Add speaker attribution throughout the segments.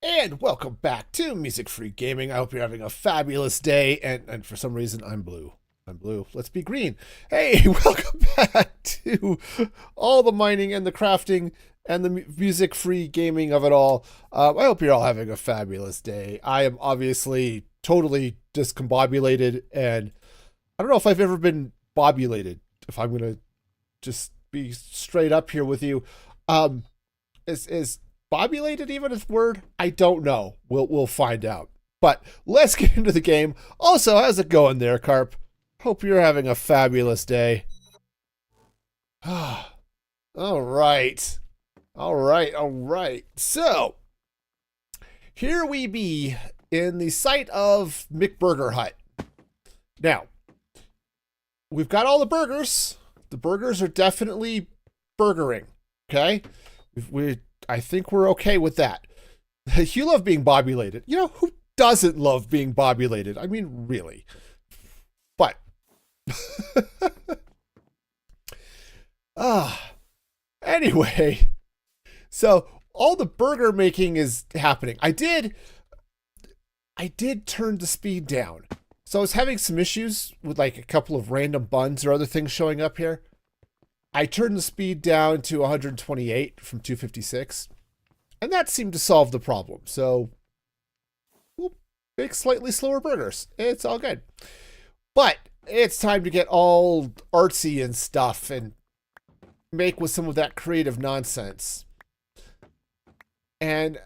Speaker 1: And welcome back to Music Free Gaming. I hope you're having a fabulous day. And for some reason, I'm blue. I'm blue. Let's be green. Hey, welcome back to all the mining and the crafting and the music free gaming of it all. I hope you're all having a fabulous day. I am obviously totally discombobulated, and I don't know if I've ever been bobulated, if I'm going to just be straight up here with you. Is bobulated even a word? I don't know. We'll find out. But let's get into the game. Also, how's it going there, Carp? Hope you're having a fabulous day. All right. All right. So, here we be in the site of McBurger Hut. Now, we've got all the burgers. The burgers are definitely burgering. Okay? I think we're okay with that. You love being bobulated. You know, who doesn't love being bobulated? I mean, really. But, anyway, so all the burger making is happening. I did turn the speed down. So I was having some issues with like a couple of random buns or other things showing up here. I turned the speed down to 128 from 256, and that seemed to solve the problem. So we'll make slightly slower burgers. It's all good. But it's time to get all artsy and stuff and make with some of that creative nonsense. And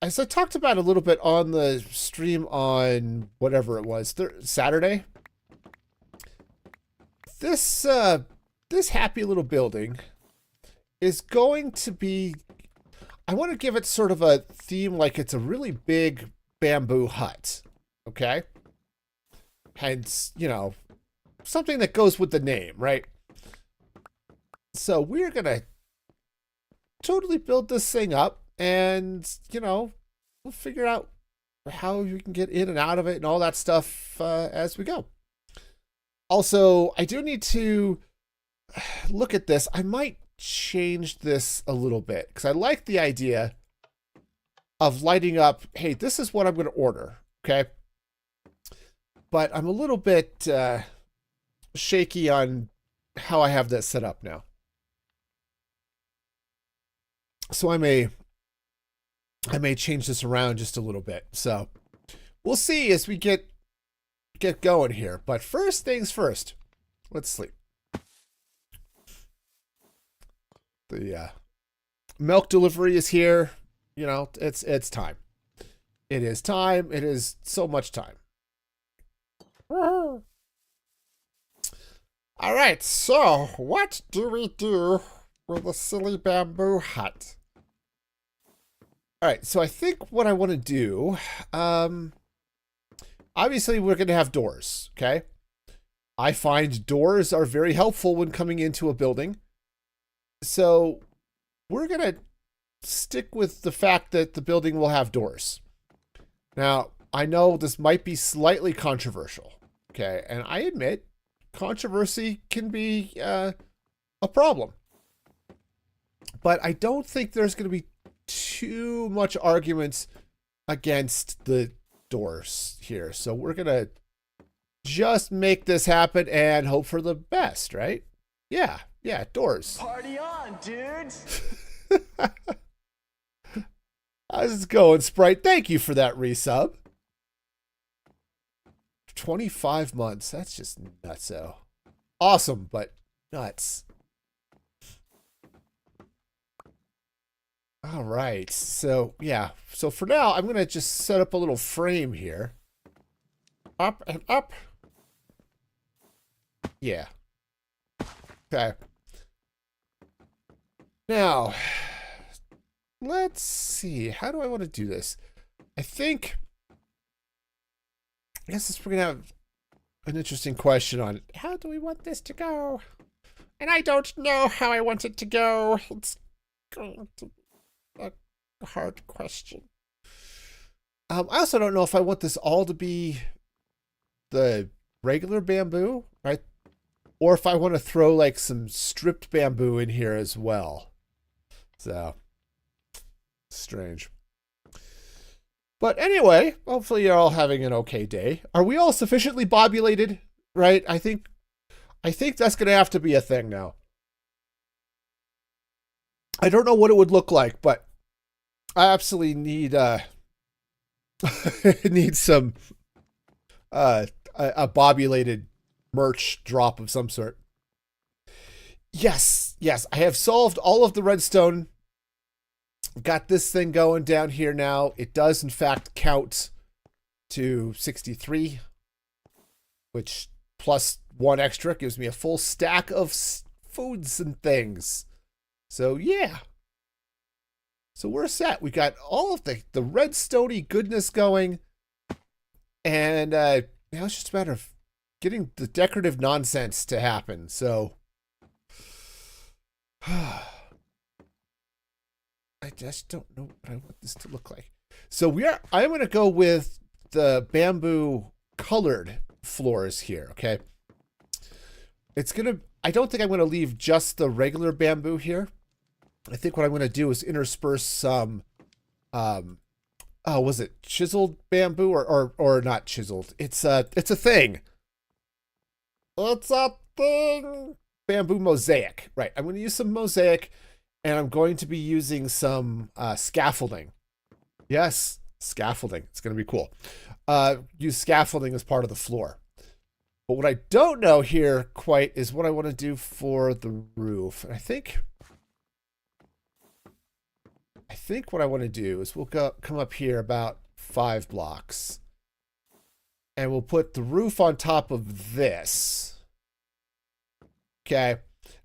Speaker 1: as I talked about a little bit on the stream on whatever it was, Saturday, this happy little building is going to be, I want to give it sort of a theme like it's a really big bamboo hut, okay? Hence, you know, something that goes with the name, right? So we're going to totally build this thing up and, you know, we'll figure out how you can get in and out of it and all that stuff as we go. Also, I do need to look at this. I might change this a little bit because I like the idea of lighting up, hey, this is what I'm going to order, okay? But I'm a little bit shaky on how I have that set up now. So I may change this around just a little bit. So we'll see as we get going here. But first things first, let's sleep. The milk delivery is here. You know, it's time. It is time. It is so much time. All right, so what do we do with a silly bamboo hut? All right, so I think what I want to do, obviously we're going to have doors, okay? I find doors are very helpful when coming into a building. So we're going to stick with the fact that the building will have doors. Now, I know this might be slightly controversial, okay? And I admit controversy can be a problem. But I don't think there's going to be too much arguments against the doors here. So we're going to just make this happen and hope for the best, right? Yeah, doors.
Speaker 2: Party on, dudes!
Speaker 1: How's it going, Sprite? Thank you for that resub. 25 months. That's just nutso. Awesome, but nuts. All right. So, yeah. So for now, I'm going to just set up a little frame here. Up and up. Yeah. Okay. Now, let's see. How do I want to do this? I guess we're going to have an interesting question on how do we want this to go? And I don't know how I want it to go. It's going to be a hard question. I also don't know if I want this all to be the regular bamboo, right? Or if I want to throw like some stripped bamboo in here as well. So, strange. But anyway, hopefully you're all having an okay day. Are we all sufficiently bobulated? Right? I think that's gonna have to be a thing now. I don't know what it would look like, but I absolutely need need some a bobulated merch drop of some sort. Yes, yes, I have solved all of the redstone. Got this thing going down here now. It does in fact count to 63, which plus one extra gives me a full stack of foods and things. So yeah. So we're set. We got all of the redstone-y goodness going. And now it's just a matter of getting the decorative nonsense to happen. So I just don't know what I want this to look like. So I'm going to go with the bamboo colored floors here, okay? I don't think I'm going to leave just the regular bamboo here. I think what I'm going to do is intersperse some, was it chiseled bamboo or not chiseled? It's a thing. It's a thing. Bamboo mosaic. Right. I'm going to use some mosaic, and I'm going to be using some scaffolding. Yes, scaffolding. It's going to be cool. Use scaffolding as part of the floor. But what I don't know here quite is what I want to do for the roof. And I think what I want to do is we'll come up here about 5 blocks. And we'll put the roof on top of this. Okay.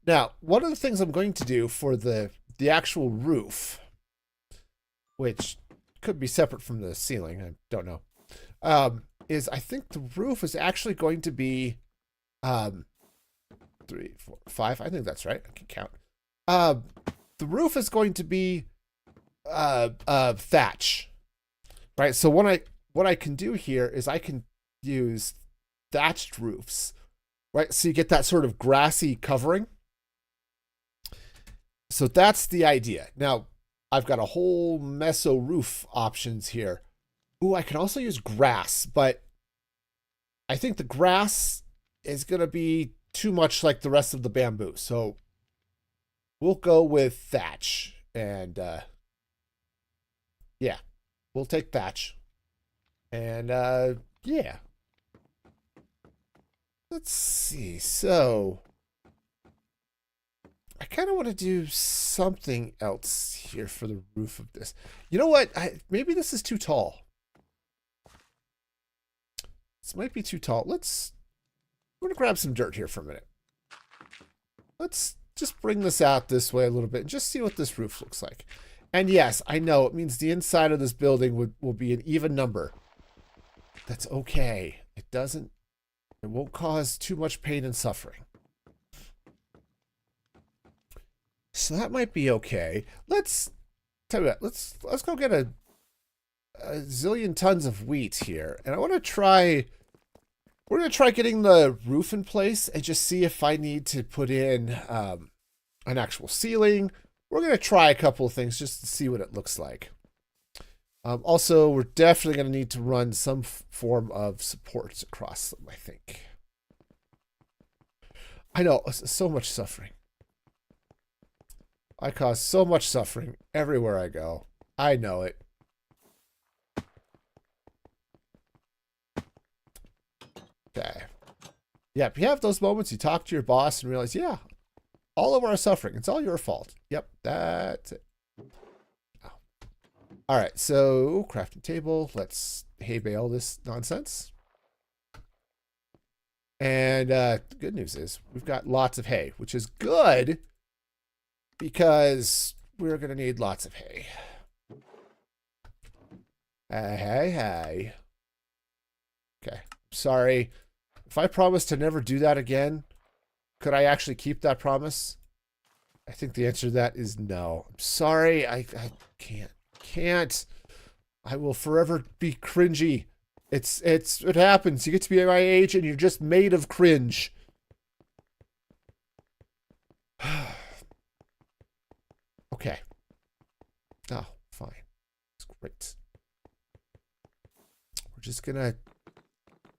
Speaker 1: Now, one of the things I'm going to do for the actual roof, which could be separate from the ceiling, I don't know, is I think the roof is actually going to be 3, 4, 5. I think that's right. I can count. The roof is going to be thatch, right? So what I can do here is I can use thatched roofs, right? So you get that sort of grassy covering. So that's the idea. Now I've got a whole meso roof options here. Ooh, I can also use grass, but I think the grass is going to be too much like the rest of the bamboo. So we'll go with thatch. And yeah, we'll take thatch. And yeah. Let's see. So I kind of want to do something else here for the roof of this. You know what? Maybe this is too tall. This might be too tall. We're going to grab some dirt here for a minute. Let's just bring this out this way a little bit and just see what this roof looks like. And yes, I know it means the inside of this building will be an even number. That's okay. It won't cause too much pain and suffering. So that might be okay. Let's tell you what, let's go get a zillion tons of wheat here. And we're going to try getting the roof in place and just see if I need to put in an actual ceiling. We're going to try a couple of things just to see what it looks like. Also, we're definitely going to need to run some form of supports across them, I think. I know, so much suffering. I cause so much suffering everywhere I go. I know it. Okay. Yeah, if you have those moments, you talk to your boss and realize, yeah, all of our suffering, it's all your fault. Yep, that's it. Oh. All right, so crafting table. Let's hay bale this nonsense. And the good news is we've got lots of hay, which is good because we're going to need lots of hay. Hey. Okay, sorry. If I promise to never do that again, could I actually keep that promise? I think the answer to that is no. I'm sorry. I can't. I will forever be cringy. It happens. You get to be my age and you're just made of cringe. Okay. Oh, fine. It's great. just gonna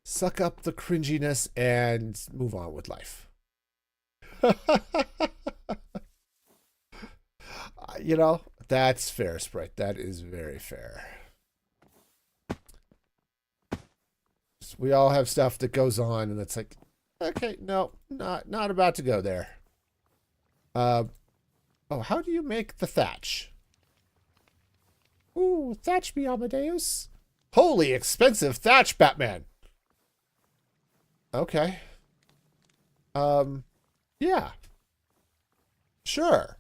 Speaker 1: suck up the cringiness and move on with life. You know, that's fair, Sprite. That is very fair. We all have stuff that goes on, and it's like, okay, no, not about to go there. Oh, how do you make the thatch? Ooh, thatch me, Amadeus. Holy expensive thatch, Batman. Okay. Yeah. Sure.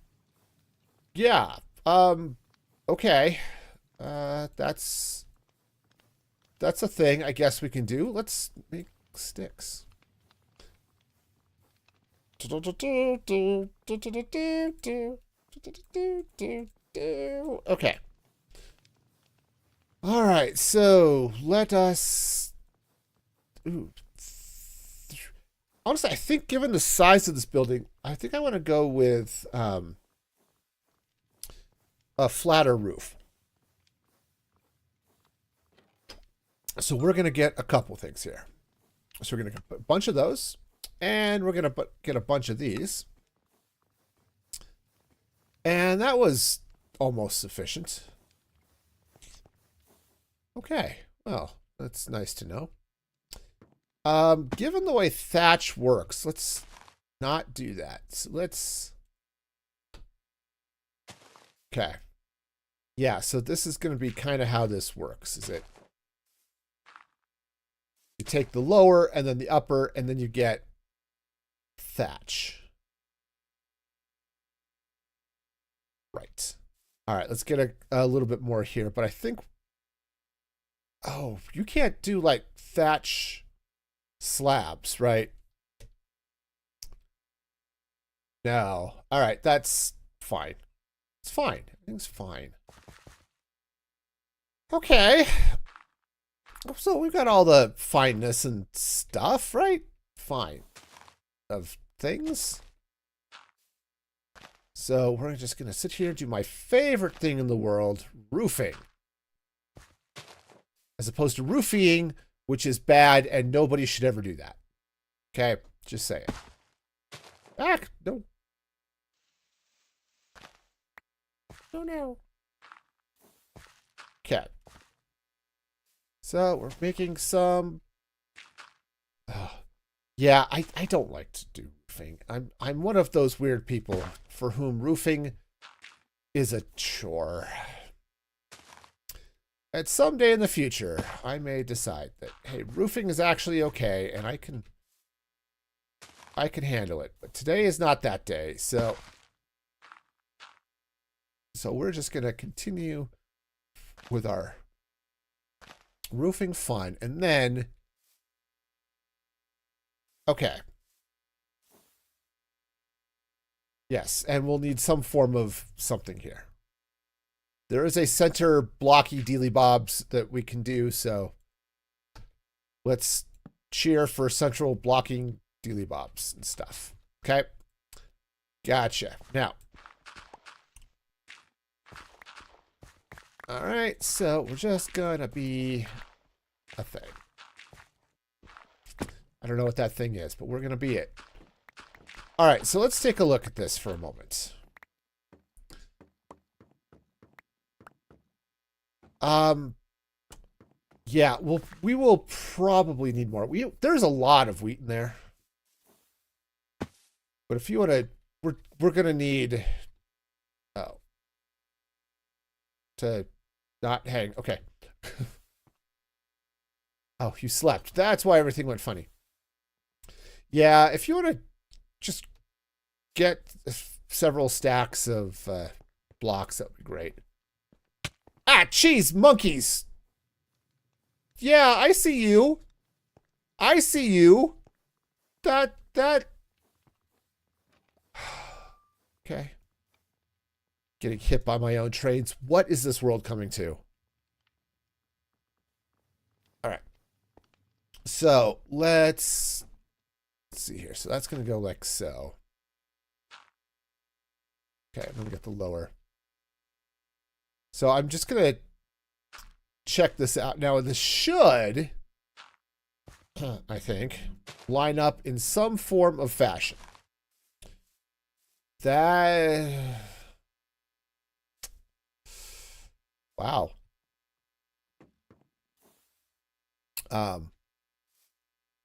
Speaker 1: Yeah. Okay. That's a thing I guess we can do. Let's make sticks. Okay. All right, so let us... Ooh. Honestly, I think given the size of this building, I think I want to go with a flatter roof. So we're going to get a couple things here. So we're going to get a bunch of those, and we're going to get a bunch of these. And that was almost sufficient. Okay, well, that's nice to know. Given the way thatch works, let's not do that. So let's... Okay. Yeah, so this is going to be kind of how this works, is it? You take the lower and then the upper, and then you get thatch. Right. All right, let's get a little bit more here, but I think... Oh, you can't do, like, thatch slabs, right? No. All right, that's fine. It's fine. Everything's fine. Okay. So we've got all the fineness and stuff, right? Fine. Of things. So we're just going to sit here and do my favorite thing in the world, roofing. As opposed to roofing, which is bad and nobody should ever do that. Okay? Just saying. Back. No. No. Okay. So we're making some... yeah, I don't like to do roofing. I'm one of those weird people for whom roofing is a chore. And someday in the future, I may decide that, hey, roofing is actually okay, and I can handle it. But today is not that day, so we're just going to continue with our roofing fun. And then, okay. Yes, and we'll need some form of something here. There is a center blocky dealy bobs that we can do, so let's cheer for central blocking dealy bobs and stuff. Okay? Gotcha. Now, all right, so we're just gonna be a thing. I don't know what that thing is, but we're gonna be it. All right, so let's take a look at this for a moment. Yeah, we will probably need more. There's a lot of wheat in there. But if you want to, we're going to need, to not hang. Okay. Oh, you slept. That's why everything went funny. Yeah, if you want to just get several stacks of blocks, that would be great. Ah, cheese, monkeys. Yeah, I see you. I see you. That. Okay. Getting hit by my own trains. What is this world coming to? All right. So let's see here. So that's going to go like so. Okay, I'm going to get the lower. So I'm just going to check this out. Now, this should, I think, line up in some form of fashion. That... Wow.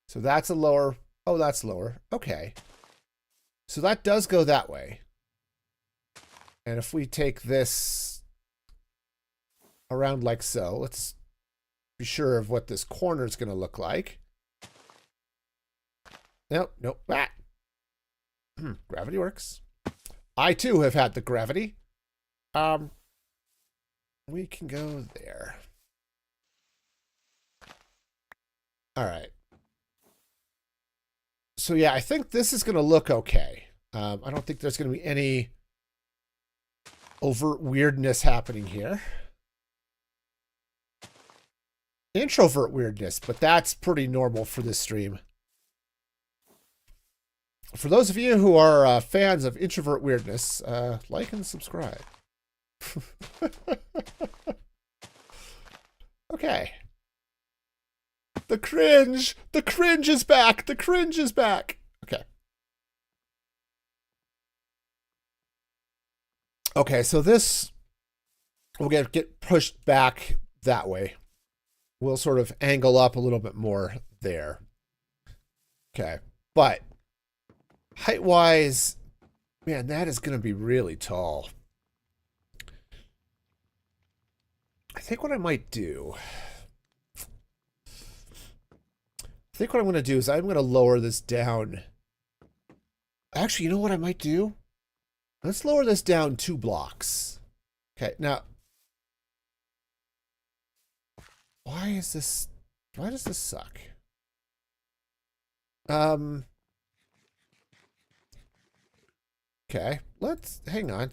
Speaker 1: So that's a lower... Oh, that's lower. Okay. So that does go that way. And if we take this around like so, let's be sure of what this corner is going to look like. Nope, nope. Ah. Gravity works. I too have had the gravity. We can go there. All right. So yeah, I think this is going to look okay. I don't think there's going to be any overt weirdness happening here. Introvert weirdness, but that's pretty normal for this stream. For those of you who are fans of introvert weirdness, like and subscribe. Okay. The cringe! The cringe is back! The cringe is back! Okay. Okay, so this will get pushed back that way. We'll sort of angle up a little bit more there. Okay, but height-wise, man, that is going to be really tall. I think what I might do... I think what I'm going to do is I'm going to lower this down. Actually, you know what I might do? Let's lower this down 2 blocks. Okay, now... Why does this suck? Okay, let's... Hang on.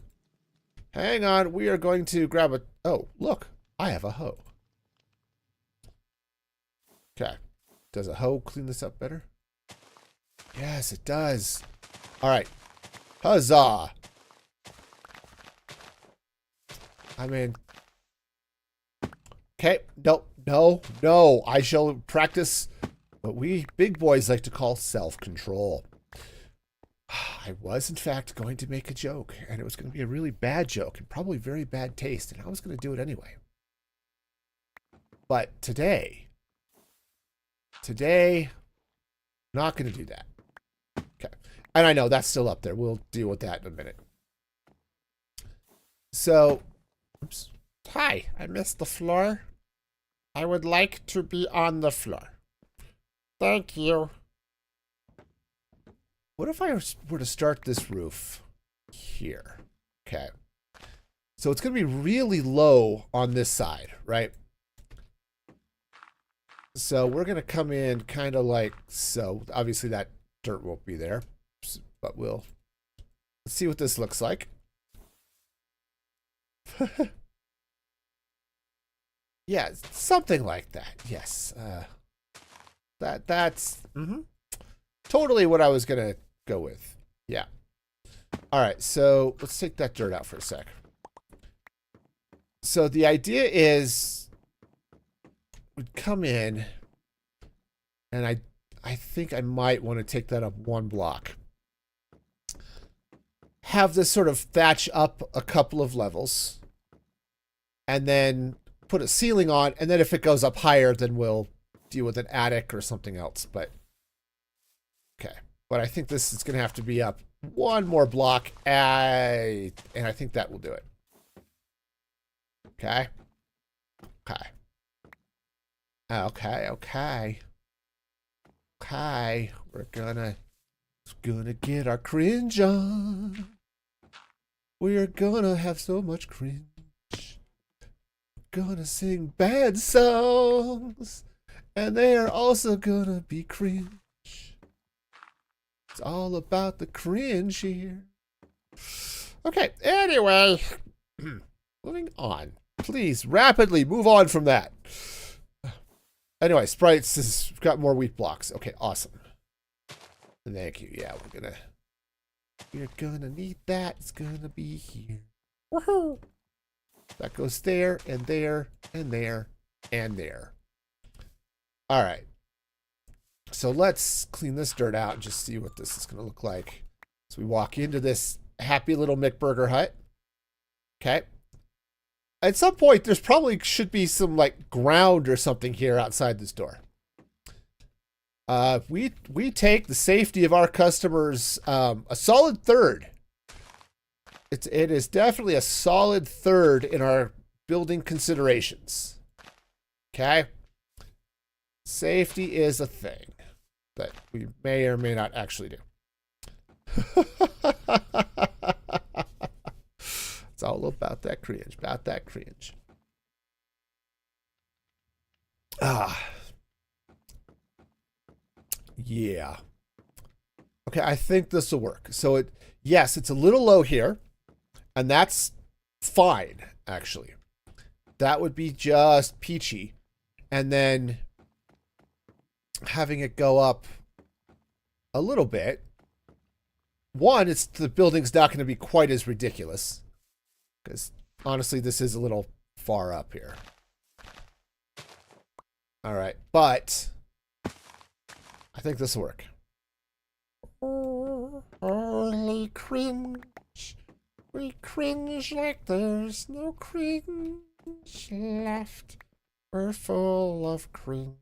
Speaker 1: Hang on, we are going to grab a... Oh, look, I have a hoe. Okay. Does a hoe clean this up better? Yes, it does. All right. Huzzah. I mean... Okay, no. I shall practice what we big boys like to call self-control. I was, in fact, going to make a joke, and it was going to be a really bad joke and probably very bad taste, and I was going to do it anyway. But today, not going to do that. Okay. And I know that's still up there. We'll deal with that in a minute. So, oops. Hi, I missed the floor. I would like to be on the floor. Thank you. What if I were to start this roof here? Okay. So it's going to be really low on this side, right? So we're going to come in kind of like so. Obviously that dirt won't be there, but let's see what this looks like. Yeah, something like that. Yes. That's totally what I was going to go with. Yeah. All right, so let's take that dirt out for a sec. So the idea is we'd come in, and I think I might want to take that up 1 block. Have this sort of thatch up a couple of levels, and then put a ceiling on, and then if it goes up higher, then we'll deal with an attic or something else. But okay, but I think this is going to have to be up 1 more block, and I think that will do it. Okay. Okay. We're gonna get our cringe on. We're gonna have so much cringe. Gonna sing bad songs, and they are also gonna be cringe. It's all about the cringe here. Okay, anyway, moving on. Please rapidly move on from that. Anyway, sprites has got more wheat blocks. Okay, awesome. Thank you. Yeah, we're gonna need that. It's gonna be here. Woohoo! That goes there, and there, and there, and there. All right. So let's clean this dirt out and just see what this is going to look like. So we walk into this happy little McBurger hut. Okay. At some point, there's probably should be some like ground or something here outside this door. We take the safety of our customers a solid third. It is definitely a solid third in our building considerations. Okay. Safety is a thing that we may or may not actually do. It's all about that cringe, Yeah. Okay, I think this will work. So yes, it's a little low here, and that's fine, actually. That would be just peachy. And then having it go up a little bit. One, the building's not going to be quite as ridiculous. Because honestly, this is a little far up here. All right, but I think this will work. Only cringe. We cringe like there's no cringe left. We're full of cringe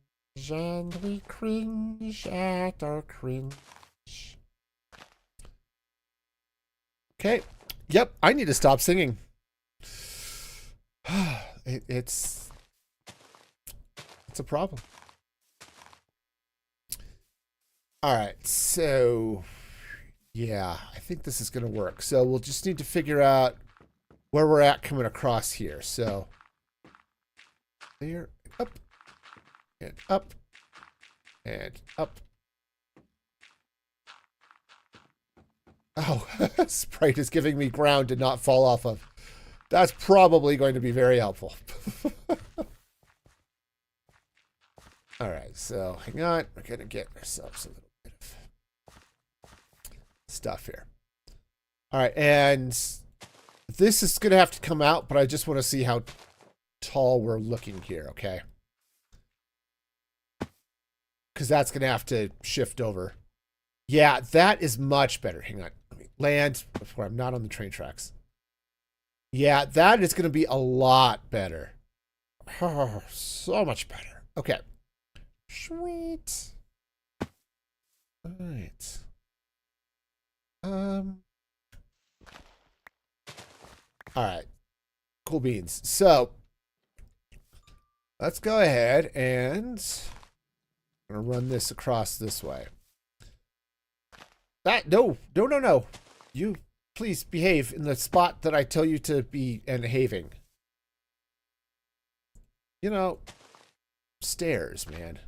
Speaker 1: and we cringe at our cringe. Okay. Yep, I need to stop singing. It's a problem. All right, so yeah, I think this is going to work. So we'll just need to figure out where we're at coming across here. So there, up, and up, and up. Oh, Sprite is giving me ground to not fall off of. That's probably going to be very helpful. All right, so hang on. We're going to get ourselves a little bit of stuff here. All right, and this is going to have to come out, but I just want to see how tall we're looking here, okay? Because that's going to have to shift over. Yeah, that is much better. Hang on. Let me land before I'm not on the train tracks. Yeah, that is going to be a lot better. Oh, so much better. Okay. Sweet. All right. All right. Cool beans. So let's go ahead and I'm going to run this across this way. No. You please behave in the spot that I tell you to be behaving. You know, stairs, man.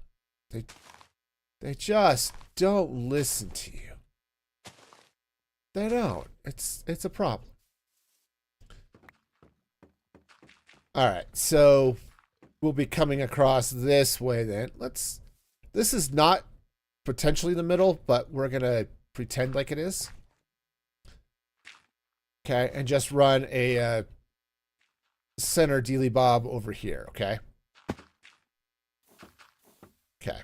Speaker 1: They just don't listen to you. They don't. It's a problem. All right, so we'll be coming across this way then. This is not potentially the middle, but we're gonna pretend like it is. Okay, and just run a center dealy bob over here, okay? Okay.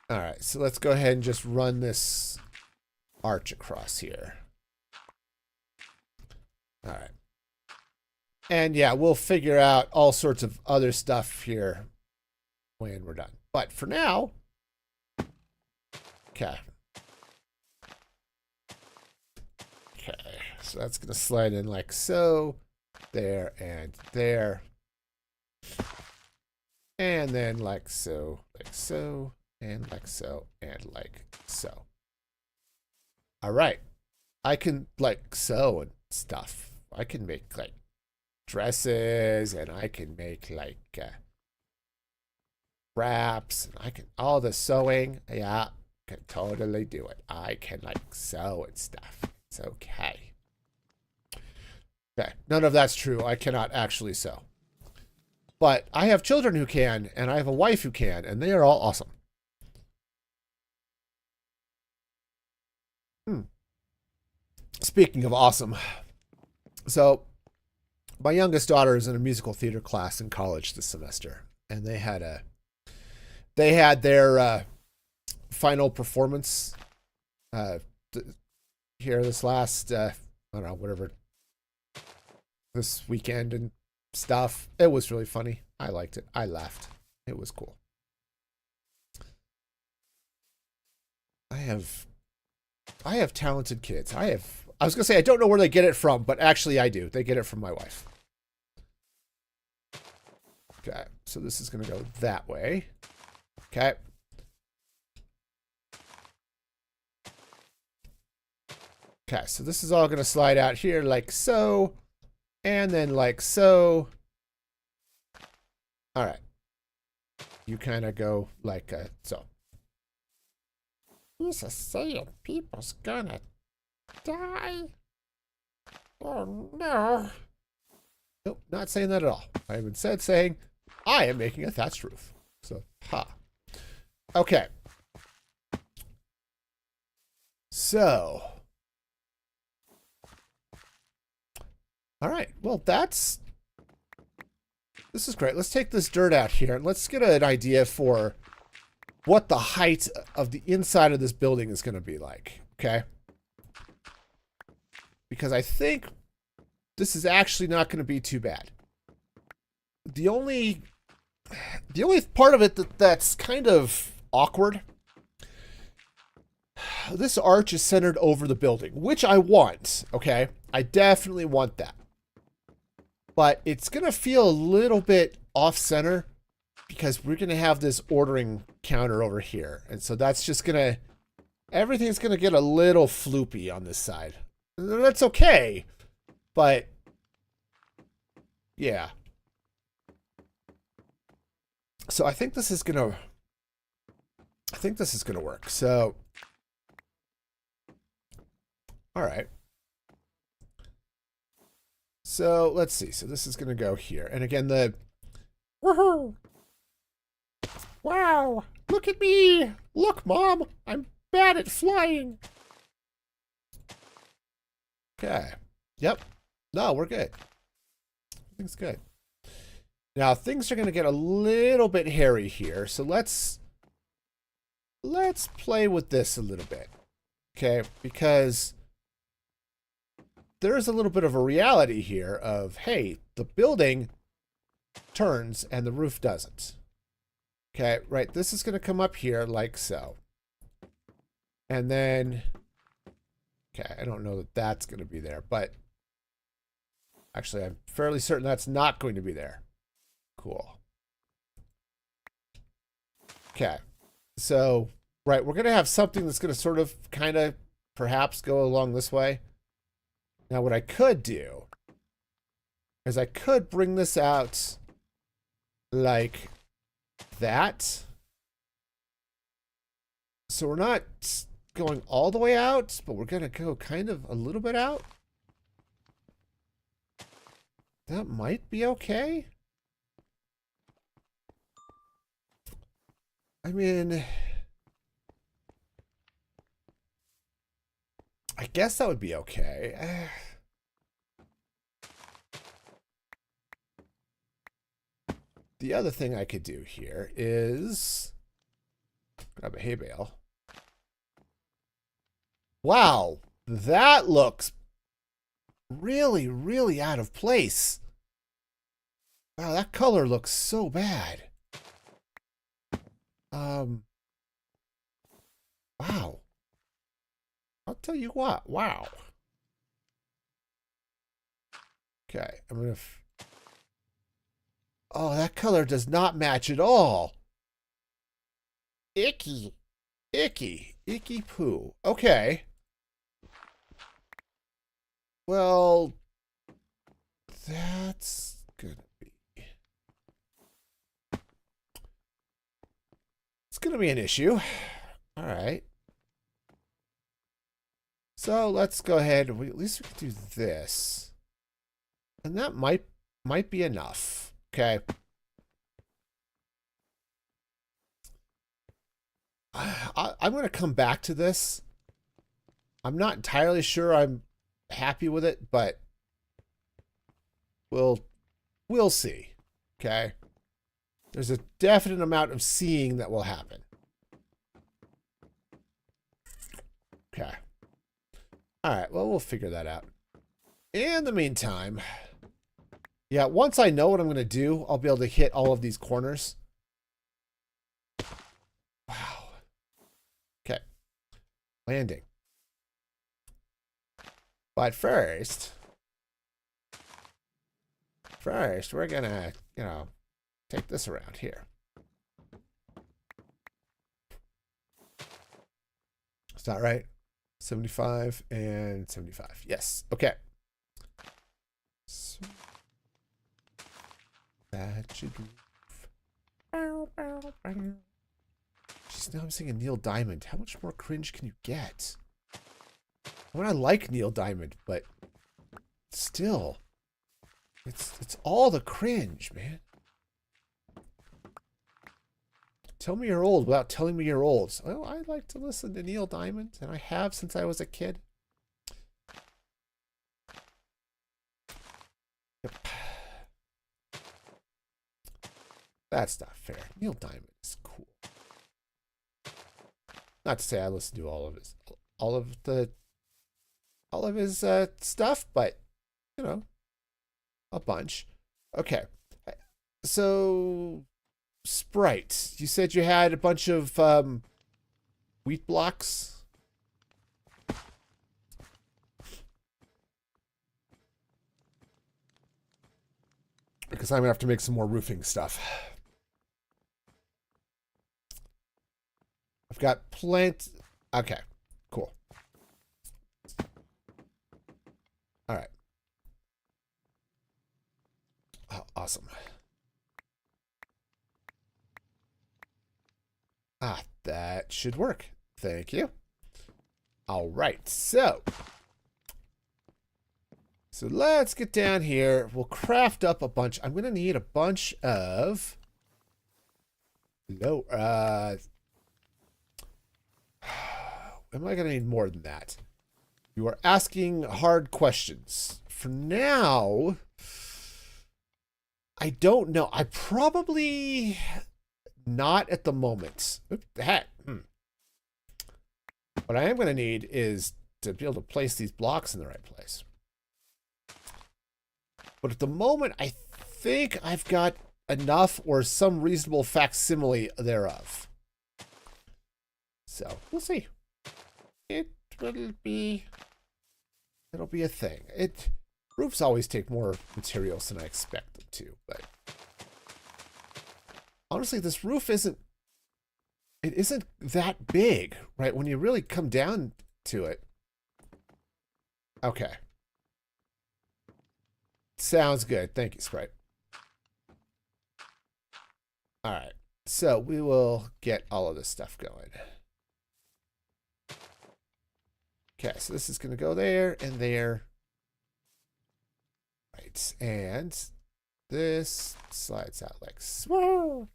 Speaker 1: All right, so let's go ahead and just run this arch across here. All right. And yeah, we'll figure out all sorts of other stuff here when we're done. But for now, okay. Okay, so that's going to slide in like so, there, and there. And then like so, and like so, and like so. All right. I can like sew and stuff. I can make like dresses, and I can make like wraps, and I can all the sewing. Yeah, can totally do it. I can like sew and stuff. It's okay. Okay, none of that's true. I cannot actually sew. But I have children who can, and I have a wife who can, and they are all awesome. Speaking of awesome, so my youngest daughter is in a musical theater class in college this semester, and they had their final performance here this last I don't know, whatever, this weekend and stuff. It was really funny. I liked it. I laughed. It was cool. I have talented kids. I was gonna say I don't know where they get it from, but actually I do. They get it from my wife. Okay, so this is gonna go that way. Okay. Okay, so this is all gonna slide out here like so, and then like so. All right. You kind of go like so. He's a saying people's gonna die. Oh no. Nope, not saying that at all. I have instead saying I am making a thatched roof. So, ha. Okay. So. All right. Well, this is great. Let's take this dirt out here and let's get an idea for what the height of the inside of this building is going to be like. Okay. Because I think this is actually not going to be too bad. The only part of it that's kind of awkward, this arch is centered over the building, which I want, okay? I definitely want that. But it's going to feel a little bit off-center because we're going to have this ordering counter over here. And so that's just going to, everything's going to get a little floopy on this side. That's okay, but yeah. So I think this is going to work. So, all right. So let's see. So this is going to go here. And again, woohoo! Wow! Look at me! Look, Mom! I'm bad at flying! Okay. Yep. No, we're good. Everything's good. Now, things are going to get a little bit hairy here. So let's play with this a little bit. Okay? Because there is a little bit of a reality here of, hey, the building turns and the roof doesn't. Okay, right, this is going to come up here like so. And then, okay, I don't know that that's going to be there, but actually I'm fairly certain that's not going to be there. Cool. Okay, so, right, we're going to have something that's going to sort of kind of perhaps go along this way. Now, what I could do is I could bring this out like that. So we're not going all the way out, but we're going to go kind of a little bit out. That might be okay. I mean, I guess that would be okay. The other thing I could do here is grab a hay bale. Wow, that looks really, really out of place. Wow, that color looks so bad. Wow. I'll tell you what. Wow. Okay, I'm gonna. Oh, that color does not match at all. Icky. Icky. Icky poo. Okay. Well, that's gonna be. It's gonna be an issue. All right. So let's go ahead. At least we can do this. And that might be enough. Okay. I'm going to come back to this. I'm not entirely sure I'm happy with it, but we'll see. Okay? There's a definite amount of seeing that will happen. Okay. All right, well, we'll figure that out. In the meantime, yeah, once I know what I'm going to do, I'll be able to hit all of these corners. Wow. Okay. Landing. But first, we're going to, take this around here. Is that right? 75 and 75. Yes. Okay. So that should be. Jeez, now I'm singing Neil Diamond. How much more cringe can you get? I mean, I like Neil Diamond, but still, it's all the cringe, man. Tell me you're old without telling me you're old. Well, I like to listen to Neil Diamond, and I have since I was a kid. Yep. That's not fair. Neil Diamond is cool. Not to say I listen to all of his stuff, but a bunch. Okay, so Sprite, you said you had a bunch of wheat blocks. Because I'm gonna have to make some more roofing stuff. I've got plenty. Okay, cool. All right. Oh, awesome. Ah, that should work. Thank you. All right, so let's get down here. We'll craft up a bunch. I'm gonna need a bunch of am I gonna need more than that? You are asking hard questions. For now, I don't know. I probably not at the moment. Oops, What I am going to need is to be able to place these blocks in the right place. But at the moment, I think I've got enough or some reasonable facsimile thereof. So, we'll see. It'll be a thing. Roofs always take more materials than I expect them to, but honestly, this roof isn't that big, right? When you really come down to it. Okay. Sounds good. Thank you, Sprite. All right. So we will get all of this stuff going. Okay, so this is going to go there and there. Right. And this slides out like so.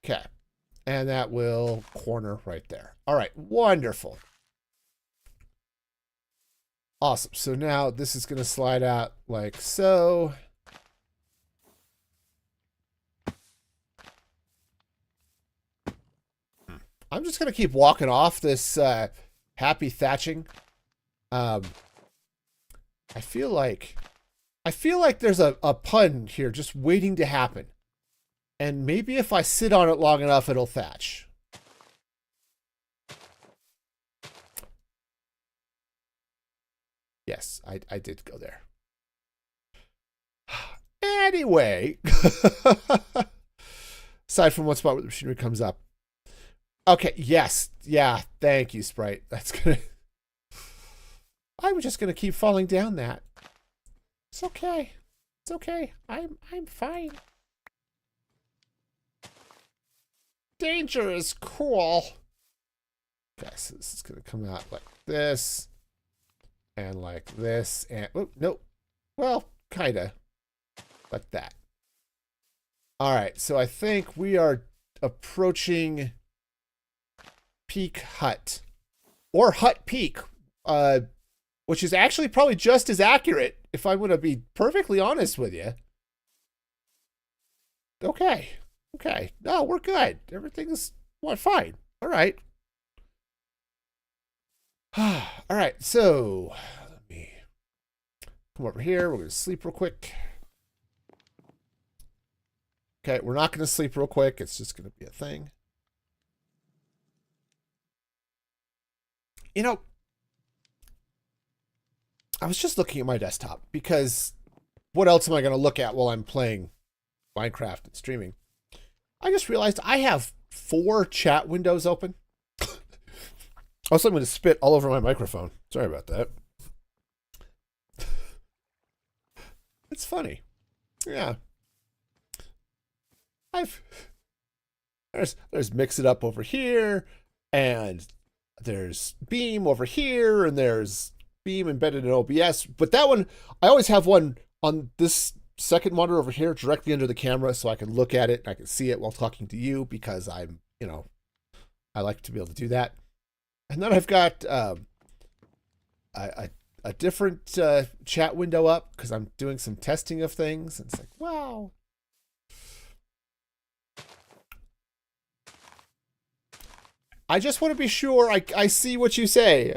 Speaker 1: Okay. And that will corner right there. All right. Wonderful. Awesome. So now this is going to slide out like so. I'm just going to keep walking off this happy thatching. I feel like there's a pun here just waiting to happen. And maybe if I sit on it long enough, it'll thatch. Yes, I did go there. Anyway, aside from one spot where the machinery comes up. Okay, yes. Yeah, thank you, Sprite. That's gonna... I was just gonna keep falling down that. It's okay. It's okay. I'm fine. Danger is cool. Okay, so this is gonna come out like this. And like this. And oh, nope. Well, kinda. Like that. Alright, so I think we are approaching Peak Hut. Or Hut Peak. which is actually probably just as accurate if I'm going to be perfectly honest with you. Okay. Okay. No, we're good. Everything's fine. All right. All right. So let me come over here. We're going to sleep real quick. Okay. We're not going to sleep real quick. It's just going to be a thing. You know, I was just looking at my desktop because what else am I going to look at while I'm playing Minecraft and streaming? I just realized I have 4 chat windows open. Also, I'm going to spit all over my microphone. Sorry about that. It's funny. Yeah. There's Mix It Up over here, and there's Beam over here, and there's Beam embedded in OBS. But that one, I always have one on this second monitor over here directly under the camera so I can look at it and I can see it while talking to you because I'm, I like to be able to do that. And then I've got a different chat window up because I'm doing some testing of things. And it's like, wow. I just want to be sure I see what you say,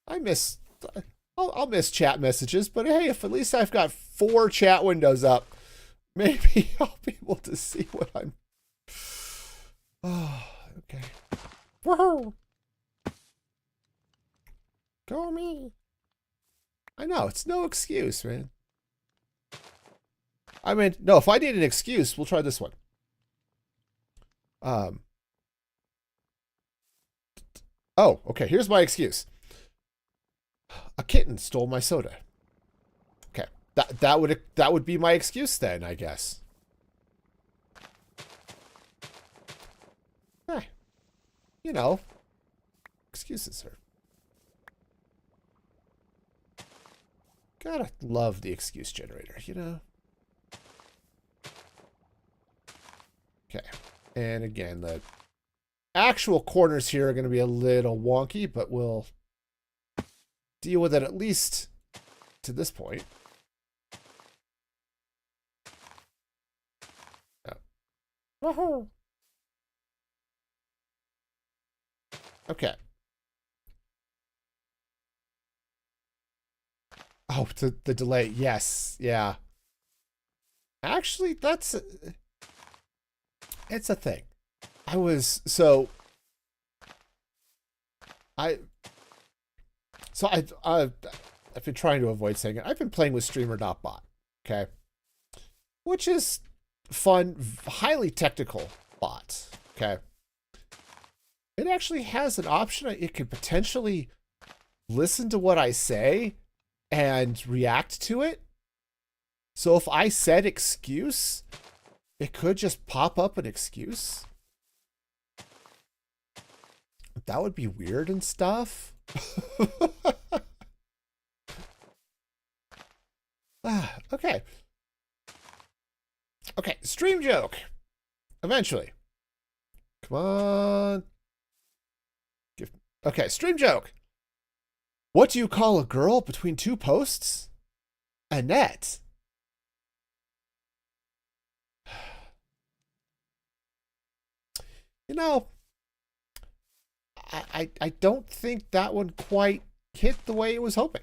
Speaker 1: I'll miss chat messages, but hey, if at least I've got 4 chat windows up, maybe I'll be able to see what I'm... Oh, okay. Woohoo! Go me. I know, it's no excuse, man. I mean, no, if I need an excuse, we'll try this one. Oh, okay, here's my excuse. A kitten stole my soda. Okay, that would be my excuse then, I guess. Excuses are... Gotta love the excuse generator, Okay, and again, the actual corners here are going to be a little wonky, but we'll deal with it at least to this point. Oh. Okay. Oh, the delay. Yes. Yeah. Actually, it's a thing. I've been trying to avoid saying it. I've been playing with streamer.bot, okay? Which is fun, highly technical bot, okay? It actually has an option. It could potentially listen to what I say and react to it. So if I said excuse, it could just pop up an excuse. That would be weird and stuff. Okay. Okay, stream joke. Eventually. Come on. Okay, stream joke. What do you call a girl between 2 posts? A net. I don't think that one quite hit the way it was hoping.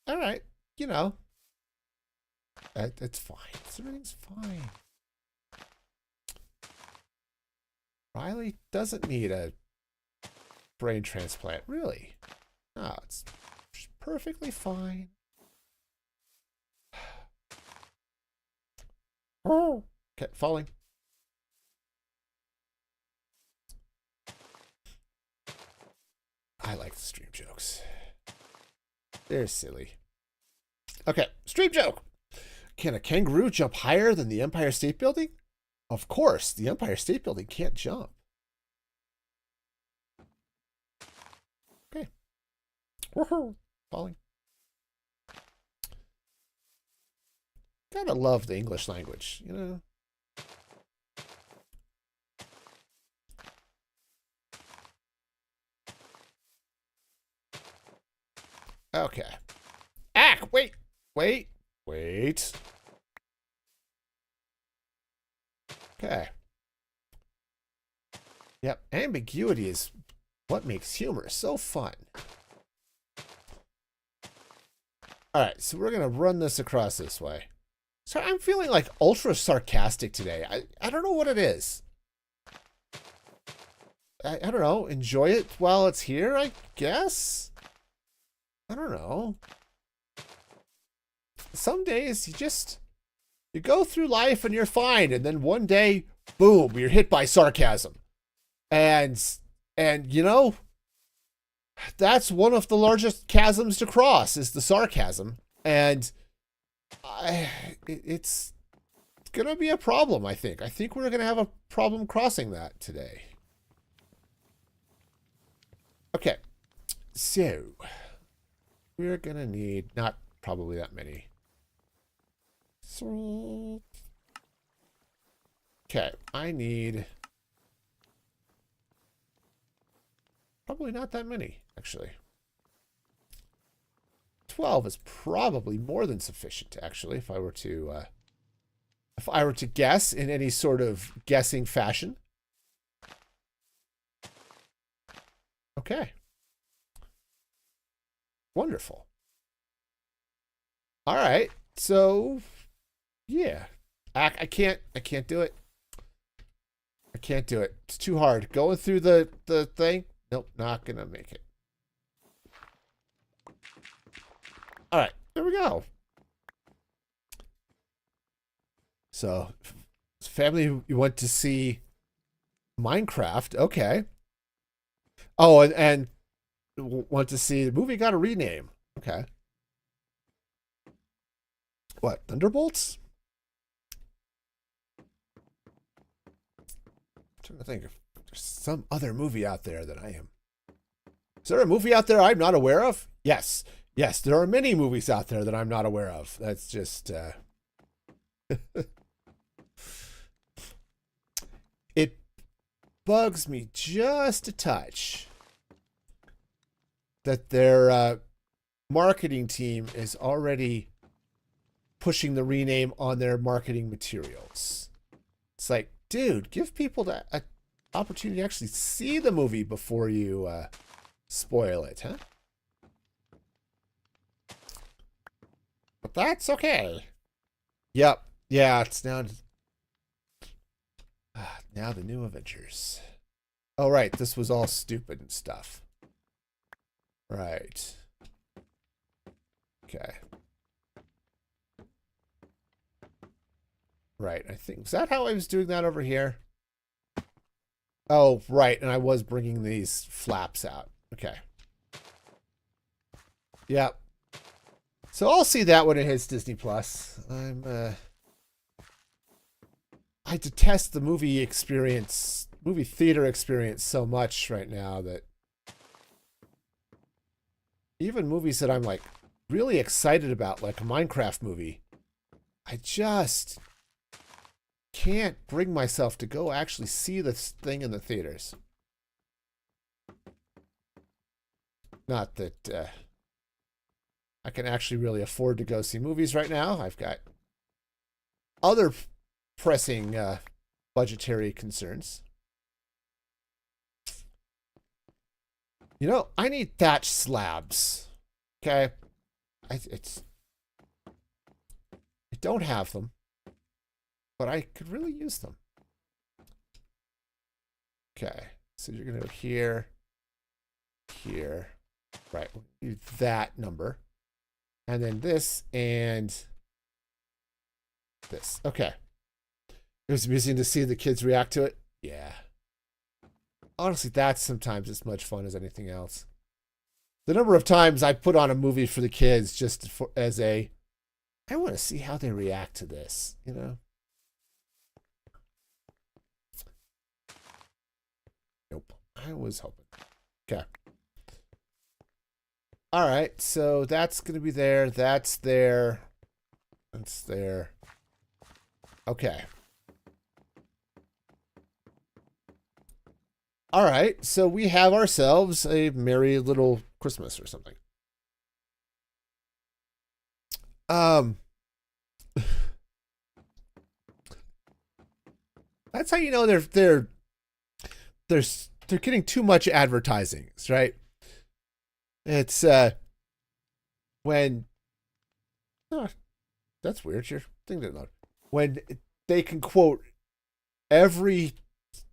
Speaker 1: All right, it's fine. Everything's fine. Riley doesn't need a brain transplant, really. No, it's perfectly fine. Oh, okay, falling. I like the stream jokes. They're silly. Okay, stream joke. Can a kangaroo jump higher than the Empire State Building? Of course, the Empire State Building can't jump. Okay. Woohoo! Falling. Gotta love the English language, Okay. Wait. Wait. Wait. Okay. Yep. Ambiguity is what makes humor so fun. All right. So we're going to run this across this way. So I'm feeling like ultra sarcastic today. I don't know what it is. I don't know. Enjoy it while it's here, I guess? I don't know. Some days you go through life and you're fine, and then one day, boom, you're hit by sarcasm. And you know, that's one of the largest chasms to cross is the sarcasm. And it's gonna be a problem, I think. I think we're gonna have a problem crossing that today. Okay, so we're gonna need not probably that many. Sweet. Okay, I need probably not that many, actually. 12 is probably more than sufficient, actually, if I were to guess in any sort of guessing fashion. Okay. Wonderful. All right. So, yeah. I can't do it. I can't do it. It's too hard. Going through the thing. Nope, not gonna make it. All right, there we go. So, family, you went to see Minecraft. Okay. Oh, and want to see the movie got a rename. Okay. What, Thunderbolts? I'm trying to think if there's some other movie out there that I am. Is there a movie out there I'm not aware of? Yes. Yes, there are many movies out there that I'm not aware of. That's just it bugs me just a touch that their marketing team is already pushing the rename on their marketing materials. It's like, dude, give people an opportunity to actually see the movie before you spoil it, huh? But that's okay. Yep. Yeah, it's now the new Avengers. Oh, right. This was all stupid and stuff. Right. Okay. Right. I think, is that how I was doing that over here? Oh, right. And I was bringing these flaps out. Okay. Yep. So I'll see that when it hits Disney Plus. I detest the movie theater experience so much right now that even movies that I'm like really excited about, like a Minecraft movie, I just can't bring myself to go actually see this thing in the theaters. Not that I can actually really afford to go see movies right now. I've got other pressing budgetary concerns. You know, I need thatch slabs. Okay, I don't have them, but I could really use them. Okay, so you're gonna go here, here, right? We'll do that number, and then this and this. Okay. It was amusing to see the kids react to it. Yeah. Honestly, that's sometimes as much fun as anything else. The number of times I put on a movie for the kids just as I want to see how they react to this, you know? Nope. I was hoping. Okay. All right. So that's going to be there. That's there. That's there. Okay. All right, so we have ourselves a merry little Christmas or something. Um, that's how you know they're they're getting too much advertising, right? It's when oh, that's weird. Your thing didn't load. When they can quote every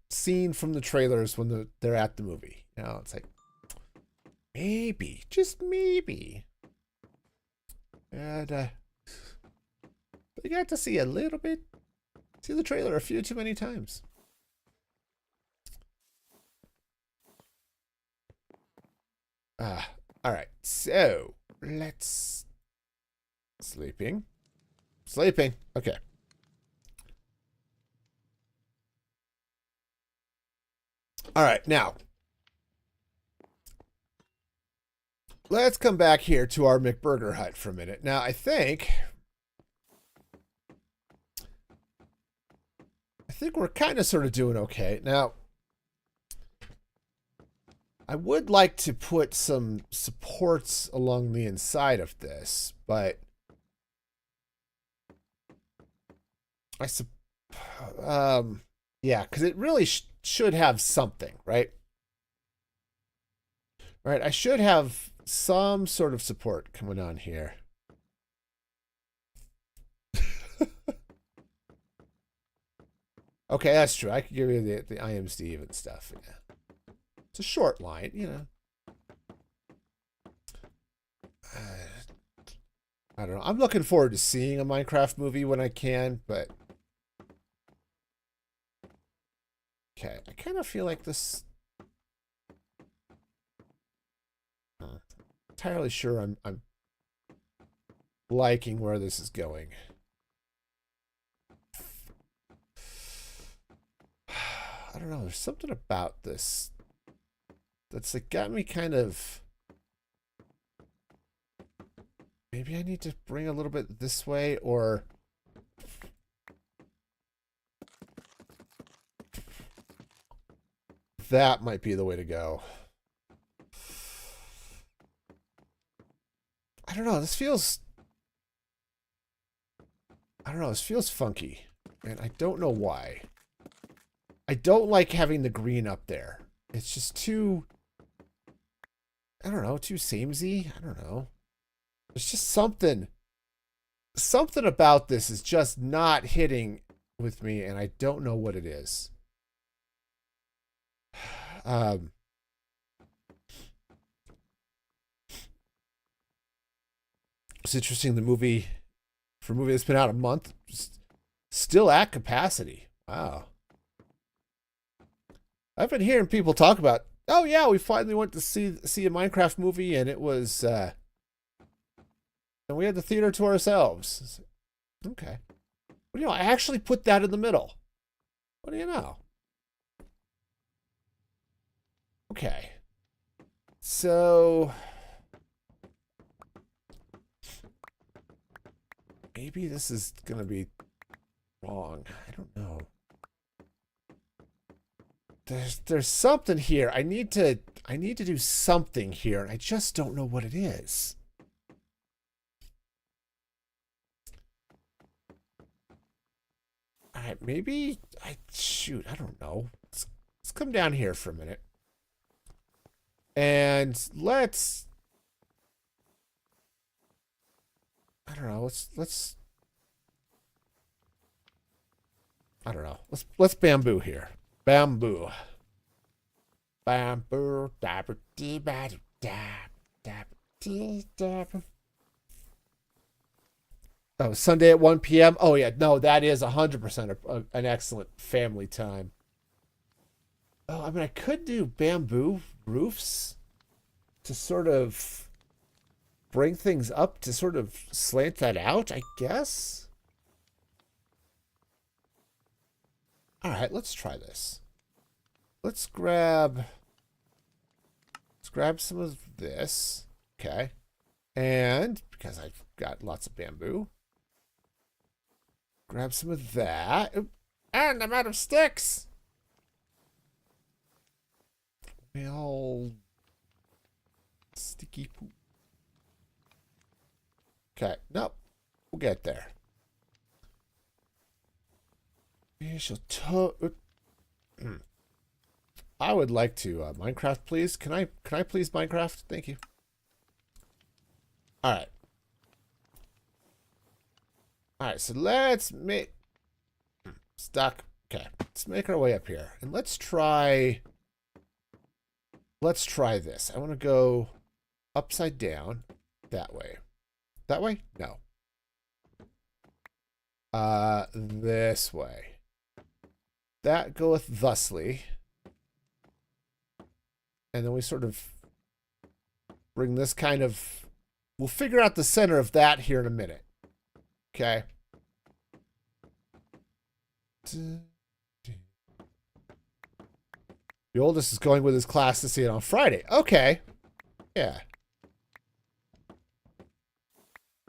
Speaker 1: scene from the trailers when they're at the movie. You know, it's like maybe, just maybe, and you got to see a little bit. See the trailer a few too many times. All right. So let's sleeping. Okay. All right. Now let's come back here to our McBurger hut for a minute. Now I think we're kind of sort of doing okay. Now I would like to put some supports along the inside of this, but yeah, because it really should have something, right? Right, I should have some sort of support coming on here. Okay, that's true. I could give you the I am Steve and stuff. Yeah. It's a short line, you know. I don't know. I'm looking forward to seeing a Minecraft movie when I can, but okay, I kind of feel like this. Entirely sure I'm liking where this is going. I don't know. There's something about this that's like got me kind of. Maybe I need to bring a little bit this way, or that might be the way to go. I don't know. This feels. I don't know. This feels funky, and I don't know why. I don't like having the green up there. It's just too. I don't know. Too samey. I don't know. There's just something about this is just not hitting with me, and I don't know what it is. It's interesting. The movie, for a movie that's been out a month, still at capacity. Wow. I've been hearing people talk about, oh yeah, we finally went to see a Minecraft movie, and it was, and we had the theater to ourselves. Okay. Well, you know, I actually put that in the middle. What do you know? Okay. So maybe this is gonna be wrong. I don't know. There's something here. I need to do something here, and I just don't know what it is. All right, maybe shoot, I don't know. Let's come down here for a minute. And let's I don't know, let's I don't know. Let's bamboo here. Bamboo. Bamboo. Oh, Sunday at 1 p.m. Oh yeah, no, that is 100% an excellent family time. Oh, I mean, I could do bamboo roofs to sort of bring things up to sort of slant that out, I guess. All right, let's try this. Let's grab some of this. Okay. And because I've got lots of bamboo, grab some of that. Oop. And I'm out of sticks. Well, sticky poop. Okay. Nope. We'll get there. I would like to Minecraft, please. Can I please Minecraft? Thank you. All right. All right. So let's make stuck. Okay. Let's make our way up here, and let's try. Let's try this. I want to go upside down that way. That way? No. This way. That goeth thusly. And then we sort of bring this kind of... We'll figure out the center of that here in a minute. Okay. The oldest is going with his class to see it on Friday. Okay. Yeah.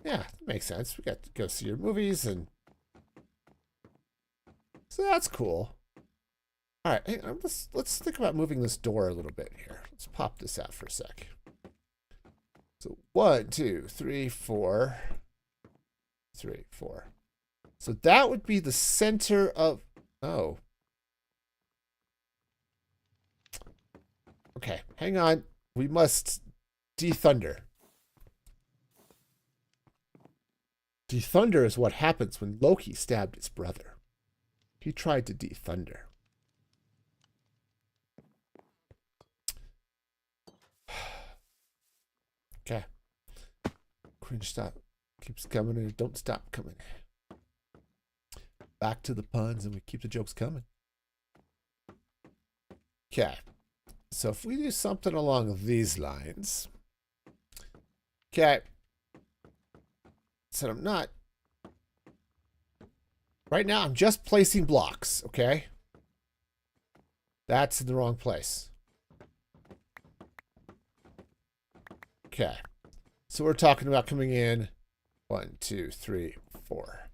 Speaker 1: Yeah, that makes sense. We got to go see your movies, and so that's cool. All right, hey, let's think about moving this door a little bit here. Let's pop this out for a sec. So 1, 2, 3, 4. 3, 4. So that would be the center of... Oh. Okay, hang on. We must de-thunder. De-thunder is what happens when Loki stabbed his brother. He tried to de-thunder. Okay. Cringe stop. Keeps coming and it don't stop coming. Back to the puns and we keep the jokes coming. Okay. So if we do something along these lines. Okay. So I'm not. Right now I'm just placing blocks, okay? That's in the wrong place. Okay. So we're talking about coming in 1, 2, 3, 4.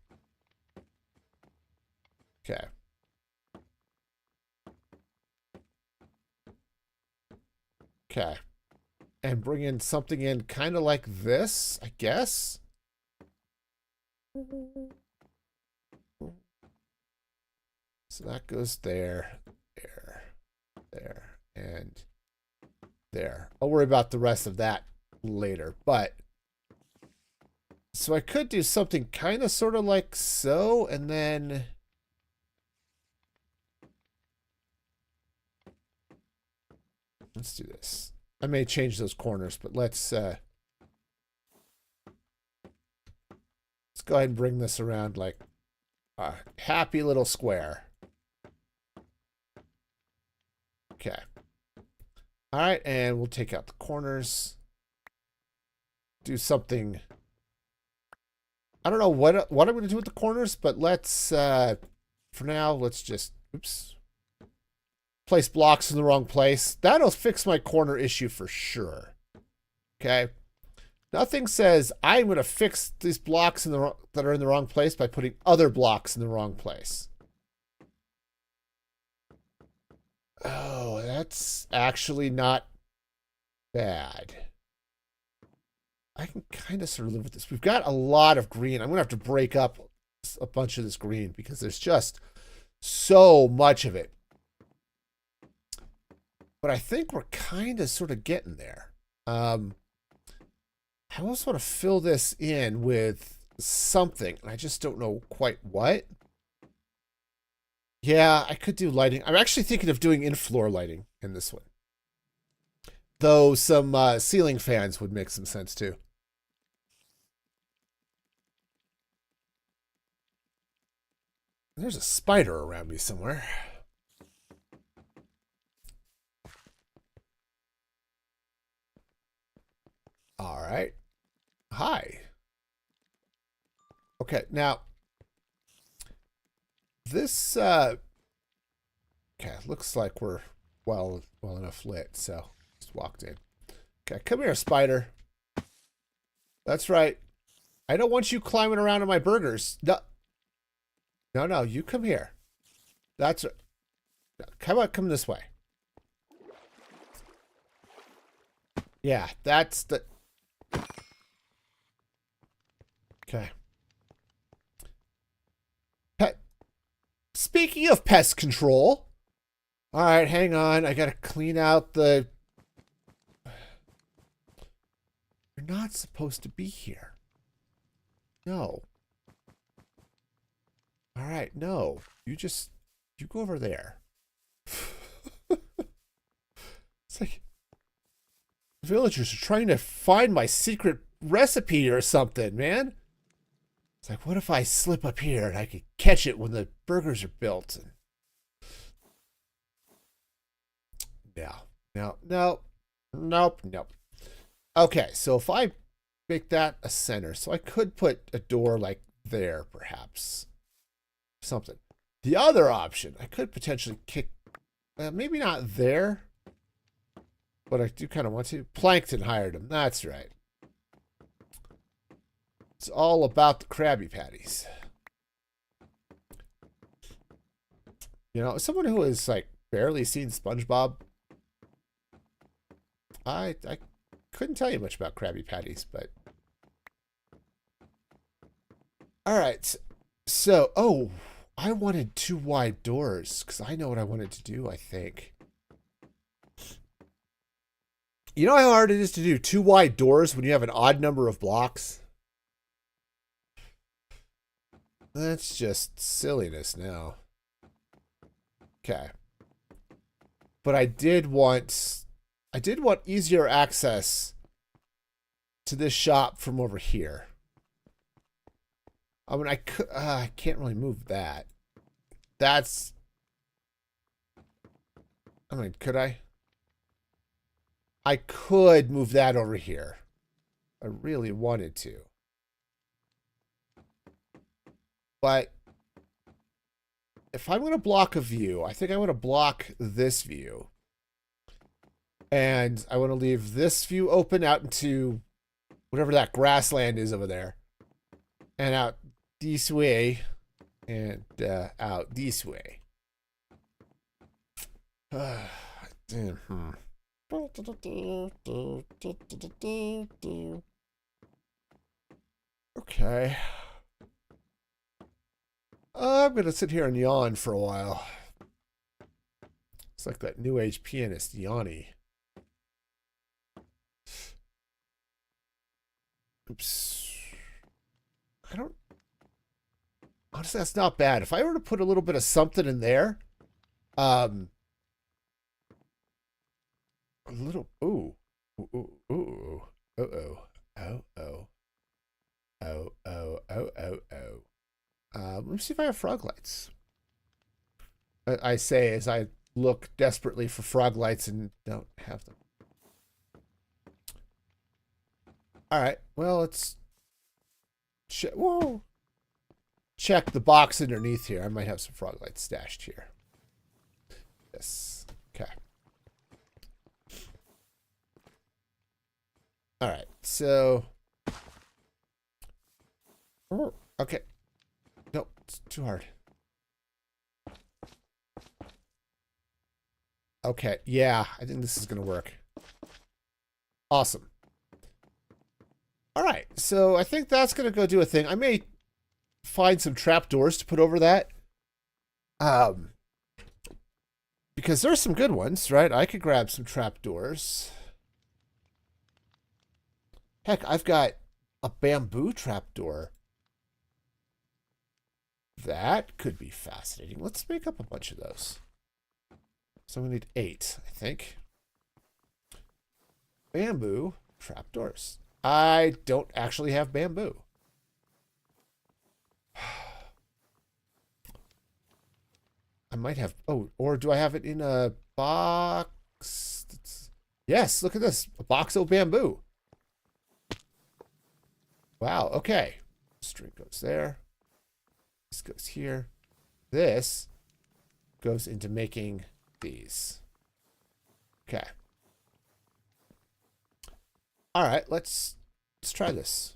Speaker 1: Okay. Okay. And bring in something in kind of like this, I guess. So that goes there, there, there, and there. I'll worry about the rest of that later, but so I could do something kind of sort of like so, and then let's do this. I may change those corners, but let's go ahead and bring this around like a happy little square. Okay. All right, and we'll take out the corners. Do something. I don't know what I'm going to do with the corners, but let's for now let's just place blocks in the wrong place. That'll fix my corner issue for sure. Okay. Nothing says I'm going to fix these blocks that are in the wrong place by putting other blocks in the wrong place. Oh, that's actually not bad. I can kind of sort of live with this. We've got a lot of green. I'm going to have to break up a bunch of this green because there's just so much of it. But I think we're kind of sort of getting there. I almost want to fill this in with something. And I just don't know quite what. Yeah, I could do lighting. I'm actually thinking of doing in-floor lighting in this one. Though some ceiling fans would make some sense too. There's a spider around me somewhere. All right. Hi. Okay, now this okay, looks like we're well enough lit, so just walked in. Okay, come here, spider. That's right. I don't want you climbing around on my burgers. No, you come here. That's right. How about come this way? Yeah, that's the... Okay. speaking of pest control. All right, hang on. I got to clean out the... You're not supposed to be here. No. All right, no. You go over there. It's like villagers are trying to find my secret recipe or something, man. It's like, what if I slip up here and I could catch it when the burgers are built? And... Nope. Okay, so if I make that a center, so I could put a door like there, perhaps. Something. The other option, I could potentially kick, maybe not there, but I do kind of want to. Plankton hired him. That's right. It's all about the Krabby Patties. You know, someone who has like barely seen SpongeBob, I couldn't tell you much about Krabby Patties, but all right. So, oh, I wanted 2 wide doors because I know what I wanted to do. I think. You know how hard it is to do 2 wide doors when you have an odd number of blocks? That's just silliness now. Okay. But I did want easier access to this shop from over here. I mean, I can't really move that. That's... I mean, could I? I could move that over here. I really wanted to. But if I'm going to block a view, I think I want to block this view. And I want to leave this view open out into whatever that grassland is over there. And out this way. And out this way. Okay. I'm going to sit here and yawn for a while. It's like that new age pianist, Yanni. Oops. Honestly, that's not bad. If I were to put a little bit of something in there, a little, ooh, let me see if I have frog lights. I say as I look desperately for frog lights and don't have them. All right. Well, let's check the box underneath here. I might have some frog lights stashed here. Yes. Okay. All right. So. Okay. Nope, it's too hard. Okay, yeah, I think this is going to work. Awesome. All right, so I think that's going to go do a thing. I may find some trapdoors to put over that. Because there's some good ones, right? I could grab some trapdoors. Heck, I've got a bamboo trapdoor. That could be fascinating. Let's make up a bunch of those. So we need 8, I think. Bamboo trapdoors. I don't actually have bamboo. I might have... Oh, or do I have it in a box? Yes, look at this. A box of bamboo. Wow, okay. String goes there. This goes here. This goes into making these. Okay. All right, let's try this.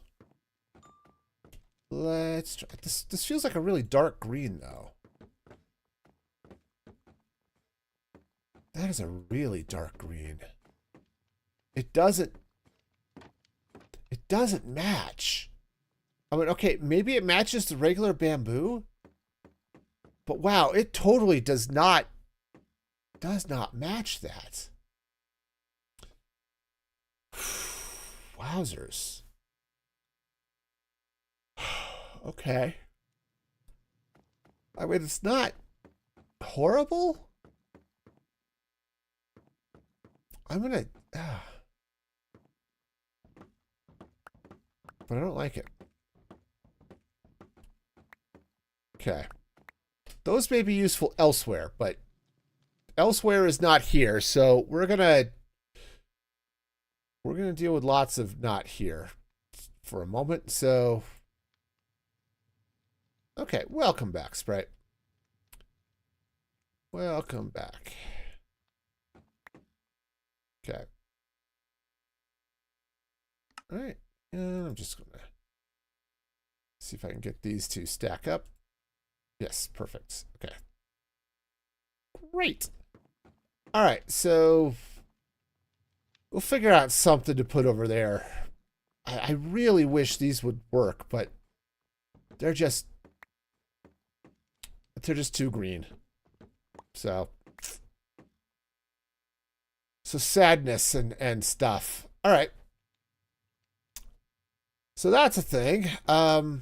Speaker 1: Let's try this. This feels like a really dark green, though. That is a really dark green. It doesn't match. I mean, okay, maybe it matches the regular bamboo, But wow, it totally does not match that. Wowzers. Okay. I mean, it's not horrible. I'm gonna... but I don't like it. Okay. Those may be useful elsewhere, but elsewhere is not here, so we're gonna deal with lots of not here for a moment. So okay, welcome back, Sprite. Welcome back. Okay. All right. And I'm just gonna see if I can get these to stack up. Yes, perfect. Okay. Great. All right, so we'll figure out something to put over there. I really wish these would work, but they're just too green. So sadness and stuff. All right. So that's a thing. All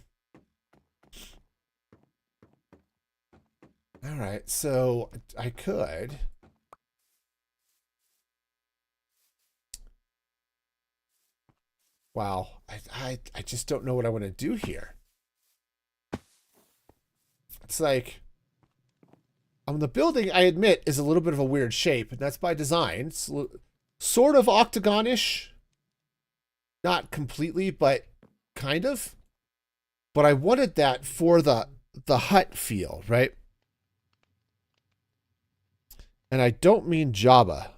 Speaker 1: right. So I could. Wow. I just don't know what I want to do here. It's like, the building, I admit, is a little bit of a weird shape, and that's by design. It's sort of octagon-ish. Not completely, but kind of. But I wanted that for the hut feel, right? And I don't mean Jabba.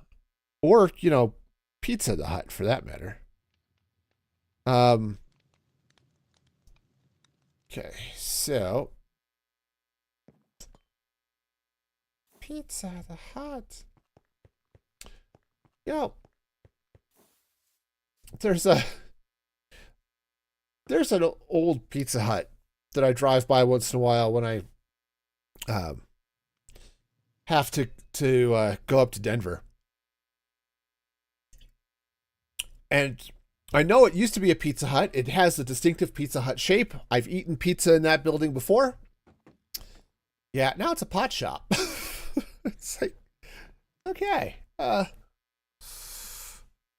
Speaker 1: Or, you know, Pizza the Hut, for that matter. Okay, so... Pizza the Hut. You know, there's an old Pizza Hut that I drive by once in a while when I have to go up to Denver. And I know it used to be a Pizza Hut. It has the distinctive Pizza Hut shape. I've eaten pizza in that building before. Yeah, now it's a pot shop. It's like, okay.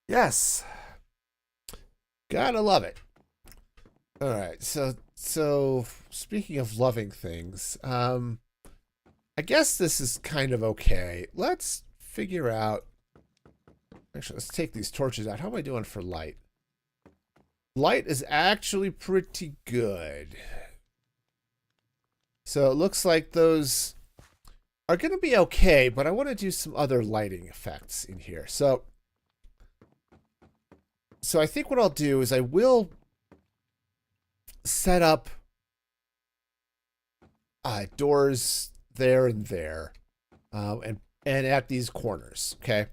Speaker 1: Yes. Gotta love it. All right, so speaking of loving things, I guess this is kind of okay. Let's figure out... Actually, let's take these torches out. How am I doing for light? Light is actually pretty good. So it looks like those are going to be okay, but I want to do some other lighting effects in here. So I think what I'll do is I will set up doors there and there, and at these corners. Okay.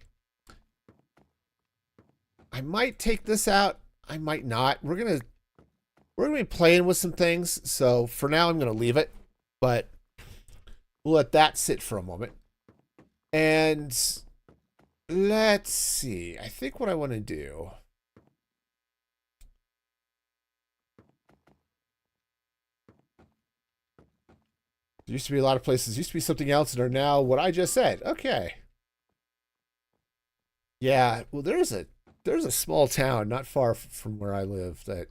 Speaker 1: I might take this out. I might not. We're gonna be playing with some things. So for now, I'm gonna leave it, but we'll let that sit for a moment. And let's see. I think what I want to do. There used to be a lot of places. Used to be something else, and are now what I just said. Okay. Yeah. Well, there's a small town not far from where I live that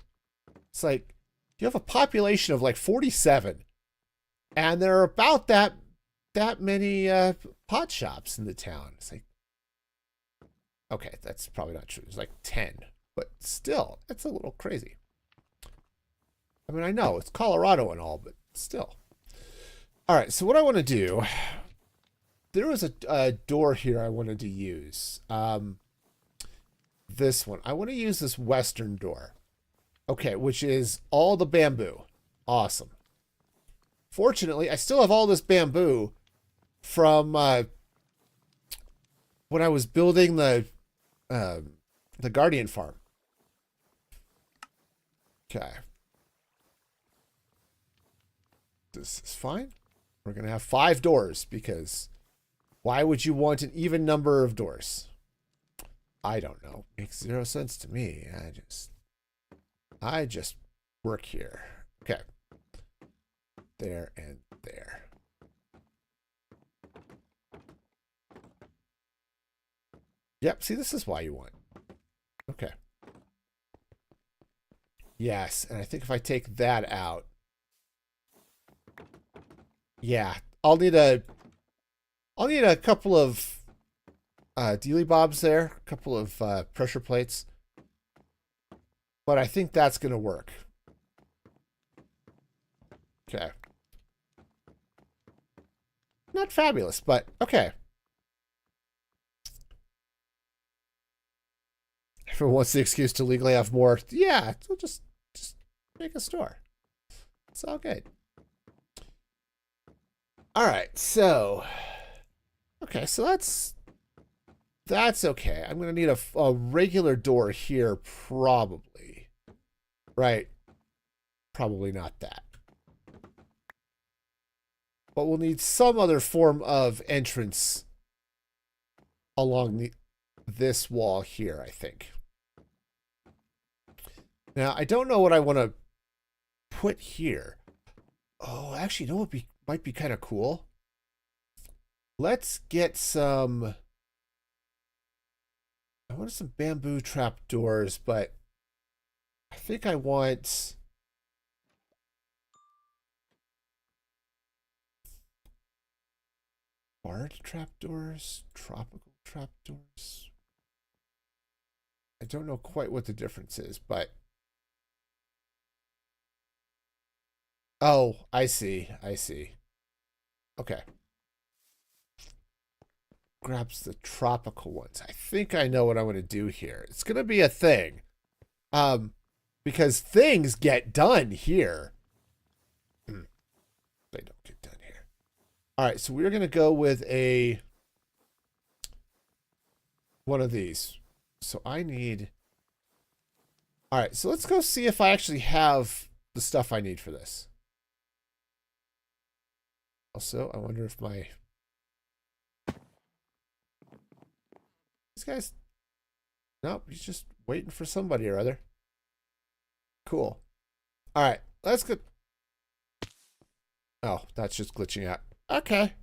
Speaker 1: it's like you have a population of like 47, and there are about that many pot shops in the town. It's like, okay, that's probably not true. There's like 10, but still, it's a little crazy. I mean, I know it's Colorado and all, but still. All right, so what I want to do, there was a door here I wanted to use. This one. I want to use this western door. Okay, which is all the bamboo. Awesome. Fortunately, I still have all this bamboo from when I was building the Guardian farm. Okay. This is fine. We're going to have 5 doors because why would you want an even number of doors? I don't know. Makes 0 sense to me. I just work here. Okay. There and there. Yep, see, this is why you want. Okay. Yes, and I think if I take that out, yeah, I'll need a couple of dealy bobs there, a couple of pressure plates, but I think that's gonna work. Okay. Not fabulous, but okay. Everyone wants the excuse to legally have more. Yeah, we'll just make a store. It's all good. All right, so okay, so that's okay. I'm gonna need a regular door here, probably. Right? Probably not that. But we'll need some other form of entrance along this wall here, I think. Now, I don't know what I want to put here. Oh, actually, you know what might be kind of cool? Let's get some... I want some bamboo trapdoors, but I think I want... barred trapdoors? Tropical trapdoors? I don't know quite what the difference is, but... Oh, I see. I see. Okay. Grabs the tropical ones. I think I know what I'm going to do here. It's going to be a thing. Because things get done here. They don't get done here. All right, so we're going to go with one of these. So I need... All right, so let's go see if I actually have the stuff I need for this. Also, I wonder if my... These guys... Nope, he's just waiting for somebody or other. Cool. All right, let's go... Oh, that's just glitching out. Okay.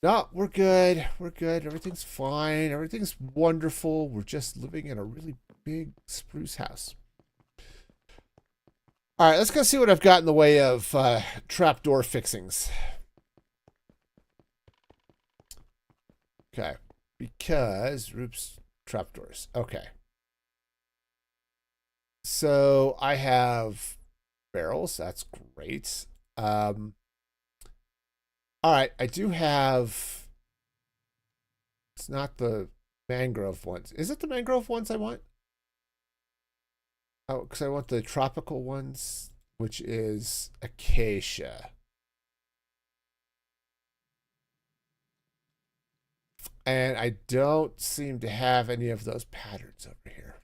Speaker 1: No, we're good. We're good. Everything's fine. Everything's wonderful. We're just living in a really big spruce house. All right, let's go see what I've got in the way of trapdoor fixings. Okay, because Roop's trapdoors. Okay. So I have barrels. That's great. All right, I do have... It's not the mangrove ones. Is it the mangrove ones I want? Oh, because I want the tropical ones, which is acacia. And I don't seem to have any of those patterns over here.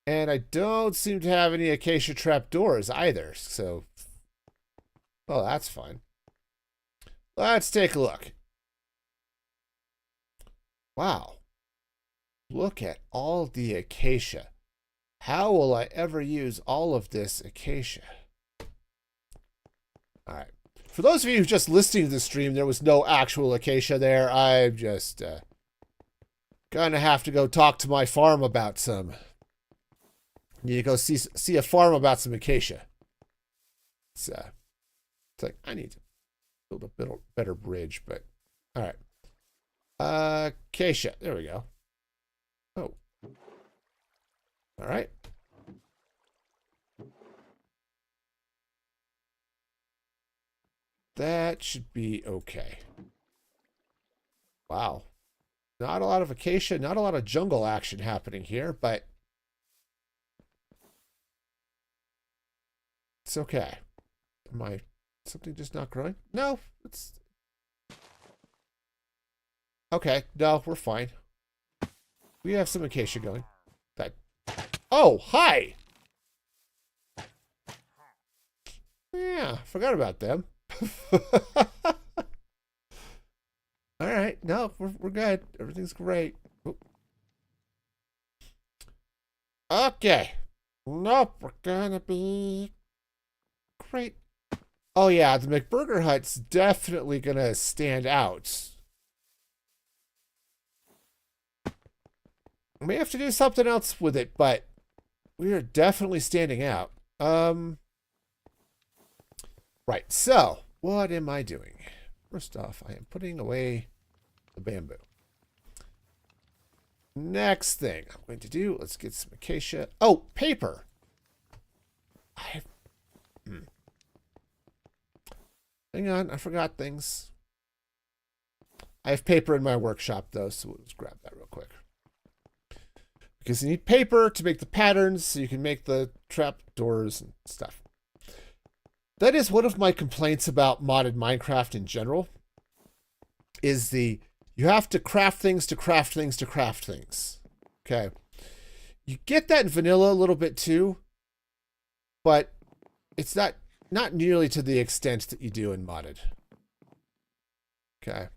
Speaker 1: And I don't seem to have any acacia trapdoors either, so... Oh, that's fun. Let's take a look. Wow. Look at all the acacia. How will I ever use all of this acacia? All right. For those of you just listening to the stream, there was no actual acacia there. I'm just gonna have to go talk to my farm about some. Need to go see a farm about some acacia. It's like I need to build a better bridge, but all right. Acacia. There we go. Oh. All right. That should be okay. Wow. Not a lot of acacia, not a lot of jungle action happening here, but it's okay. Am I something just not growing? No, it's okay. No, we're fine. We have some acacia going. That. Oh, hi. Yeah, forgot about them. All right. No, we're good. Everything's great. Oop. Okay. Nope, we're gonna be great. Oh yeah, the McBurger Hut's definitely gonna stand out. We may have to do something else with it, but we are definitely standing out. Right, so what am I doing? First off, I am putting away the bamboo. Next thing I'm going to do, let's get some acacia. Oh, paper. Hang on, I forgot things. I have paper in my workshop, though, so let's grab that real quick. Because you need paper to make the patterns so you can make the trap doors and stuff. That is one of my complaints about modded Minecraft in general. Is you have to craft things to craft things to craft things. Okay. You get that in vanilla a little bit too, but it's not nearly to the extent that you do in modded. Okay.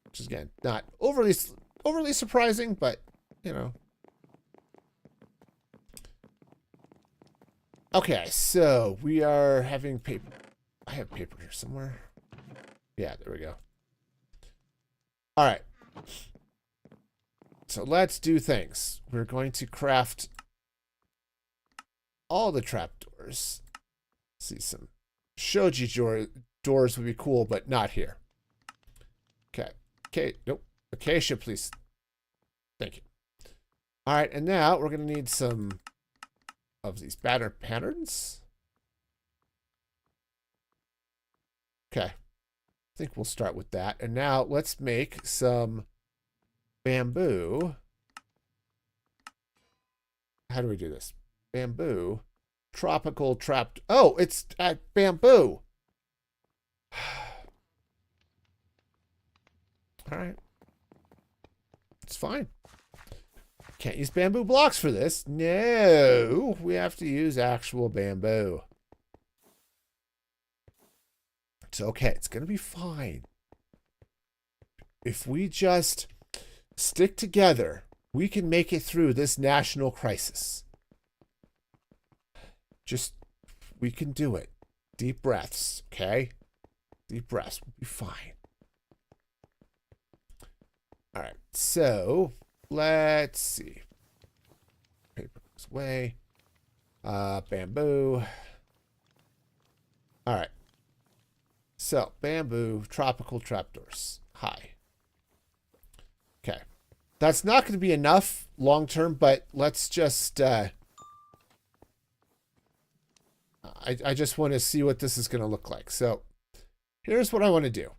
Speaker 1: Which is, again, not overly surprising, but, you know. Okay, so we are having paper. I have paper here somewhere. Yeah, there we go. All right. So let's do things. We're going to craft all the trapdoors. See, some shoji doors would be cool, but not here. Okay. Okay. Nope. Acacia, please. Thank you. All right, and now we're going to need some of these batter patterns. Okay. I think we'll start with that. And now let's make some bamboo. How do we do this? Bamboo. Tropical trapped. Oh, it's bamboo. All right. It's fine. Can't use bamboo blocks for this. No, we have to use actual bamboo. It's okay. It's going to be fine. If we just stick together, we can make it through this national crisis. We can do it. Deep breaths, okay? Deep breaths. We'll be fine. All right, so let's see. Paper goes away. Bamboo. All right. So, bamboo, tropical trapdoors. Hi. Okay. That's not going to be enough long term, but let's just... I just want to see what this is going to look like. So, here's what I want to do.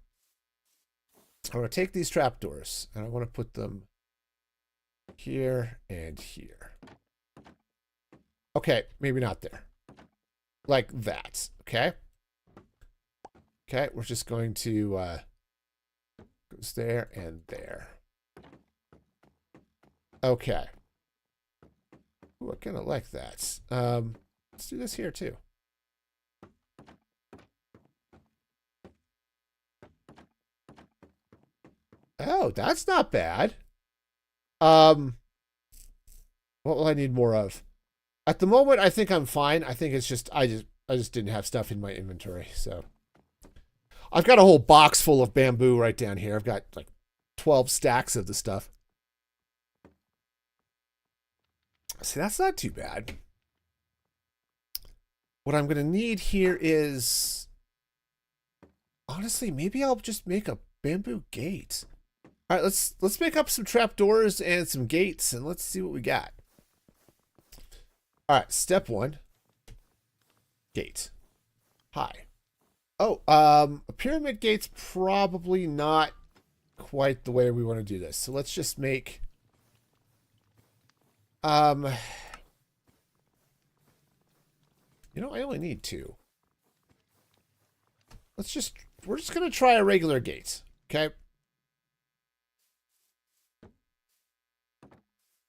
Speaker 1: I want to take these trapdoors, and I want to put them here and here. Okay, maybe not there. Like that, okay? Okay, we're just going to goes there and there. Okay. Ooh, I kind of like that. Let's do this here too. Oh, that's not bad. What will I need more of? At the moment, I think I'm fine. I think it's just I just didn't have stuff in my inventory, so I've got a whole box full of bamboo right down here. I've got like 12 stacks of the stuff. See, that's not too bad. What I'm going to need here is, honestly, maybe I'll just make a bamboo gate. All right, let's make up some trapdoors and some gates, and let's see what we got. All right, step 1. Gate. Hi. Oh, a pyramid gate's probably not quite the way we want to do this. So let's just make you know, I only need 2. We're just going to try a regular gate, okay?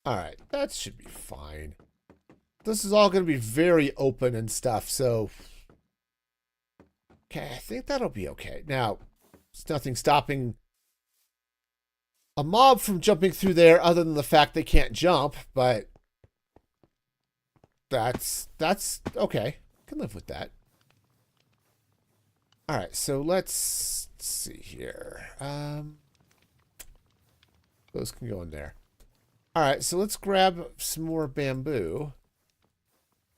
Speaker 1: All right, that should be fine. This is all going to be very open and stuff, so Okay, I think that'll be okay. Now, there's nothing stopping a mob from jumping through there other than the fact they can't jump, but that's okay. I can live with that. All right, so let's see here. Those can go in there. All right, so let's grab some more bamboo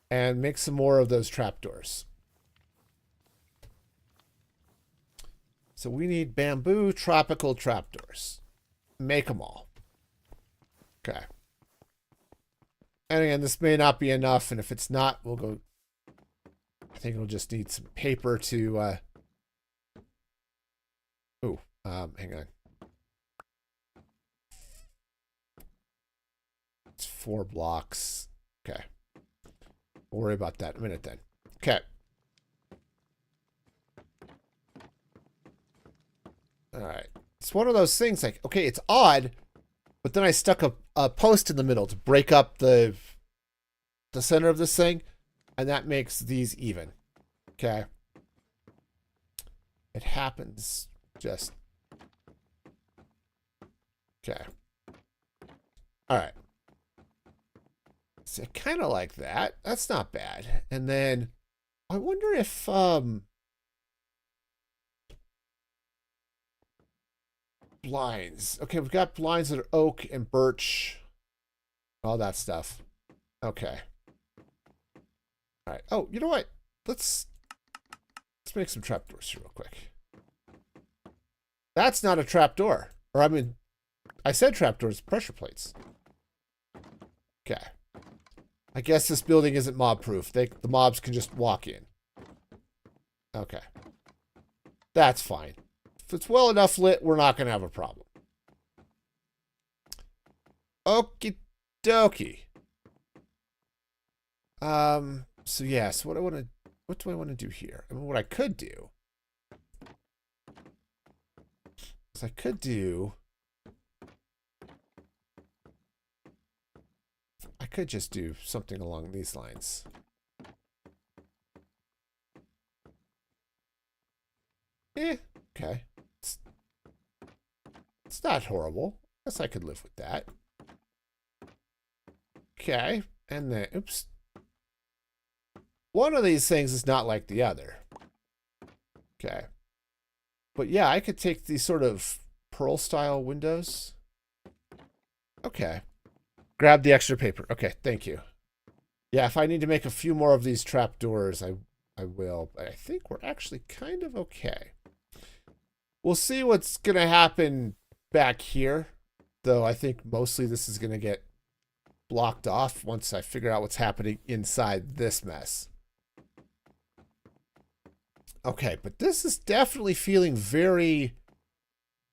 Speaker 1: and make some more of those trapdoors. So we need bamboo tropical trapdoors. Make them all. Okay. And again, this may not be enough, and if it's not, we'll go... I think we'll just need some paper to... hang on. It's 4 blocks. Okay. We'll worry about that in a minute then. Okay. All right. It's one of those things like, okay, it's odd, but then I stuck a post in the middle to break up the center of this thing, and that makes these even. Okay. It happens just... Okay. All right. So kind of like that. That's not bad. And then I wonder if blinds. Okay, we've got blinds that are oak and birch. All that stuff. Okay. All right. Oh, you know what? Let's make some trapdoors here real quick. That's not a trapdoor. Or I mean, I said trapdoors, pressure plates. Okay. I guess this building isn't mob-proof. The mobs can just walk in. Okay. That's fine. If it's well enough lit, we're not going to have a problem. Okie dokie. So yeah, so what do I want to do here? I mean, what I could do is I could just do something along these lines. Okay. It's not horrible. I guess I could live with that. Okay. And then, oops. One of these things is not like the other. Okay. But yeah, I could take these sort of pearl style windows. Okay. Grab the extra paper. Okay, thank you. Yeah, if I need to make a few more of these trapdoors, I will. But I think we're actually kind of okay. We'll see what's going to happen back here. Though I think mostly this is going to get blocked off once I figure out what's happening inside this mess. Okay, but this is definitely feeling very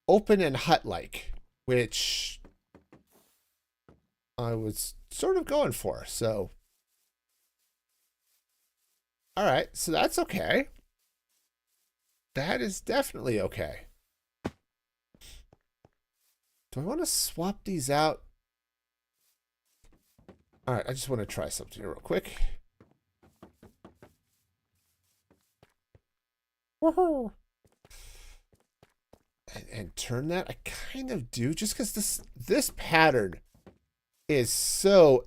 Speaker 1: open and hut-like, which I was sort of going for. So, all right, so that's okay. That is definitely okay. Do I want to swap these out? All right, I just want to try something real quick. Woohoo! And turn that? I kind of do, just because this pattern is so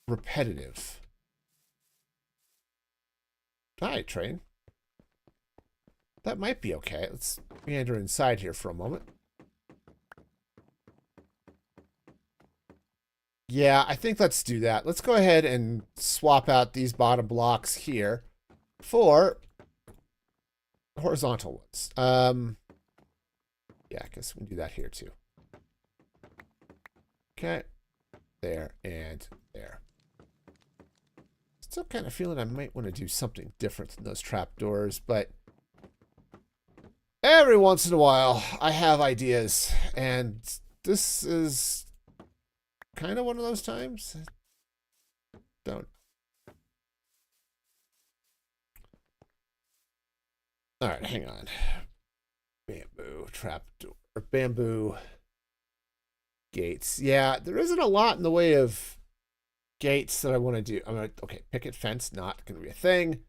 Speaker 1: repetitive. Hi, train. That might be okay. Let's meander inside here for a moment. Yeah, I think let's do that. Let's go ahead and swap out these bottom blocks here for horizontal ones. Yeah, I guess we can do that here too. Okay. There and there. Still kind of feeling I might want to do something different than those trapdoors, but every once in a while I have ideas, and this is kind of one of those times. Don't. All right, hang on. Bamboo trapdoor, bamboo gates. Yeah, there isn't a lot in the way of gates that I want to do. I'm gonna, okay, picket fence, not gonna be a thing.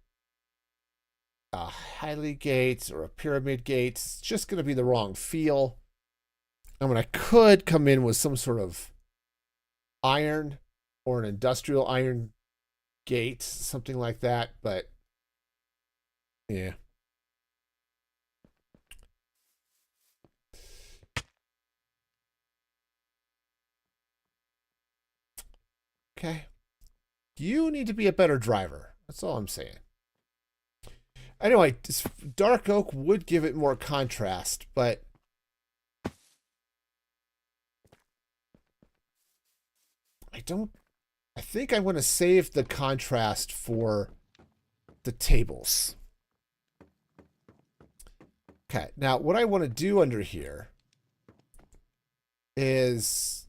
Speaker 1: a Hiley gate or a pyramid gate. It's just going to be the wrong feel. I mean, I could come in with some sort of iron or an industrial iron gate, something like that, but yeah. Okay. You need to be a better driver. That's all I'm saying. Anyway, this dark oak would give it more contrast, but I think I want to save the contrast for the tables. Okay, now what I want to do under here is,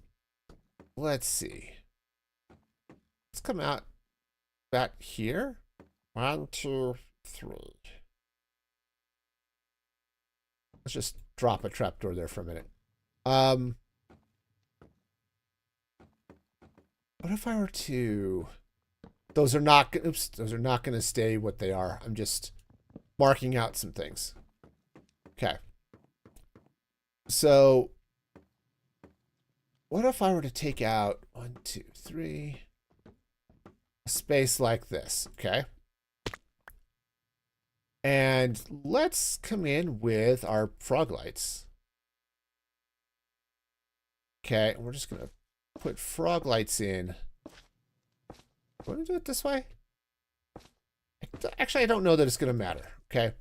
Speaker 1: let's see. Let's come out back here. 1, 2, 3. Let's just drop a trapdoor there for a minute. What if I were to... Those are not going to stay what they are. I'm just marking out some things. Okay. So, what if I were to take out 1, 2, 3, a space like this, okay? And let's come in with our frog lights. Okay, and we're just going to put frog lights in. Want to do it this way? Actually, I don't know that it's going to matter, okay?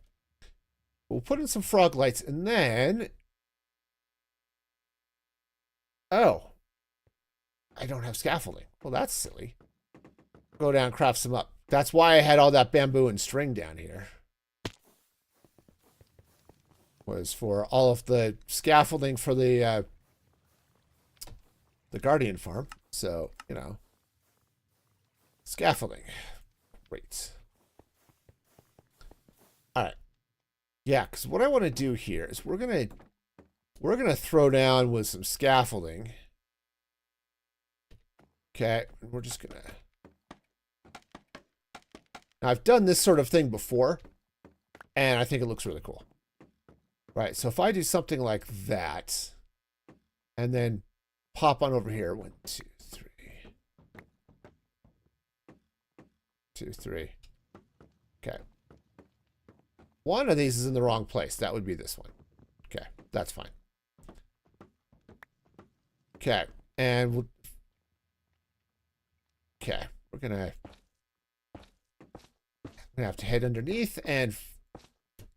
Speaker 1: We'll put in some frog lights and then... Oh. I don't have scaffolding. Well, that's silly. Go down and craft some up. That's why I had all that bamboo and string down here. Was for all of the scaffolding for the Guardian farm. So, you know. Scaffolding. Great. Alright. Yeah, because what I want to do here is we're gonna throw down with some scaffolding. Okay, we're just gonna... Now, I've done this sort of thing before, and I think it looks really cool. Right, so if I do something like that, and then pop on over here, 1, 2, 3. 2, 3. Okay. One of these is in the wrong place. That would be this one. Okay, that's fine. Okay, and we'll... Okay, we're gonna have to head underneath and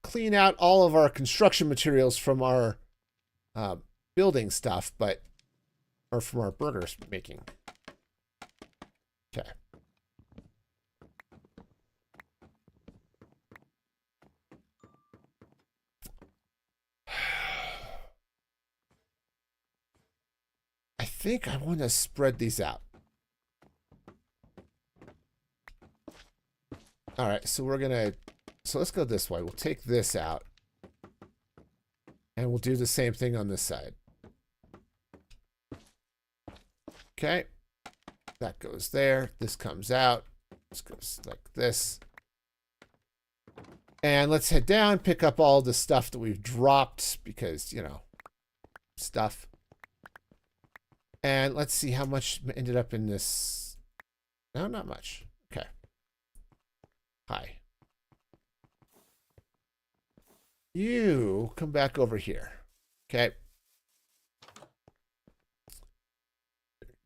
Speaker 1: clean out all of our construction materials from our building stuff, or from our burgers making. Okay. I think I want to spread these out. All right, so let's go this way. We'll take this out. And we'll do the same thing on this side. Okay. That goes there. This comes out. This goes like this. And let's head down, pick up all the stuff that we've dropped because, you know, stuff. And let's see how much ended up in this. No, not much. Okay. Hi. You come back over here. Okay.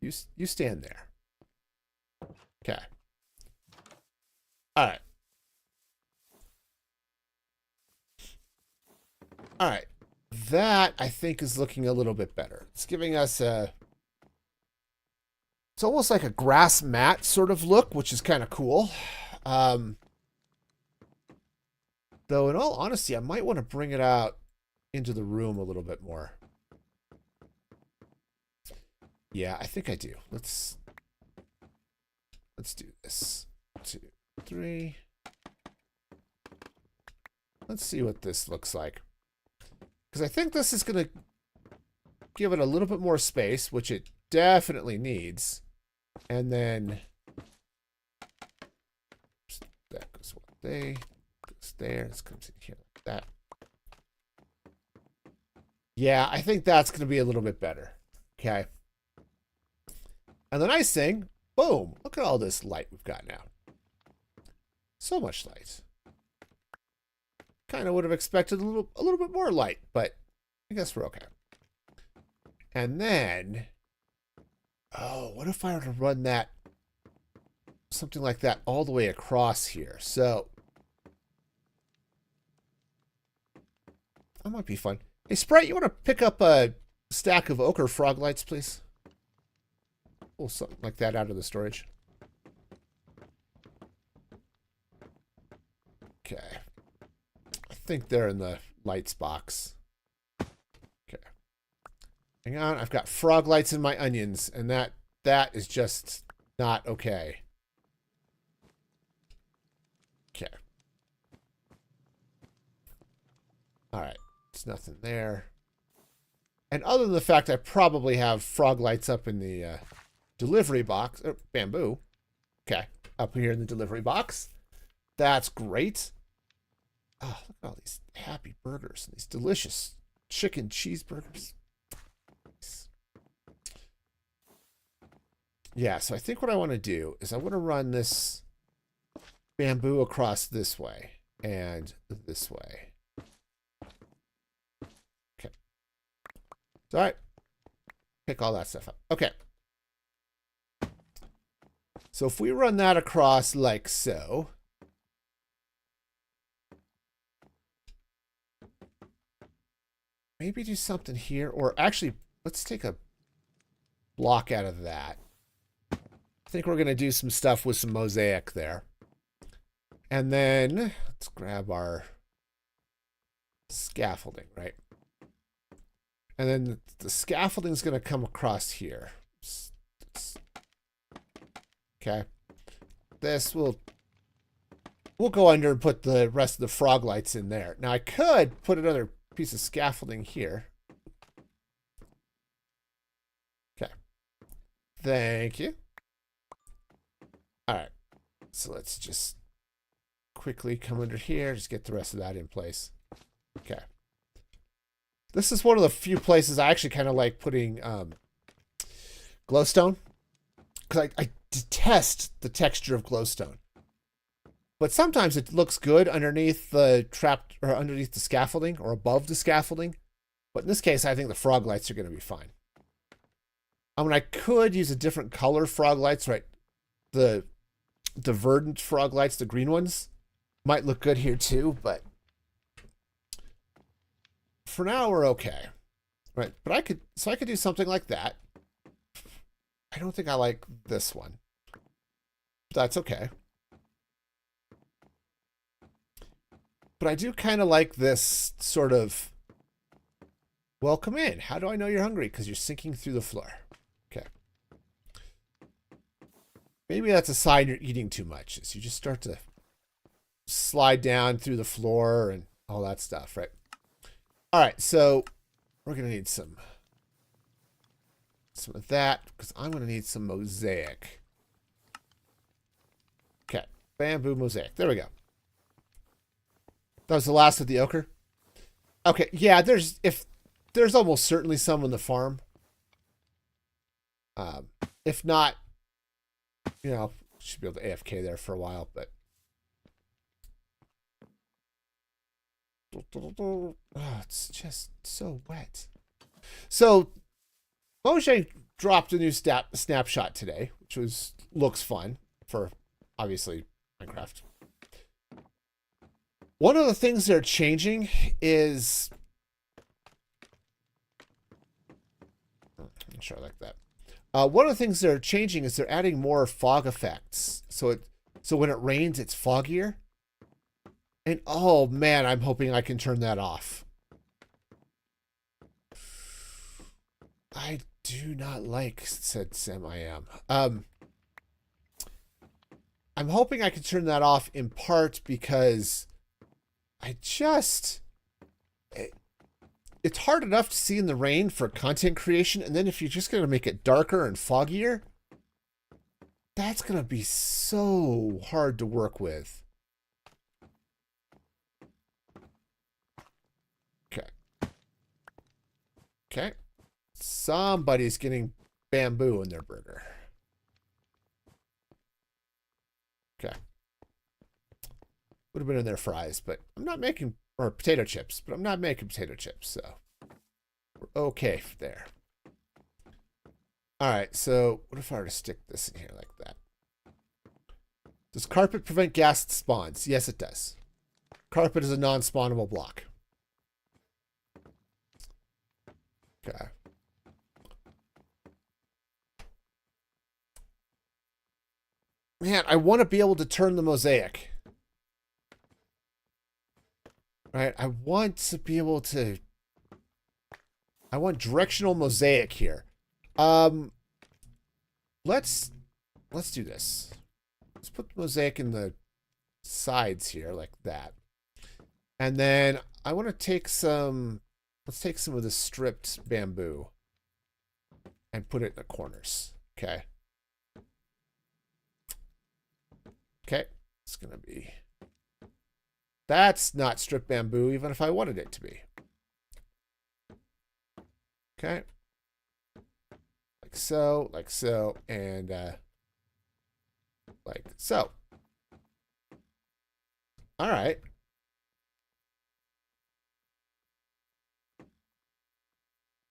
Speaker 1: You stand there. Okay. All right. All right. That, I think, is looking a little bit better. It's giving us a... It's almost like a grass mat sort of look, which is kind of cool. Though, in all honesty, I might want to bring it out into the room a little bit more. Yeah, I think I do. Let's do this. 2, 3. Let's see what this looks like. Because I think this is going to give it a little bit more space, which it definitely needs. And then that goes one way, goes there. This comes in here like that. Yeah, I think that's going to be a little bit better. Okay. And the nice thing, boom, look at all this light we've got now. So much light. Kind of would have expected a little bit more light, but I guess we're okay. And then, oh, what if I were to run that, something like that all the way across here? So, that might be fun. Hey, Sprite, you want to pick up a stack of ochre frog lights, please? Pull something like that out of the storage. Okay. I think they're in the lights box. Okay. Hang on, I've got frog lights in my onions, and that is just not okay. Okay. All right. There's nothing there. And other than the fact I probably have frog lights up in the delivery box, bamboo. Okay, up here in the delivery box. That's great. Oh, look at all these happy burgers and these delicious chicken cheeseburgers. Yeah, so I think what I want to do is I want to run this bamboo across this way and this way. Okay. All right. Pick all that stuff up. Okay. So if we run that across like so. Maybe do something here. Or actually, let's take a block out of that. I think we're going to do some stuff with some mosaic there. And then let's grab our scaffolding, right? And then the scaffolding is going to come across here. Okay. This we'll go under and put the rest of the frog lights in there. Now I could put another piece of scaffolding here. Okay. Thank you. All right. So let's just quickly come under here. Just get the rest of that in place. Okay. This is one of the few places I actually kind of like putting glowstone. Because I detest the texture of glowstone. But sometimes it looks good underneath the trap or underneath the scaffolding or above the scaffolding. But in this case, I think the frog lights are going to be fine. I mean, I could use a different color frog lights, right? The verdant frog lights, the green ones, might look good here too, but for now we're okay. Right? But I could do something like that. I don't think I like this one. That's okay. But I do kind of like this sort of, well, come in. How do I know you're hungry? Because you're sinking through the floor. Okay. Maybe that's a sign you're eating too much. Is you just start to slide down through the floor and all that stuff, right? All right, so we're going to need some of that because I'm going to need some mosaic. Okay, bamboo mosaic. There we go. That was the last of the ochre. Okay, yeah, there's almost certainly some on the farm. If not, you know, should be able to AFK there for a while, but oh, it's just so wet. So Mojang dropped a new snapshot today, which looks fun for obviously Minecraft. One of the things they're changing is, I'm not sure I like that. One of the things they're changing is they're adding more fog effects. So when it rains, it's foggier. And oh man, I'm hoping I can turn that off. I do not like, said Sam I am. I'm hoping I can turn that off in part because it's hard enough to see in the rain for content creation. And then if you're just going to make it darker and foggier, that's going to be so hard to work with. Okay. Somebody's getting bamboo in their burger. Okay. Would have been in their fries, but I'm not making, or potato chips, but I'm not making potato chips, so we're okay there. All right, so what if I were to stick this in here like that? Does carpet prevent gas spawns? Yes, it does. Carpet is a non-spawnable block. Okay. Man, I want to be able to turn the mosaic. Right? I want to be able to... I want directional mosaic here. Let's do this. Let's put the mosaic in the sides here like that. And then I want to take some... Let's take some of the stripped bamboo and put it in the corners. Okay. Okay. It's going to be... That's not stripped bamboo, even if I wanted it to be. Okay. Like so, and like so. All right.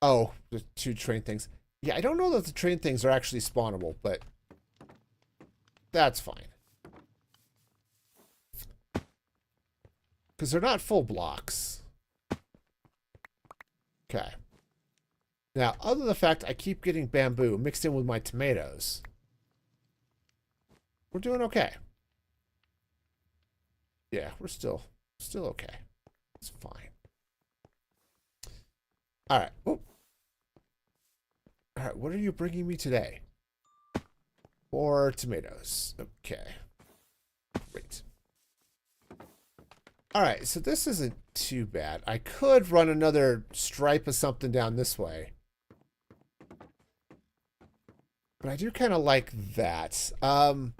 Speaker 1: Oh, the two train things. Yeah, I don't know that the train things are actually spawnable, but that's fine. Because they're not full blocks. Okay. Now, other than the fact I keep getting bamboo mixed in with my tomatoes, we're doing okay. Yeah, we're still okay. It's fine. All right. Oh. All right, what are you bringing me today? 4 tomatoes. Okay. Great. All right, so this isn't too bad. I could run another stripe of something down this way. But I do kind of like that. What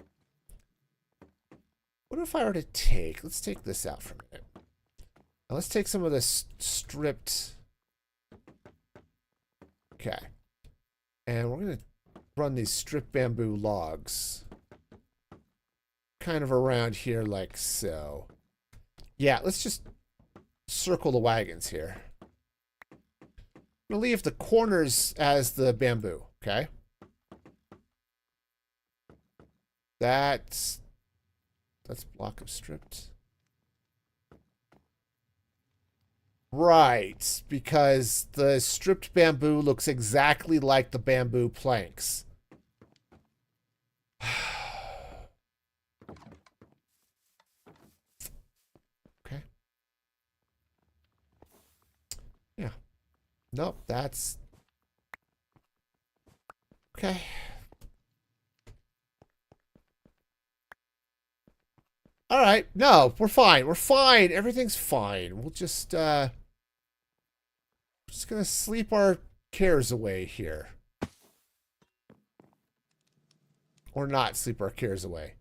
Speaker 1: if I were to take... Let's take this out for a minute. Now let's take some of this stripped... Okay. And we're going to run these stripped bamboo logs kind of around here like so. Yeah, let's just circle the wagons here. I'm going to leave the corners as the bamboo, okay? That's block of stripped. Right, because the stripped bamboo looks exactly like the bamboo planks. Okay. Yeah. Nope, that's... Okay. All right. No, we're fine. We're fine. Everything's fine. We'll just going to sleep our cares away here. Or not sleep our cares away.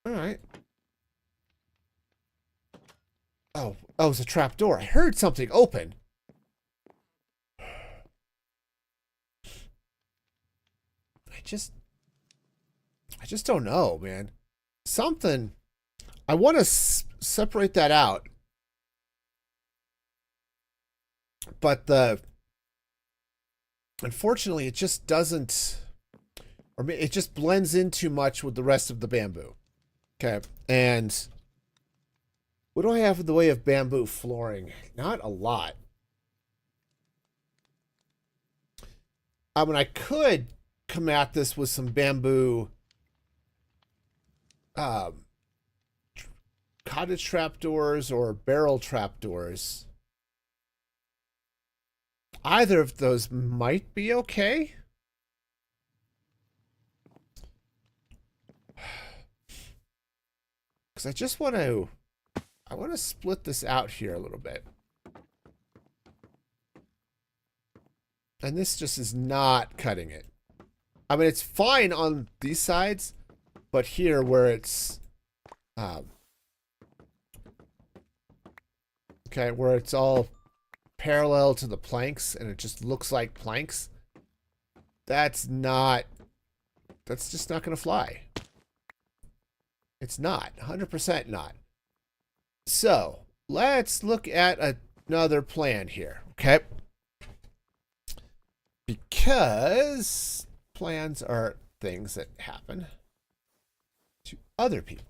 Speaker 1: All right. Oh, it's a trap door. I heard something open. I just don't know, man. Something. I want to separate that out. But unfortunately, it just doesn't, or it just blends in too much with the rest of the bamboo. Okay. And what do I have in the way of bamboo flooring? Not a lot. I mean, I could come at this with some bamboo cottage trapdoors or barrel trapdoors. Either of those might be okay. Because I just want to... I want to split this out here a little bit. And this just is not cutting it. I mean, it's fine on these sides, but here where it's... Okay, where it's all parallel to the planks and it just looks like planks. That's just not going to fly. It's not. 100% not. So, let's look at another plan here, okay? Because plans are things that happen to other people.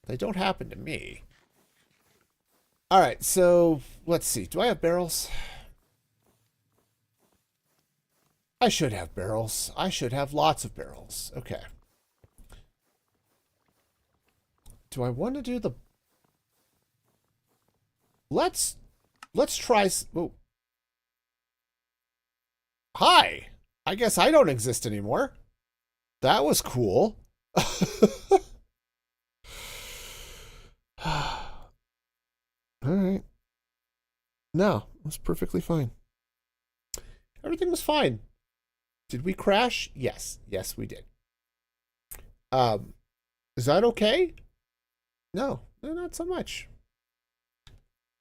Speaker 1: They don't happen to me. All right, so let's see. Do I have barrels? I should have barrels. I should have lots of barrels. Okay. Do I want to do the... Let's try... Oh. Hi! I guess I don't exist anymore. That was cool. Alright. No, it was perfectly fine. Everything was fine. Did we crash? Yes. Yes, we did. Is that okay? No, not so much.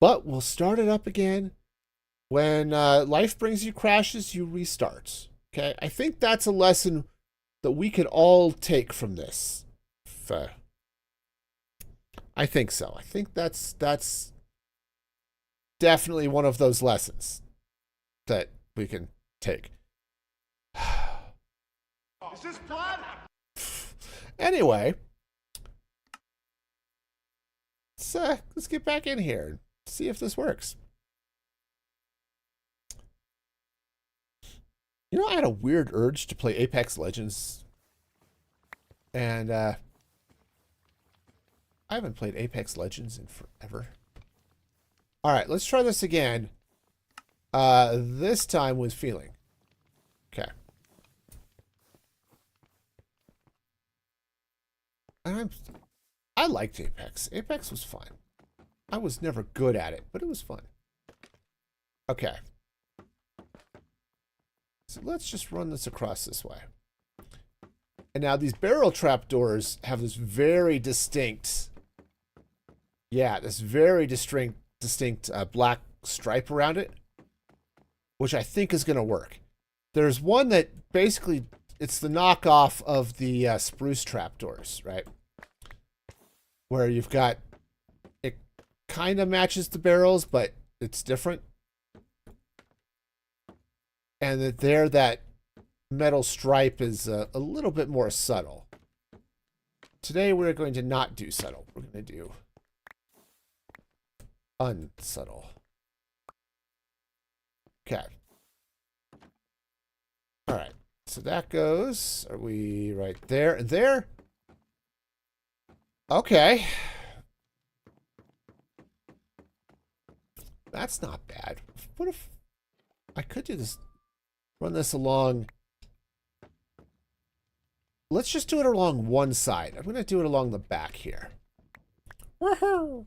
Speaker 1: But we'll start it up again. When life brings you crashes, you restart. Okay? I think that's a lesson that we could all take from this. I think so. I think that's definitely one of those lessons that we can take.
Speaker 2: Is this blood?
Speaker 1: Anyway, let's get back in here and see if this works. You know, I had a weird urge to play Apex Legends. And I haven't played Apex Legends in forever. All right, let's try this again. This time with feeling. Okay. I liked Apex. Apex was fun. I was never good at it, but it was fun. Okay. So let's just run this across this way. And now these barrel trapdoors have this very distinct, this very distinct black stripe around it, which I think is going to work. There's one that basically, it's the knockoff of the spruce trapdoors, right? Where you've got, it kind of matches the barrels, but it's different. And that metal stripe is a little bit more subtle. Today we're going to not do subtle. We're going to do unsubtle. Okay. All right. So that goes. Are we right there and there? Okay. That's not bad. What if I could do this? Run this along. Let's just do it along one side. I'm going to do it along the back here. Woohoo!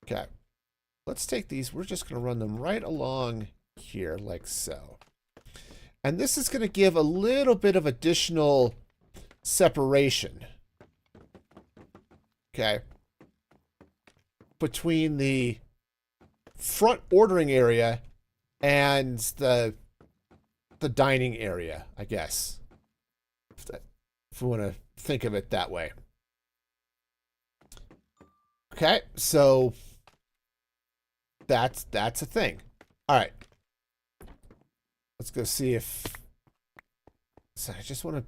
Speaker 1: Okay. Let's take these. We're just going to run them right along here like so. And this is going to give a little bit of additional separation. Okay. Between the front ordering area and the dining area, I guess. If we want to think of it that way. Okay, so that's a thing. All right. Let's go see if... So I just want to...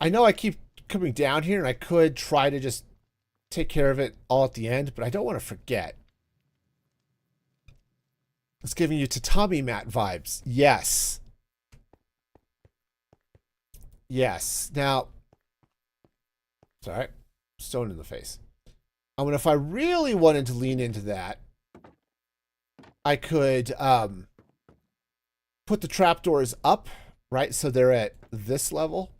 Speaker 1: I know I keep coming down here, and I could try to just take care of it all at the end, but I don't want to forget. It's giving you tatami mat vibes. Yes. Yes. Now, sorry, stone in the face. I mean, if I really wanted to lean into that, I could put the trapdoors up, right? So they're at this level.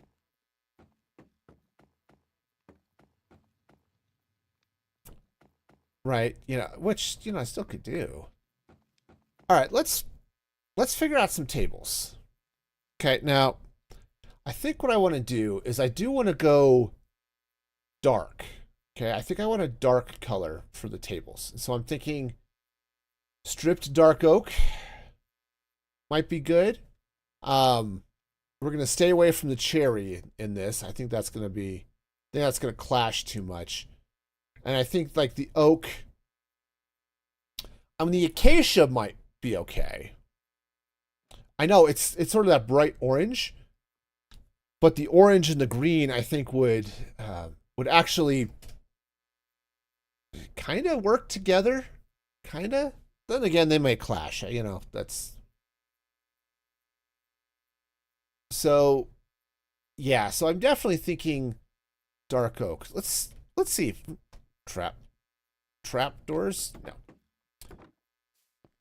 Speaker 1: Right, you know, which, you know, I still could do. All right, let's figure out some tables. Okay, now, I think what I want to do is I do want to go dark. Okay, I think I want a dark color for the tables. So I'm thinking stripped dark oak might be good. We're gonna stay away from the cherry in this. I think that's gonna be, I think that's gonna clash too much. And I think like the oak, I mean the acacia might be okay. I know it's sort of that bright orange, but the orange and the green I think would actually kind of work together, kind of. Then again, they may clash. You know, that's so. Yeah, so I'm definitely thinking dark oak. Let's see. Trap doors. No.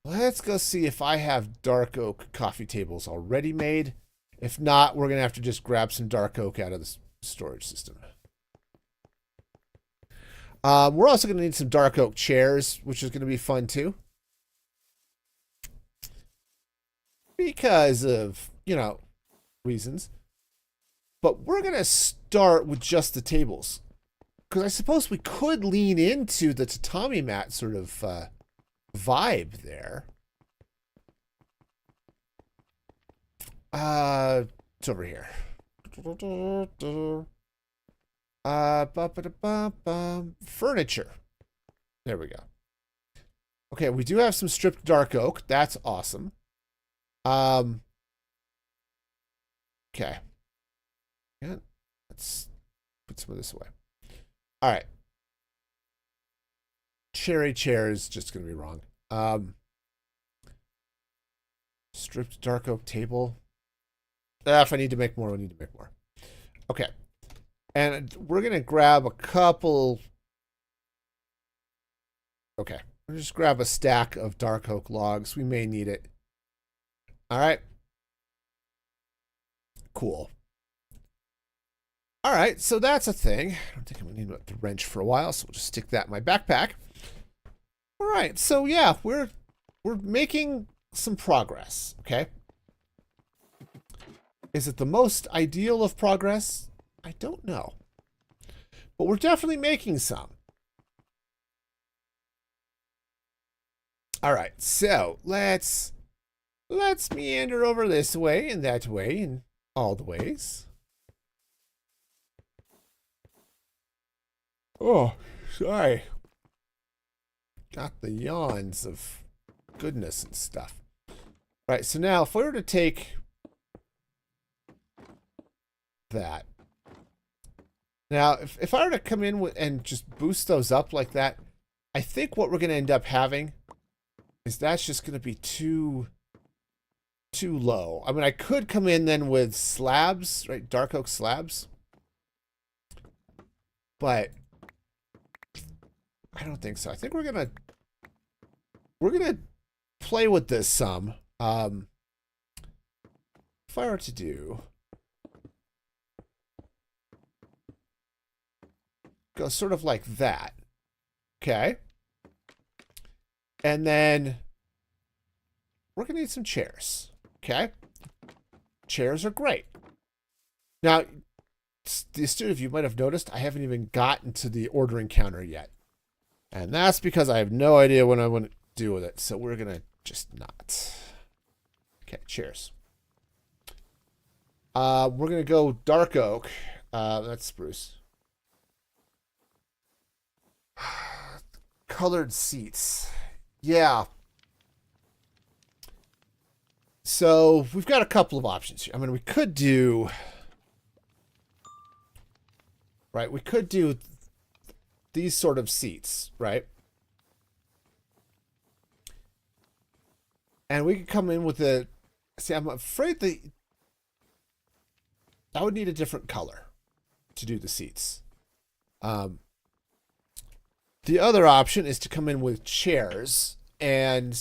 Speaker 1: Let's go see if I have dark oak coffee tables already made. If not, we're gonna have to just grab some dark oak out of the storage system. We're also going to need some dark oak chairs, which is going to be fun too. Because of, you know, reasons. But we're going to start with just the tables. Because I suppose we could lean into the tatami mat sort of vibe there. It's over here. Furniture. There we go. Okay, we do have some stripped dark oak. That's awesome. Okay. Yeah, let's put some of this away. All right. Cherry chair is just going to be wrong. Stripped dark oak table. If I need to make more, we need to make more. Okay. And we're going to grab a couple. Okay. We'll just grab a stack of dark oak logs. We may need it. All right. Cool. All right. So that's a thing. I don't think I'm going to need the wrench for a while, so we'll just stick that in my backpack. All right. So yeah, we're making some progress. Okay. Is it the most ideal of progress? I don't know. But we're definitely making some. All right, so let's meander over this way and that way and all the ways. Oh, sorry. Got the yawns of goodness and stuff. All right, so now if we were to take that. Now, if I were to come in and just boost those up like that, I think what we're going to end up having is that's just going to be too low. I mean, I could come in then with slabs, right? Dark oak slabs. But I don't think so. I think we're going to play with this some. If I were to do go sort of like that. Okay. And then we're going to need some chairs. Okay. Chairs are great. Now, the astute of you might have noticed I haven't even gotten to the ordering counter yet. And that's because I have no idea what I want to do with it. So we're going to just not. Okay, chairs. We're going to go dark oak. That's spruce. Colored seats. Yeah. So we've got a couple of options here. I mean, we could do... Right, we could do these sort of seats, right? And we could come in with a... See, I'm afraid I would need a different color to do the seats. The other option is to come in with chairs, and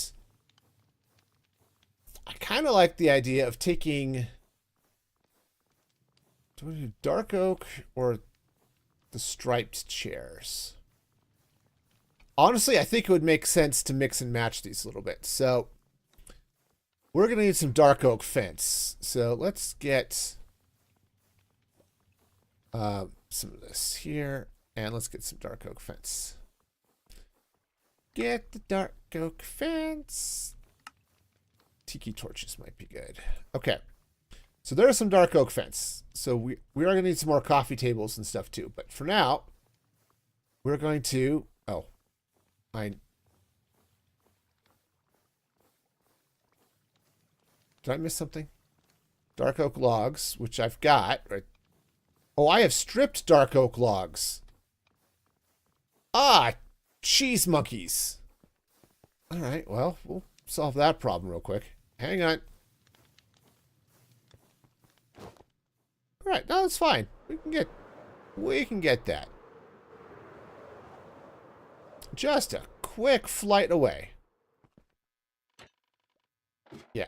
Speaker 1: I kind of like the idea of taking... Do we do dark oak or the striped chairs? Honestly, I think it would make sense to mix and match these a little bit. So we're going to need some dark oak fence. So let's get some of this here. And let's get some dark oak fence. Get the dark oak fence. Tiki torches might be good. Okay. So there's some dark oak fence. So we are going to need some more coffee tables and stuff too. But for now, we're going to... Oh. Did I miss something? Dark oak logs, which I've got. Right. Oh, I have stripped dark oak logs. Ah, cheese monkeys. All right, well, we'll solve that problem real quick. Hang on. All right, no, that's fine. We can get that. Just a quick flight away. Yeah.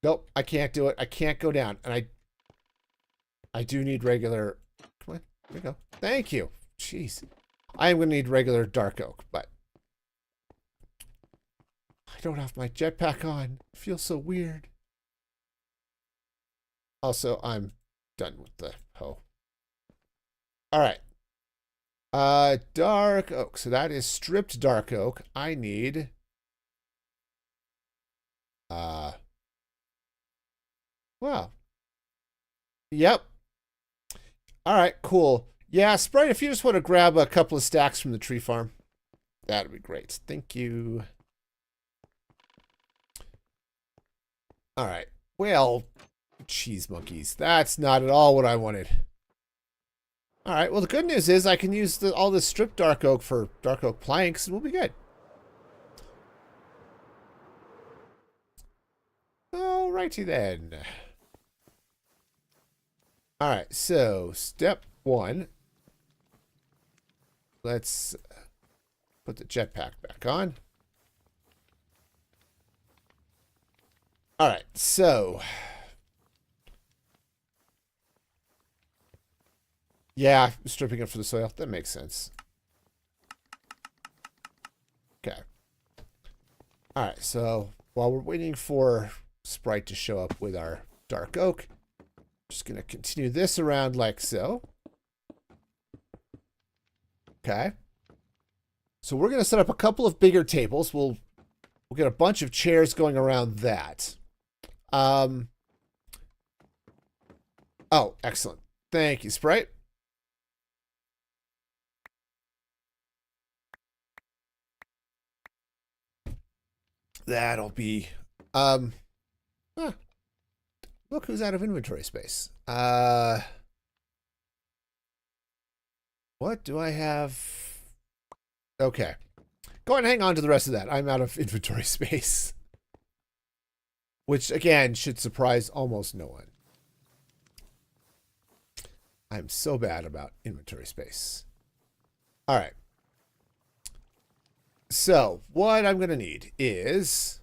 Speaker 1: Nope, I can't do it. I can't go down. And I do need regular... Come on, there we go. Thank you. Jeez. I am going to need regular dark oak, but... I don't have my jetpack on. It feels so weird. Also, I'm done with the hoe. All right. Dark oak. So that is stripped dark oak. I need... Wow. Yep. All right, cool. Yeah, Sprite, if you just want to grab a couple of stacks from the tree farm, that'd be great. Thank you. All right. Well, cheese monkeys. That's not at all what I wanted. All right. Well, the good news is I can use all this stripped dark oak for dark oak planks, and we'll be good. Alrighty then. All right. So step one. Let's put the jetpack back on. All right, so yeah, stripping it for the soil, that makes sense. Okay. All right, so while we're waiting for Sprite to show up with our dark oak, I'm just gonna continue this around like so. Okay. So we're gonna set up a couple of bigger tables. We'll get a bunch of chairs going around that. Oh, excellent. Thank you, Sprite. That'll be, look who's out of inventory space. What do I have? Okay. Go ahead and hang on to the rest of that. I'm out of inventory space. Which, again, should surprise almost no one. I'm so bad about inventory space. All right. So, what I'm going to need is...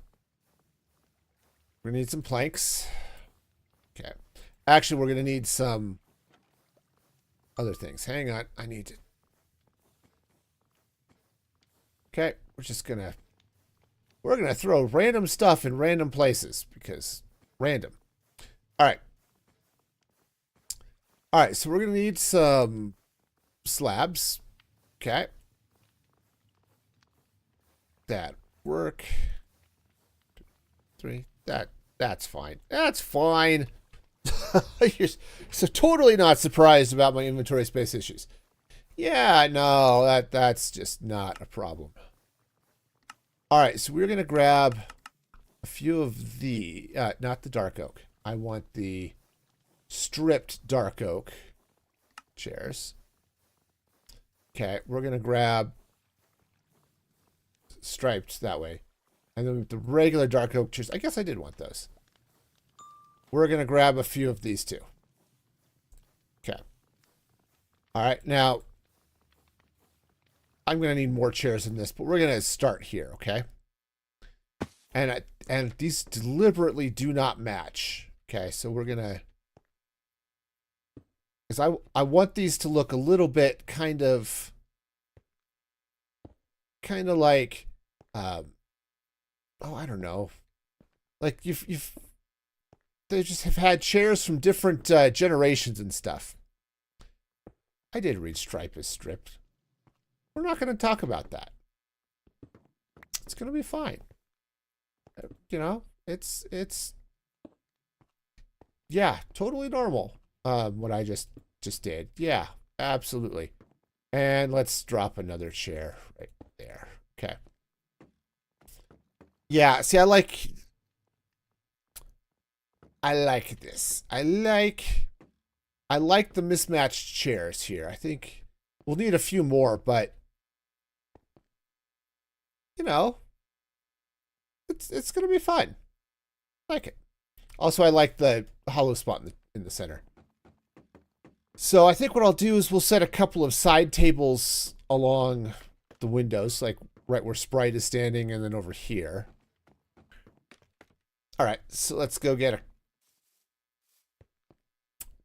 Speaker 1: We're going to need some planks. Okay. Actually, we're going to need some other things. Hang on. I need to... Okay. We're just going to... We're going to throw random stuff in random places because random. All right. All right, so we're going to need some slabs. Okay. That work. 3. That's fine. That's fine. You're so totally not surprised about my inventory space issues. Yeah, no, that's just not a problem. All right, so we're going to grab a few of the, not the dark oak. I want the stripped dark oak chairs. Okay, we're going to grab striped that way. And then the regular dark oak chairs. I guess I did want those. We're going to grab a few of these too. Okay. All right, now I'm going to need more chairs than this, but we're going to start here, okay? And these deliberately do not match. Okay, so we're going to... Because I want these to look a little bit kind of like... oh, I don't know. Like, they just have had chairs from different generations and stuff. I did read stripe is stripped. We're not going to talk about that. It's going to be fine. You know, it's yeah, totally normal. What I just did. Yeah, absolutely. And let's drop another chair right there. Okay. Yeah, see, I like this. I like the mismatched chairs here. I think we'll need a few more, but you know, it's gonna be fun. I like it. Also, I like the hollow spot in the center. So I think what I'll do is we'll set a couple of side tables along the windows, like right where Sprite is standing, and then over here. All right, so let's go get a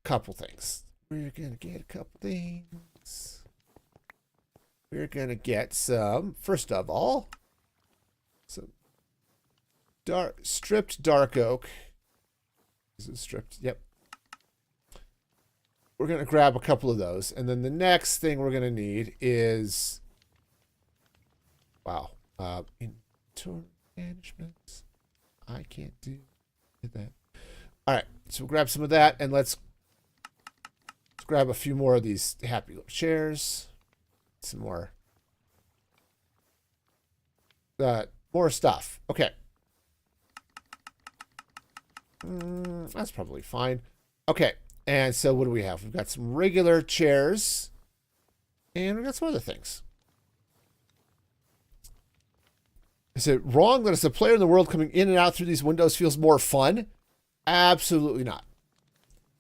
Speaker 1: couple things. We're gonna get a couple things. We're gonna get some, first of all, some stripped dark oak. Is it stripped? Yep. We're gonna grab a couple of those, and then the next thing we're gonna need is, wow, inventory management. I can't do that. All right, so we'll grab some of that, and let's grab a few more of these happy little chairs. Some more stuff. Okay. That's probably fine. Okay, and so what do we have? We've got some regular chairs, and we've got some other things. Is it wrong that as a player in the world, coming in and out through these windows feels more fun? Absolutely not.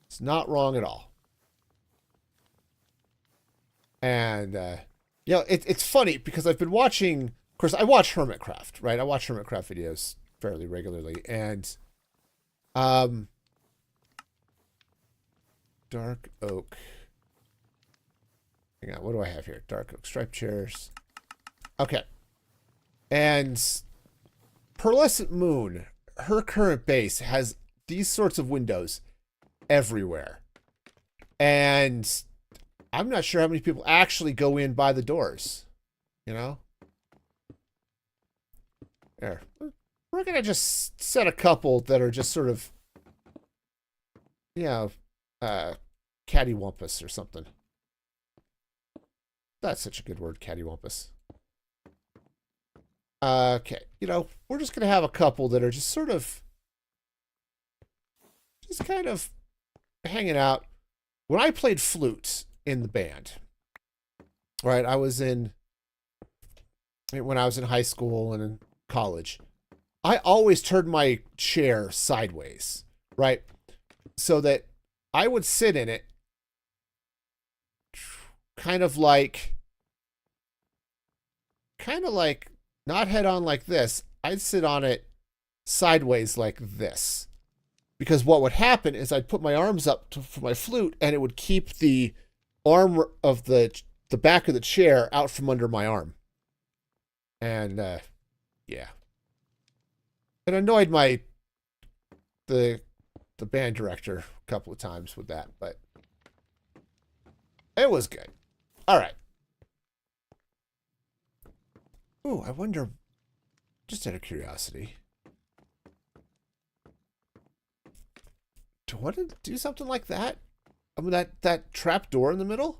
Speaker 1: It's not wrong at all. And, you know, it's funny because I've been watching, of course, I watch Hermitcraft, right? I watch Hermitcraft videos fairly regularly. And, dark oak. Hang on, what do I have here? Dark oak striped chairs. Okay. And Pearlescent Moon, her current base has these sorts of windows everywhere. And I'm not sure how many people actually go in by the doors. You know? There. We're going to just set a couple that are just sort of, you know, cattywampus or something. That's such a good word, cattywampus. Okay, you know, we're just going to have a couple that are just sort of, just kind of hanging out. When I played flute in the band, right, when I was in high school and in college, I always turned my chair sideways, right, so that I would sit in it kind of like not head on like this. I'd sit on it sideways like this. Because what would happen is I'd put my arms up for my flute, and it would keep the arm of the back of the chair out from under my arm. And, yeah. It annoyed the band director a couple of times with that, but it was good. All right. Ooh, I wonder, just out of curiosity, do I want to do something like that? I mean, that trap door in the middle?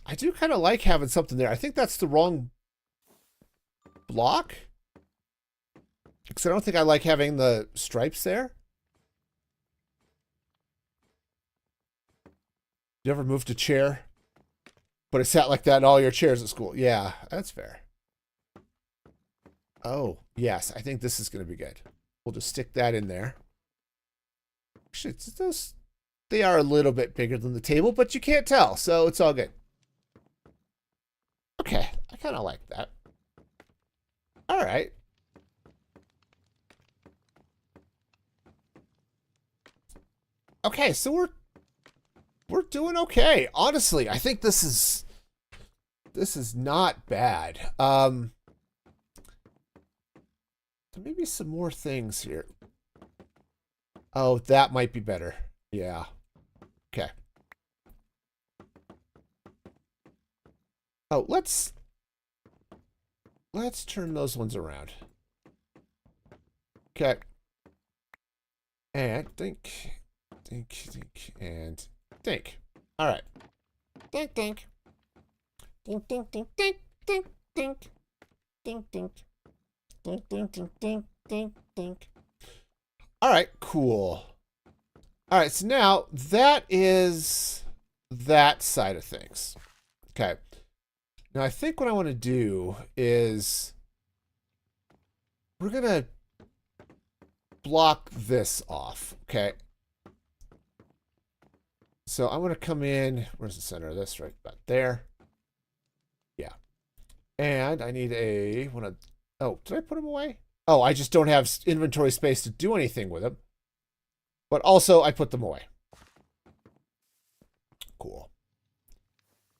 Speaker 1: I do kind of like having something there. I think that's the wrong block. Because I don't think I like having the stripes there. You ever moved a chair? But it sat like that in all your chairs at school. Yeah, that's fair. Oh, yes. I think this is going to be good. We'll just stick that in there. Actually, they are a little bit bigger than the table, but you can't tell, so it's all good. Okay, I kind of like that. All right. Okay, so we're doing okay. Honestly, I think this is not bad. There may be some more things here. Oh, that might be better. Yeah. Okay. Oh, let's turn those ones around. Okay. And think, and think. All right. Think, think. Think, think, think, think, think, think. Think, think. Think, think, think, think, think, think. All right, cool. All right, so now that is that side of things. Okay. Now I think what I want to do is we're going to block this off, okay? So I'm going to come in, where's the center of this? Right about there. Yeah. And I need a, oh, did I put them away? Oh, I just don't have inventory space to do anything with them. But also, I put them away. Cool.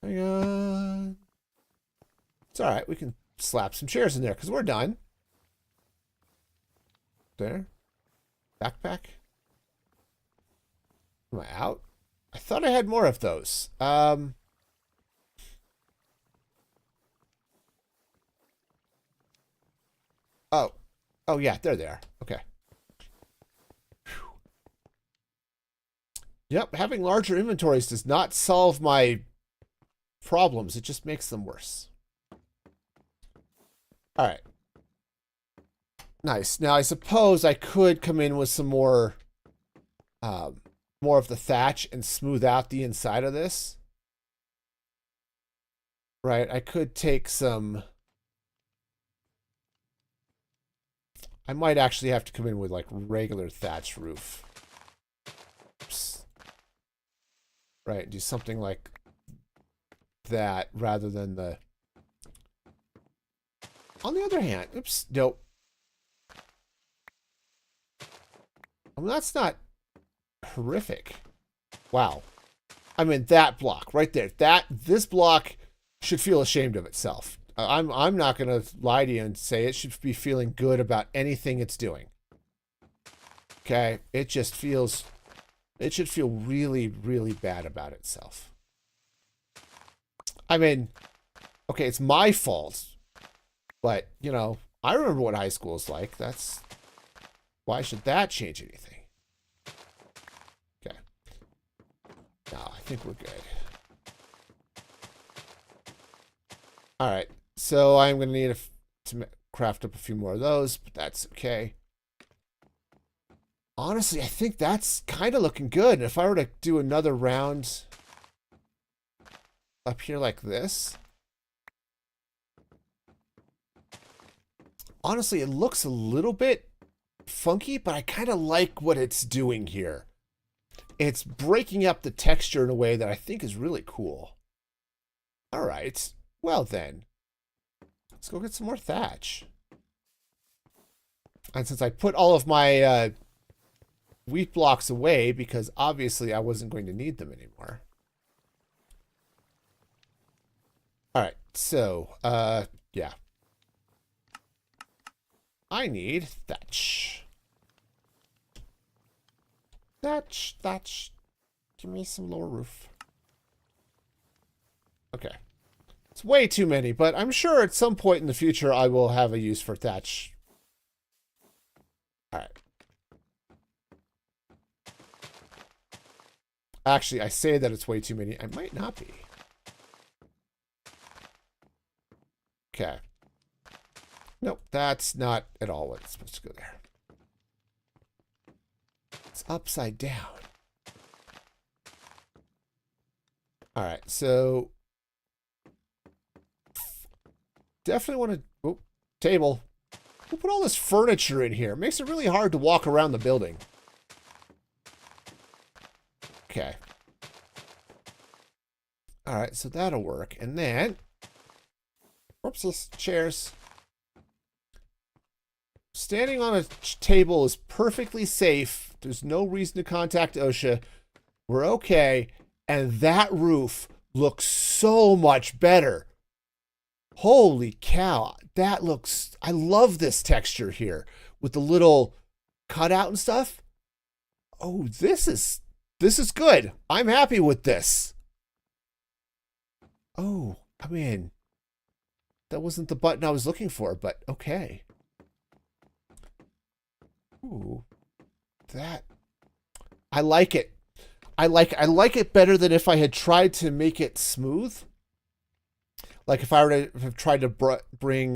Speaker 1: Hang on. It's all right. We can slap some chairs in there because we're done. There. Backpack. Am I out? I thought I had more of those. Oh. Oh, yeah, they're there. Okay. Whew. Yep, having larger inventories does not solve my problems. It just makes them worse. All right. Nice. Now, I suppose I could come in with some more of the thatch and smooth out the inside of this. Right, I could take some... I might actually have to come in with like regular thatch roof. Oops. Right, do something like that rather than the... On the other hand, oops, nope. I mean, that's not horrific. Wow. I mean, that block right there. This block should feel ashamed of itself. I'm not going to lie to you and say it should be feeling good about anything it's doing. Okay? It just feels... It should feel really, really bad about itself. I mean, okay, it's my fault. But, you know, I remember what high school is like. That's... Why should that change anything? Okay. No, I think we're good. All right. So I'm going to need to craft up a few more of those, but that's okay. Honestly, I think that's kind of looking good. And if I were to do another round up here like this, honestly, it looks a little bit funky, but I kind of like what it's doing here. It's breaking up the texture in a way that I think is really cool. All right. Well then, let's go get some more thatch. And since I put all of my wheat blocks away, because obviously I wasn't going to need them anymore. All right, so, yeah. I need thatch. Thatch, thatch. Give me some lower roof. Okay. It's way too many, but I'm sure at some point in the future I will have a use for thatch. All right. Actually, I say that it's way too many. I might not be. Okay. Nope, that's not at all what's supposed to go there. It's upside down. All right, so definitely want to... Oh, table. We'll put all this furniture in here. It makes it really hard to walk around the building. Okay. All right, so that'll work. And then... Whoopsies, chairs. Standing on a table is perfectly safe. There's no reason to contact OSHA. We're okay. And that roof looks so much better. Holy cow. That looks... I love this texture here with the little cutout and stuff. Oh, this is good. I'm happy with this. Oh, I mean, That wasn't the button I was looking for, but okay. Ooh, that. I like it. I like it better than if I had tried to make it smooth. Like if I were to have tried to bring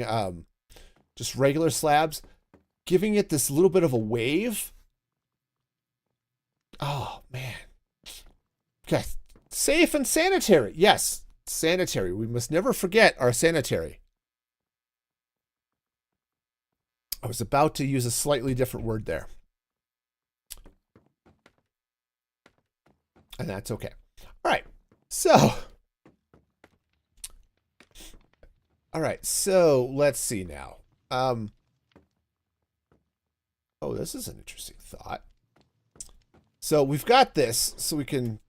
Speaker 1: just regular slabs, giving it this little bit of a wave. Oh, man. Okay. Safe and sanitary. Yes, sanitary. We must never forget our sanitary. I was about to use a slightly different word there. And that's okay. All right. So. All right. So let's see now. Oh, this is an interesting thought. So we've got this so we can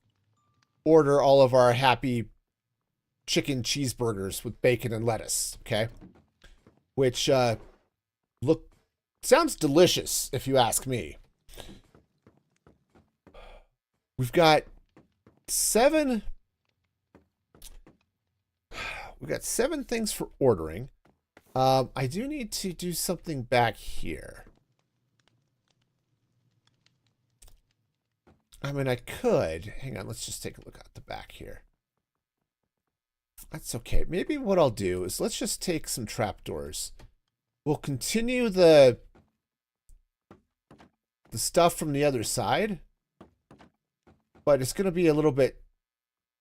Speaker 1: order all of our happy chicken cheeseburgers with bacon and lettuce, okay? Which sounds delicious if you ask me. We've got 7 things for ordering. I do need to do something back here. I mean, I could. Hang on, let's just take a look at the back here. That's okay. Maybe what I'll do is let's just take some trapdoors. We'll continue the stuff from the other side, but it's going to be a little bit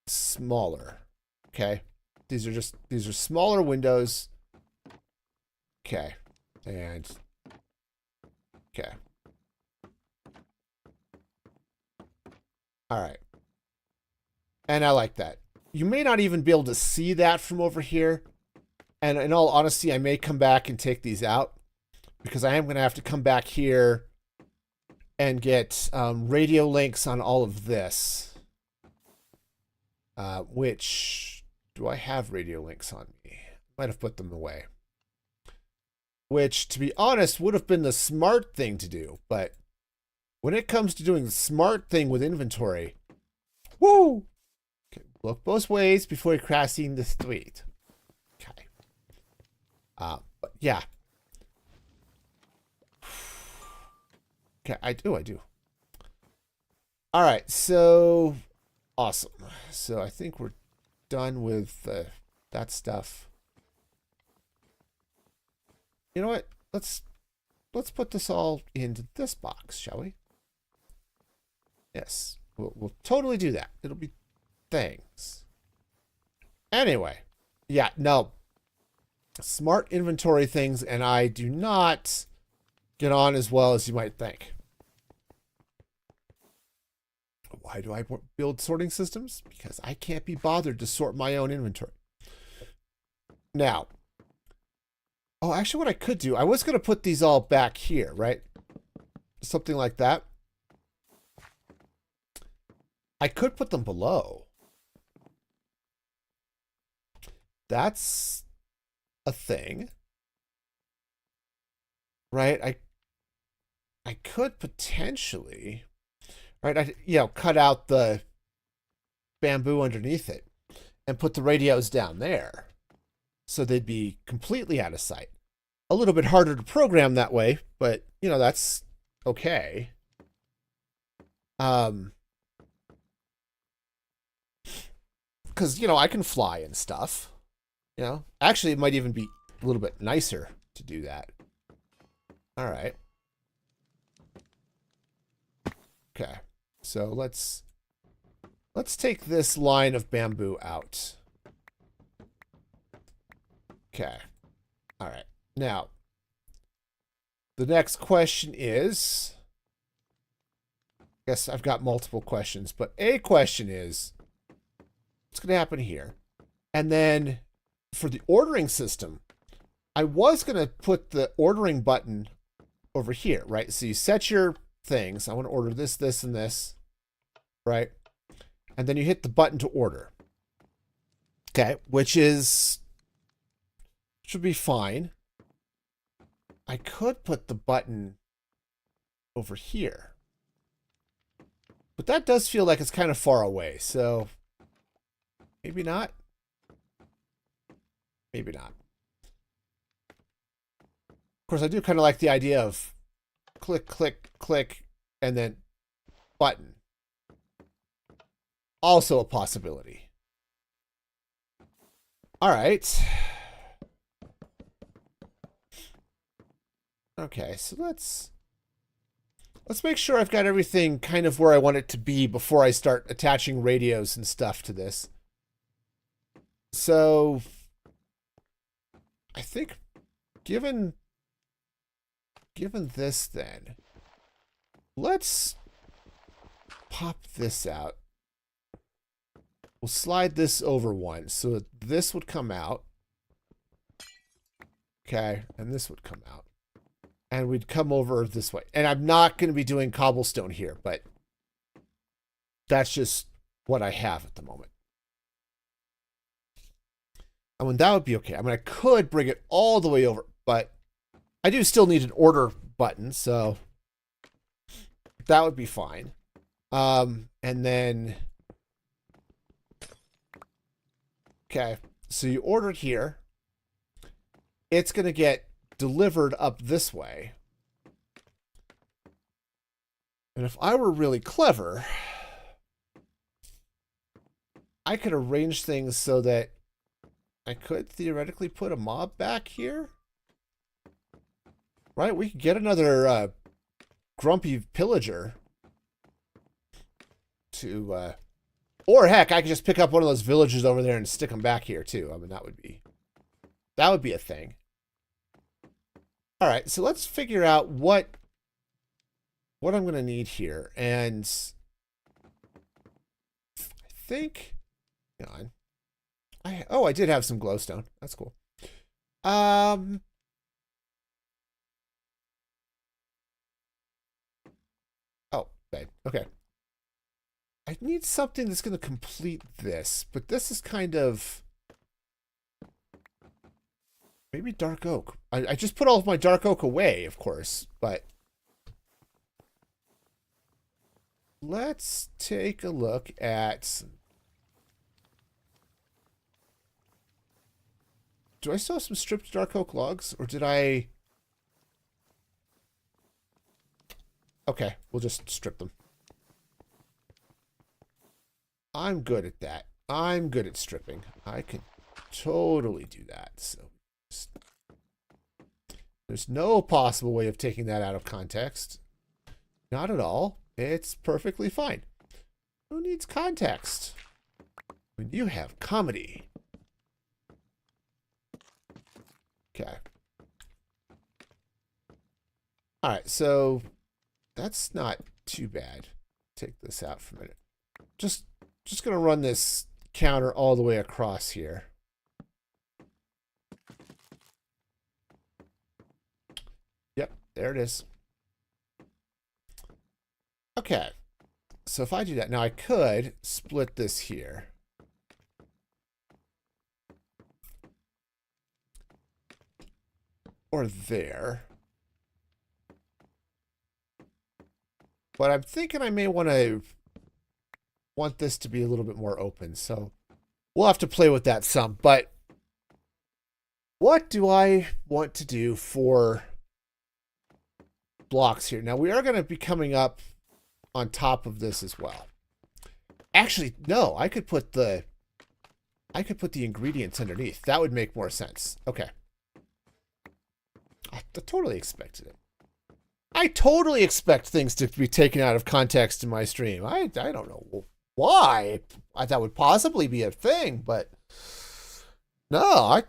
Speaker 1: smaller. Okay. These are smaller windows. Okay. And okay. All right. And I like that. You may not even be able to see that from over here. And in all honesty, I may come back and take these out because I am going to have to come back here and get radio links on all of this. Which, do I have radio links on me? Might have put them away. Which, to be honest, would have been the smart thing to do. But when it comes to doing the smart thing with inventory, woo! Okay, look both ways before crossing the street. Okay. But yeah. Okay, I do. All right, so awesome. So I think we're done with that stuff. You know what? Let's put this all into this box, shall we? Yes, we'll totally do that. It'll be things. Anyway, yeah, no. Smart inventory things, and I do not get on as well as you might think. Why do I build sorting systems? Because I can't be bothered to sort my own inventory. Now, oh, actually what I could do, I was going to put these all back here, right? Something like that. I could put them below. That's a thing. Right? I could potentially, right? Cut out the bamboo underneath it and put the radios down there. So they'd be completely out of sight. A little bit harder to program that way, but that's okay. Because, I can fly and stuff. Actually, it might even be a little bit nicer to do that. All right. Okay. So let's take this line of bamboo out. Okay. All right. Now, the next question is, I guess I've got multiple questions, but a question is, what's going to happen here? And then for the ordering system, I was going to put the ordering button over here, right? So you set your things. I want to order this, this, and this, right? And then you hit the button to order. Okay, which should be fine. I could put the button over here. But that does feel like it's kind of far away, so maybe not. Maybe not. course, I do kind of like the idea of click, click, click, and then button. Also a possibility. All right. Okay, so let's make sure I've got everything kind of where I want it to be before I start attaching radios and stuff to this. So I think given this then, let's pop this out. We'll slide this over one so that this would come out. Okay, and this would come out. And we'd come over this way. And I'm not going to be doing cobblestone here, but that's just what I have at the moment. I mean, that would be okay. I mean, I could bring it all the way over, but I do still need an order button, so that would be fine. And then, okay, so you ordered here. It's going to get delivered up this way. And if I were really clever, I could arrange things so that I could theoretically put a mob back here. Right? We could get another grumpy pillager to... or heck, I could just pick up one of those villagers over there and stick them back here too. I mean, that would be a thing. All right, so let's figure out what I'm going to need here. And I think... Hang on. I did have some glowstone. That's cool. Oh, babe. Okay. I need something that's going to complete this, but this is kind of maybe dark oak. I just put all of my dark oak away, of course, but let's take a look at... Do I still have some stripped dark oak logs, or did I... Okay, we'll just strip them. I'm good at that. I'm good at stripping. I can totally do that. So there's no possible way of taking that out of context. Not at all. It's perfectly fine. Who needs context when you have comedy? Okay. All right, so that's not too bad. Take this out for a minute. Just gonna run this counter all the way across here. Yep, there it is. Okay, so if I do that, now I could split this here. Or there. But I'm thinking I may want this to be a little bit more open, so we'll have to play with that some. But what do I want to do for blocks here? Now we are going to be coming up on top of this as well. Actually, no, I could put the ingredients underneath. That would make more sense. Okay. I totally expected it. I totally expect things to be taken out of context in my stream. I don't know why that would possibly be a thing, but no, I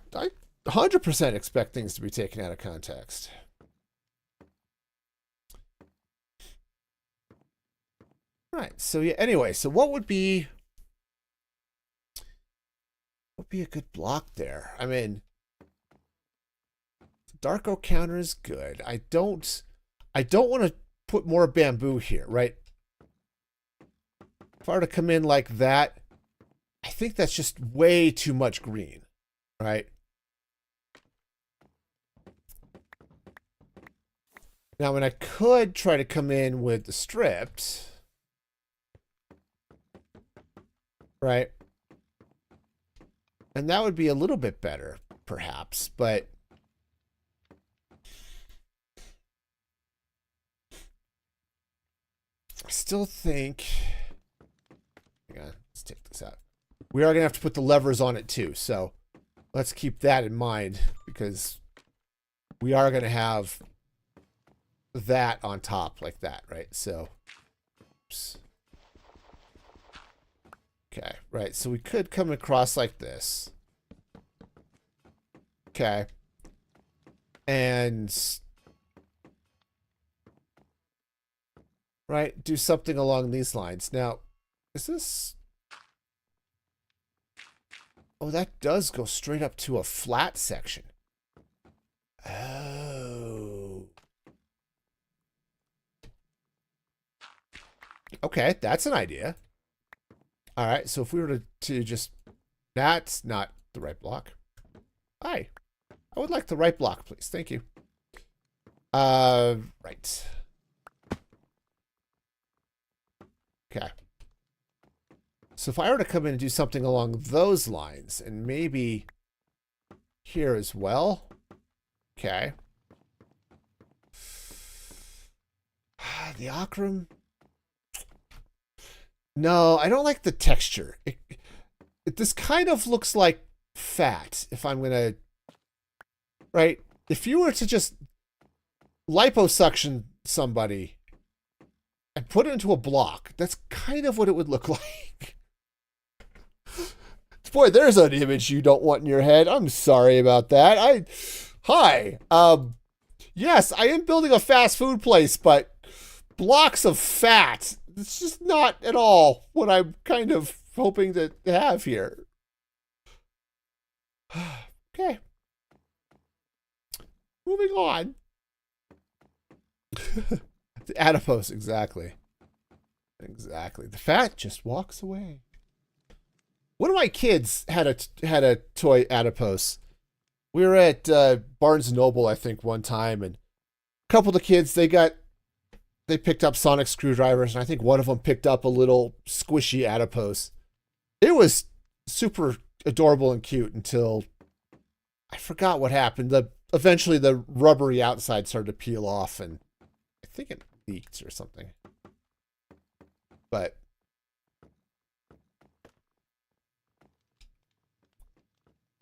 Speaker 1: 100% expect things to be taken out of context. All right, so yeah, anyway, so what would be a good block there? I mean, dark oak counter is good. I don't want to put more bamboo here, right? If I were to come in like that, I think that's just way too much green, right? Now, when I could try to come in with the stripped, right? And that would be a little bit better, perhaps, but still think... Hang on, let's take this out. We are going to have to put the levers on it too, so let's keep that in mind because we are going to have that on top like that, right? So, oops. Okay, right. So we could come across like this. Okay. And, right, do something along these lines. Now, is this... Oh, that does go straight up to a flat section. Oh. Okay, that's an idea. All right, so if we were to just... That's not the right block. Hi. I would like the right block, please. Thank you. Right. Okay. So if I were to come in and do something along those lines, and maybe here as well. Okay. The Akram. No, I don't like the texture. This kind of looks like fat, if I'm going to... Right? If you were to just liposuction somebody and put it into a block, that's kind of what it would look like. Boy, there's an image you don't want in your head. I'm sorry about that. Hi. Yes, I am building a fast food place, but blocks of fat. It's just not at all what I'm kind of hoping to have here. Okay. Moving on. The adipose, exactly. Exactly. The fat just walks away. One of my kids had a toy adipose. We were at Barnes & Noble, I think, one time, and a couple of the kids, they picked up sonic screwdrivers, and I think one of them picked up a little squishy adipose. It was super adorable and cute until I forgot what happened. Eventually the rubbery outside started to peel off, and I think it leaked or something. But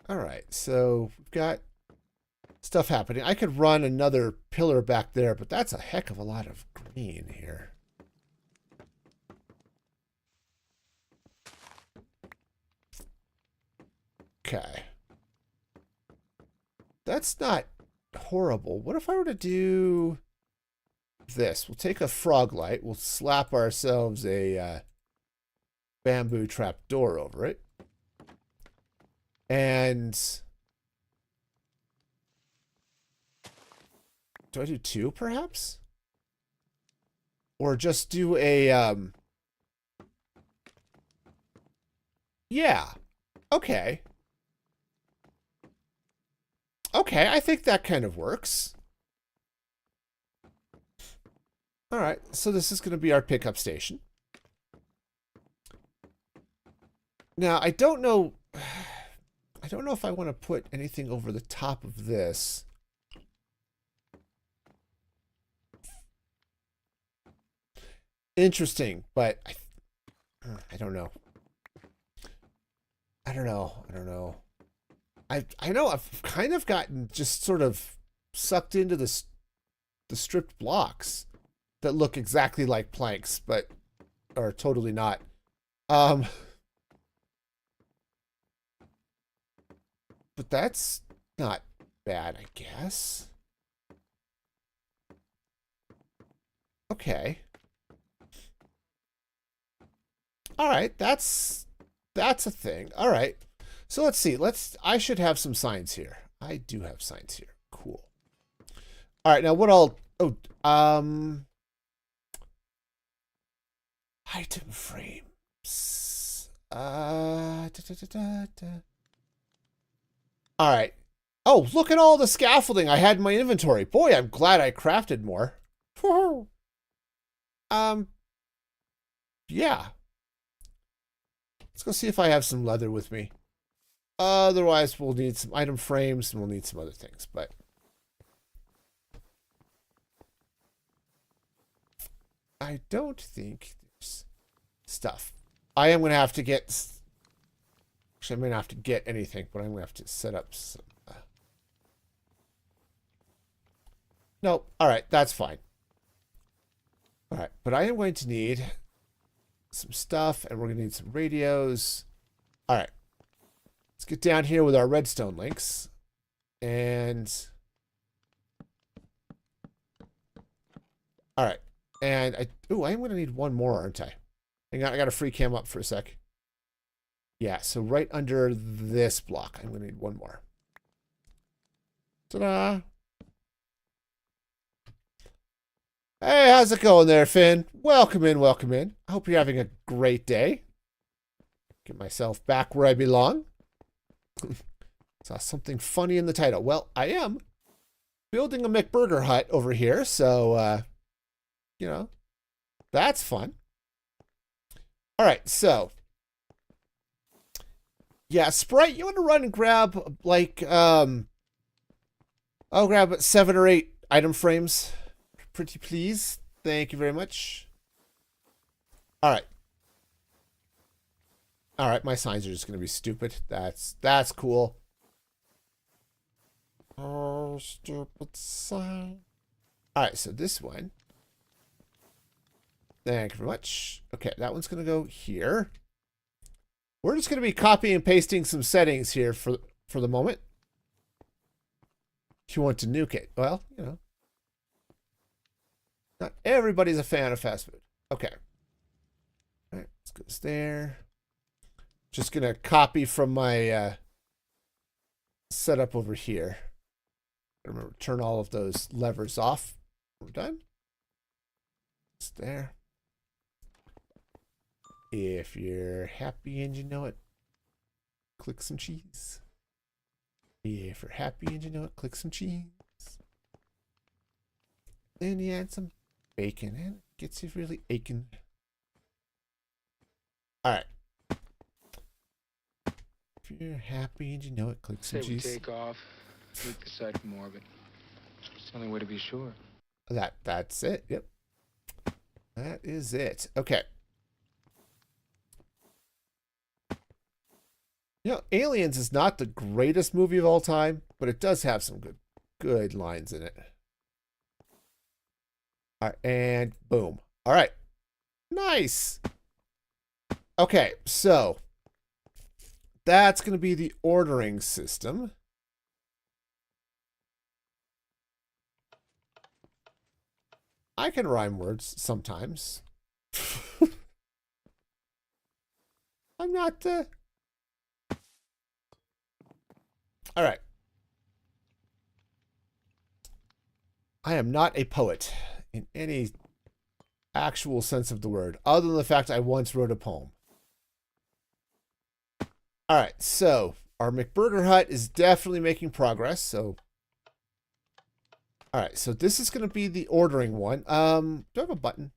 Speaker 1: all right, so we've got stuff happening. I could run another pillar back there, but that's a heck of a lot of green here. Okay. That's not horrible. What if I were to do this? We'll take a frog light. We'll slap ourselves a bamboo trap door over it. And do I do two, perhaps? Or just do a, yeah. Okay. Okay, I think that kind of works. All right, so this is going to be our pickup station. Now, I don't know if I want to put anything over the top of this. Interesting, but I don't know. I don't know. I know I've kind of gotten just sort of sucked into the stripped blocks that look exactly like planks, but are totally not. But that's not bad, I guess. Okay. All right, that's a thing. All right. So let's see. I should have some signs here. I do have signs here. Cool. All right, now what item frames. All right. Oh, look at all the scaffolding I had in my inventory. Boy, I'm glad I crafted more. Yeah. Let's go see if I have some leather with me. Otherwise, we'll need some item frames and we'll need some other things, but I don't think there's stuff. I am going to have to get... Actually, I may not have to get anything, but I'm going to have to set up some... Nope. All right, that's fine. All right, but I am going to need some stuff, and we're going to need some radios. All right. Let's get down here with our redstone links. And... All right. And I am going to need one more, aren't I? Hang on, I got to free cam up for a sec. Yeah, so right under this block, I'm going to need one more. Ta-da! Hey, how's it going there, Finn? Welcome in, welcome in. I hope you're having a great day. Get myself back where I belong. Saw something funny in the title. Well, I am building a McBurger hut over here, so, you know, that's fun. All right, so, yeah, Sprite, you want to run and grab, like, I'll grab 7 or 8 item frames. Pretty please. Thank you very much. All right. All right, my signs are just going to be stupid. That's cool. Oh, stupid sign. All right, so this one. Thank you very much. Okay, that one's going to go here. We're just going to be copying and pasting some settings here for the moment. If you want to nuke it, well, you know. Not everybody's a fan of fast food. Okay. All right, let's go there. Just going to copy from my setup over here. Remember, turn all of those levers off. We're done. It's there. If you're happy and you know it, click some cheese. If you're happy and you know it, click some cheese. Then you add some bacon and it gets you really aching. All right. If you're happy and you know it, click some cheese.
Speaker 3: Say we take off, leak the side from orbit. It's the only way to be sure.
Speaker 1: That's it. Yep. That is it. Okay. You know, Aliens is not the greatest movie of all time, but it does have some good lines in it. All right, and boom. All right. Nice. Okay, so that's going to be the ordering system. I can rhyme words sometimes. I'm not... All right. I am not a poet in any actual sense of the word, other than the fact I once wrote a poem. All right, so our McBurger hut is definitely making progress. So, all right, so this is going to be the ordering one. Do I have a button?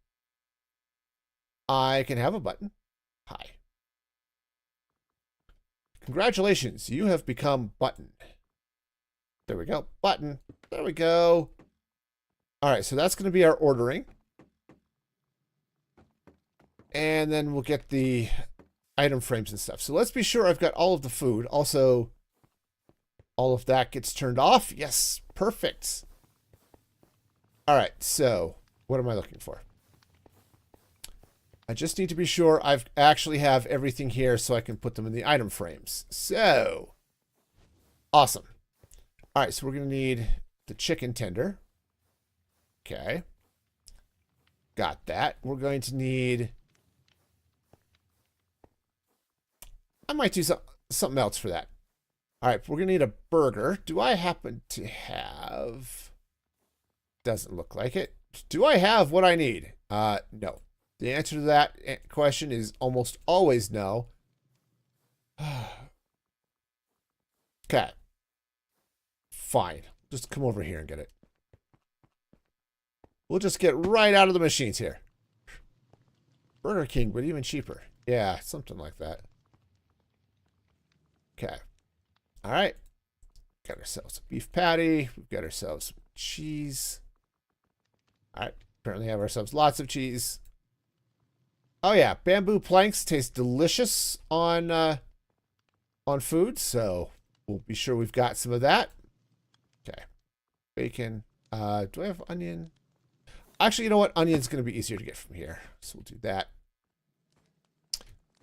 Speaker 1: I can have a button. Hi. Congratulations, you have become button. There we go, button. There we go. All right, so that's going to be our ordering. And then we'll get the item frames and stuff. So let's be sure I've got all of the food. Also, all of that gets turned off. Yes, perfect. All right, so what am I looking for? I just need to be sure I've actually have everything here so I can put them in the item frames. So, awesome. All right, so we're going to need the chicken tender. Okay. Got that. We're going to need... I might do something else for that. All right, we're going to need a burger. Do I happen to have... Doesn't look like it. Do I have what I need? No. The answer to that question is almost always no. Okay. Fine. Just come over here and get it. We'll just get right out of the machines here. Burger King, but even cheaper. Yeah, something like that. Okay. All right. Got ourselves a beef patty. We've got ourselves some cheese. All right. Apparently have ourselves lots of cheese. Oh yeah, bamboo planks taste delicious on food, so we'll be sure we've got some of that. Okay. Bacon. Do I have onion? Actually, you know what? Onion's going to be easier to get from here. So we'll do that.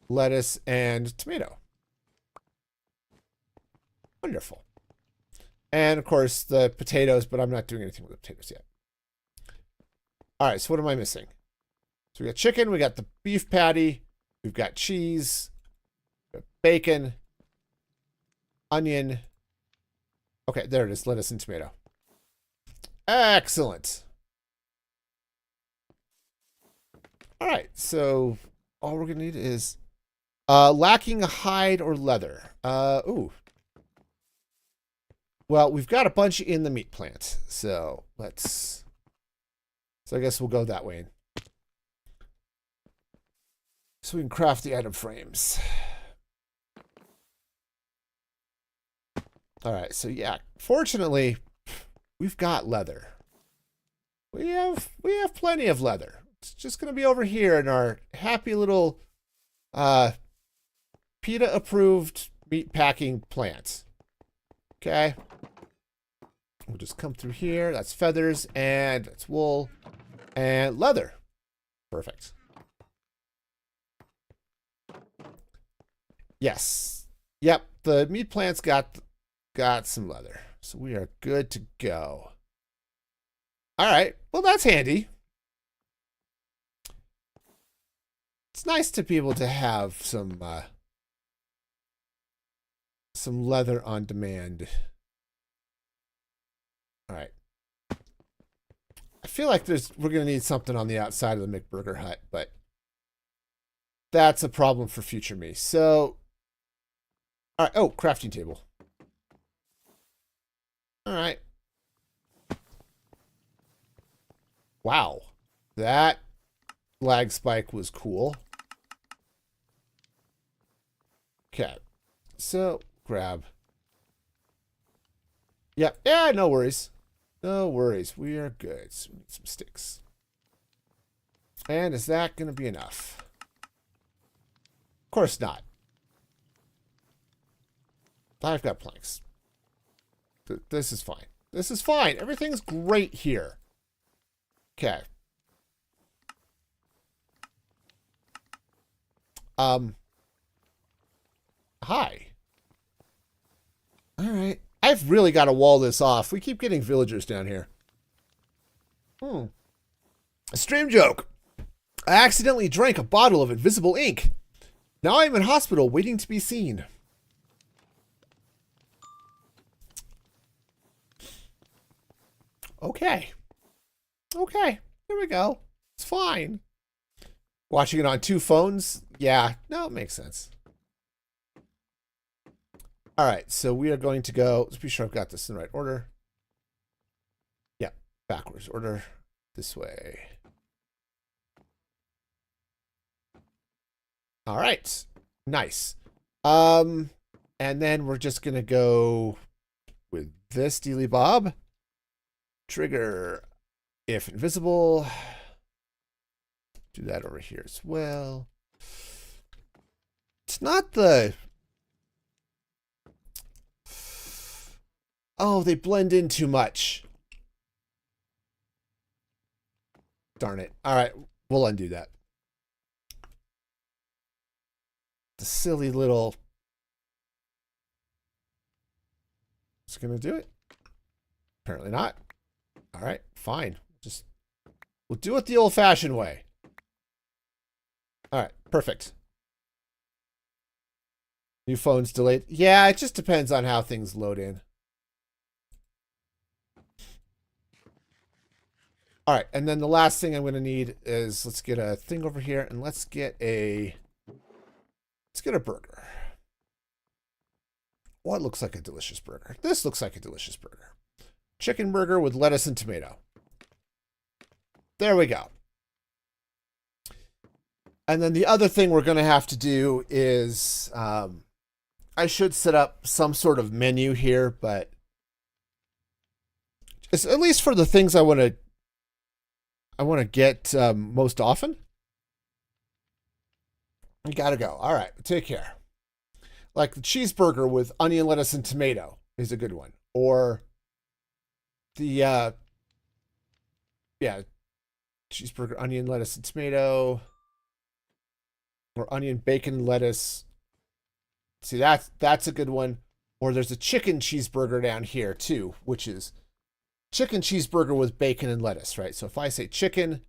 Speaker 1: Lettuce and tomato. Wonderful. And, of course, the potatoes, but I'm not doing anything with the potatoes yet. All right, so what am I missing? So we got chicken, we got the beef patty, we've got cheese, we've got bacon, onion. Okay, there it is, lettuce and tomato. Excellent. All right, so all we're going to need is lacking a hide or leather. Ooh. Well, we've got a bunch in the meat plant, so let's... So I guess we'll go that way. So we can craft the item frames. All right, so yeah, fortunately, we've got leather. We have plenty of leather. It's just going to be over here in our happy little PETA-approved meat packing plant. Okay. We'll just come through here. That's feathers, and that's wool, and leather. Perfect. Yes. Yep, the meat plant's got some leather. So we are good to go. All right. Well, that's handy. It's nice to be able to have some leather on demand. All right. I feel like we're going to need something on the outside of the McBurger hut, but that's a problem for future me. So, all right. Oh, crafting table. All right. Wow. That lag spike was cool. Okay. So, grab. Yep. Yeah, no worries. No worries. We are good. So we need some sticks. And is that going to be enough? Of course not. I've got planks. This is fine. This is fine. Everything's great here. Okay. Hi. All right. I've really got to wall this off. We keep getting villagers down here. A stream joke. I accidentally drank a bottle of invisible ink. Now I'm in hospital waiting to be seen. Okay. Okay. There we go. It's fine. Watching it on 2 phones? Yeah. No, it makes sense. All right. So we are going to go. Let's be sure I've got this in the right order. Yeah. Backwards order. This way. All right. Nice. And then we're just going to go with this Dealy Bob. Trigger if invisible. Do that over here as well. It's not the... Oh, they blend in too much. Darn it. All right, we'll undo that. The silly little... It's going to do it. Apparently not. All right, fine. We'll do it the old-fashioned way. All right, perfect. New phone's delayed. Yeah, it just depends on how things load in. All right, and then the last thing I'm going to need is let's get a thing over here and let's get a burger. What looks like a delicious burger? This looks like a delicious burger. Chicken burger with lettuce and tomato. There we go. And then the other thing we're going to have to do is I should set up some sort of menu here, but it's, at least for the things I want to I want to get most often. You gotta go. All right, take care. Like the cheeseburger with onion, lettuce, and tomato is a good one. Or the yeah, cheeseburger, onion, lettuce, and tomato. Or onion, bacon, lettuce. See, that's a good one. Or there's a chicken cheeseburger down here too, which is chicken cheeseburger with bacon and lettuce, right? So if I say chicken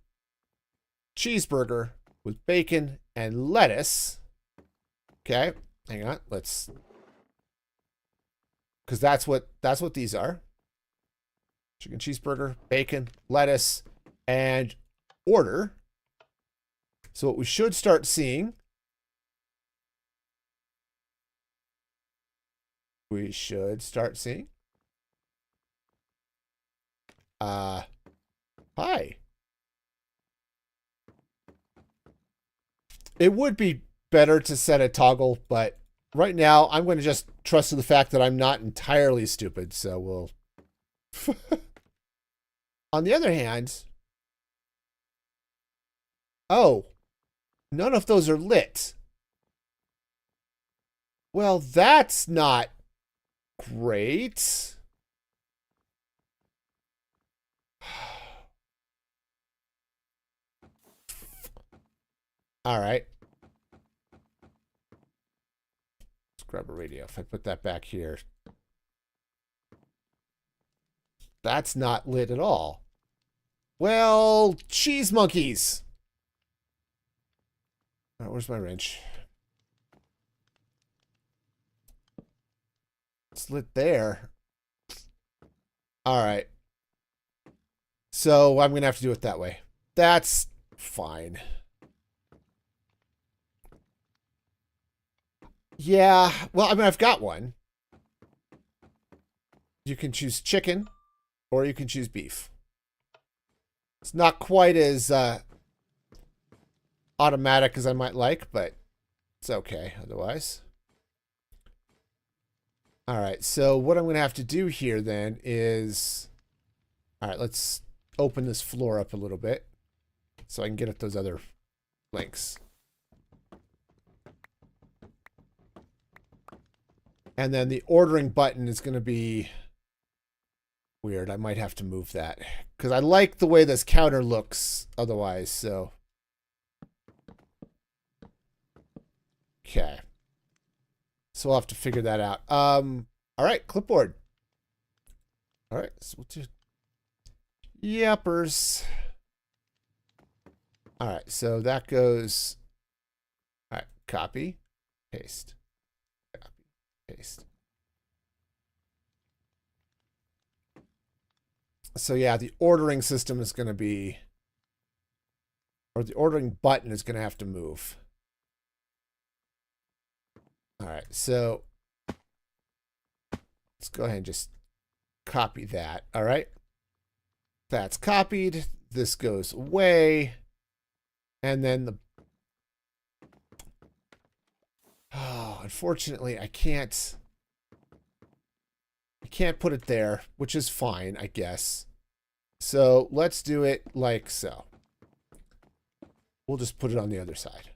Speaker 1: cheeseburger with bacon and lettuce, okay, hang on, let's, because that's what these are. Chicken cheeseburger, bacon, lettuce, and order. So what we should start seeing, hi. It would be better to set a toggle, but right now I'm going to just trust in the fact that I'm not entirely stupid, so we'll... On the other hand... Oh, none of those are lit. Well, that's not great. All right. Let's grab a radio. If I put that back here. That's not lit at all. Well, cheese monkeys. All right, where's my wrench? It's lit there. All right. So I'm going to have to do it that way. That's fine. Yeah, well, I mean, I've got one. You can choose chicken or you can choose beef. It's not quite as automatic as I might like, but it's okay otherwise. All right, so what I'm going to have to do here then is... All right, let's open this floor up a little bit so I can get at those other links. And then the ordering button is going to be weird. I might have to move that because I like the way this counter looks otherwise, so... Okay. So we'll have to figure that out. All right, clipboard. All right, so we'll do yappers. All right, so that goes. All right, copy, paste, copy, paste. So yeah, the ordering system is going to be, or the ordering button is going to have to move. All right, so let's go ahead and just copy that. All right, that's copied. This goes away. And then the... Oh, unfortunately, I can't put it there, which is fine, I guess. So let's do it like so. We'll just put it on the other side.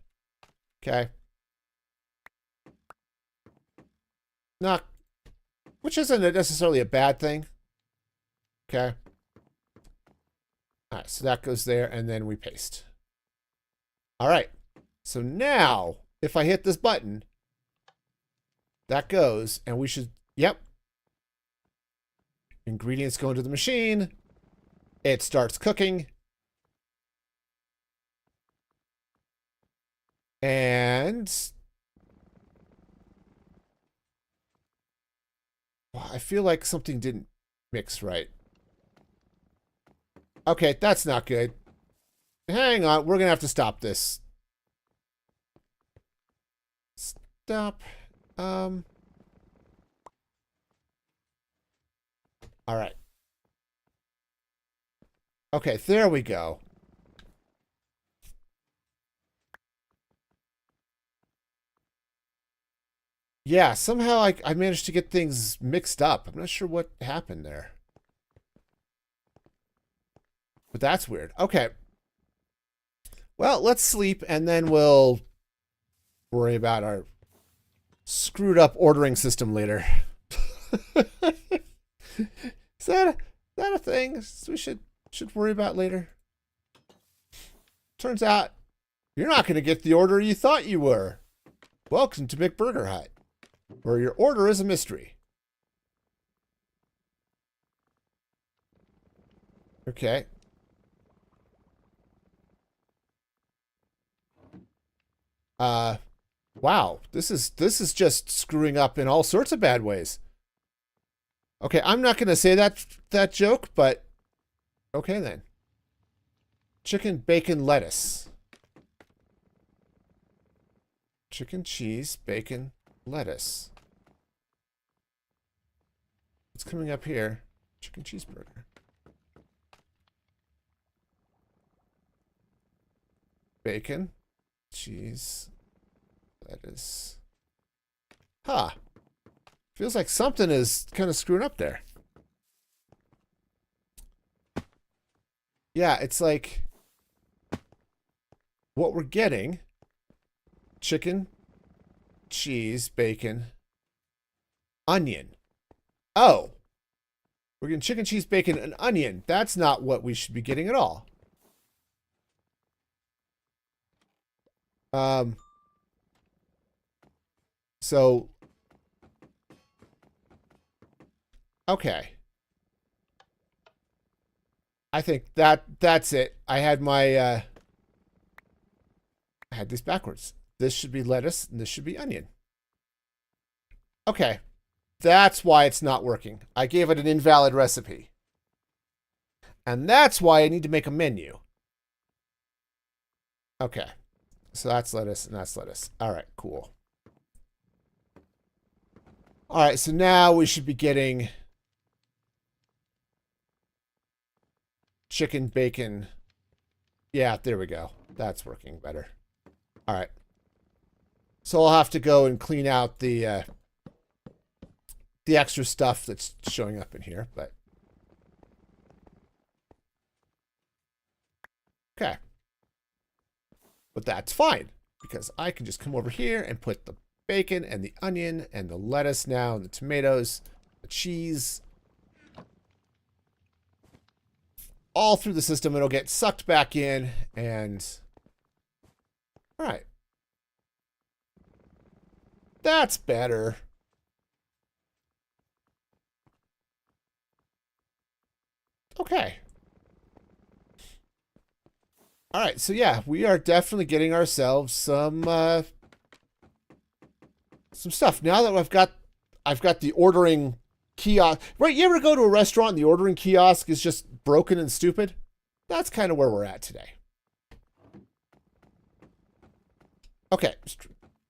Speaker 1: Okay. Not, which isn't necessarily a bad thing. Okay. All right, so that goes there, and then we paste. All right. So now, if I hit this button, that goes, and we should, yep. Ingredients go into the machine. It starts cooking. And... I feel like something didn't mix right. Okay, that's not good. Hang on, we're gonna have to stop this. Stop. All right. Okay, there we go. Yeah, somehow I managed to get things mixed up. I'm not sure what happened there. But that's weird. Okay, Well, let's sleep and then we'll worry about our screwed up ordering system later. Is that a thing we should worry about later? Turns out you're not going to get the order you thought you were. Welcome to McBurger Hut, where your order is a mystery. Okay. Wow. This is just screwing up in all sorts of bad ways. Okay, I'm not going to say that joke, but okay then. Chicken, bacon, lettuce. Chicken, cheese, bacon, lettuce. What's coming up here? Chicken cheeseburger. Bacon, cheese, lettuce. Huh. Feels like something is kind of screwing up there. Yeah, it's like what we're getting: chicken, cheese, bacon, onion. Oh, we're getting chicken, cheese, bacon, and onion. That's not what we should be getting at all. So, okay. I think that's it. I had my I had this backwards. This should be lettuce and this should be onion. Okay. That's why it's not working. I gave it an invalid recipe. And that's why I need to make a menu. Okay. So that's lettuce and that's lettuce. All right, cool. All right, so now we should be getting chicken, bacon. Yeah, there we go. That's working better. All right. So I'll have to go and clean out the extra stuff that's showing up in here, but okay. But that's fine because I can just come over here and put the bacon and the onion and the lettuce now and the tomatoes, the cheese, all through the system. It'll get sucked back in and all right. That's better. Okay. All right, so yeah, we are definitely getting ourselves some stuff. Now that I've got the ordering kiosk. Right, you ever go to a restaurant and the ordering kiosk is just broken and stupid? That's kind of where we're at today. Okay,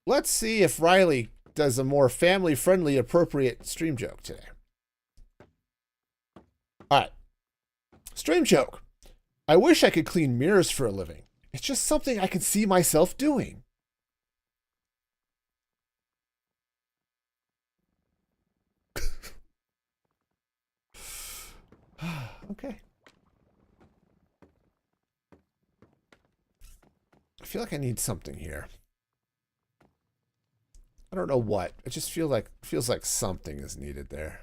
Speaker 1: let's see if Riley does a more family-friendly, appropriate stream joke today. All right. Stream joke. I wish I could clean mirrors for a living. It's just something I can see myself doing. Okay. I feel like I need something here. I don't know what. I just feels like something is needed there.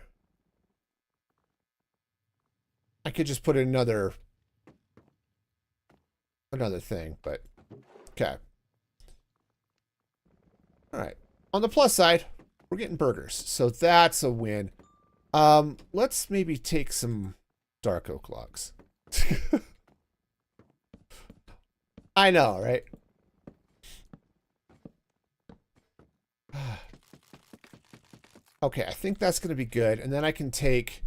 Speaker 1: I could just put in another thing, but okay. All right. On the plus side, we're getting burgers, so that's a win. Let's maybe take some dark oak logs. I know, right? Okay, I think that's going to be good, and then I can take.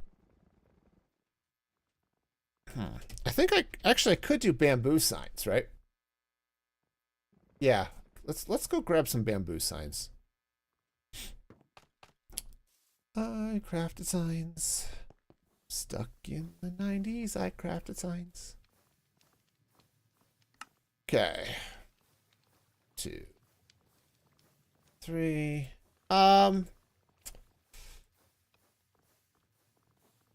Speaker 1: I think I could do bamboo signs, right? Yeah, let's go grab some bamboo signs. I crafted signs. Stuck in the 90s, I crafted signs. Okay. 2, 3.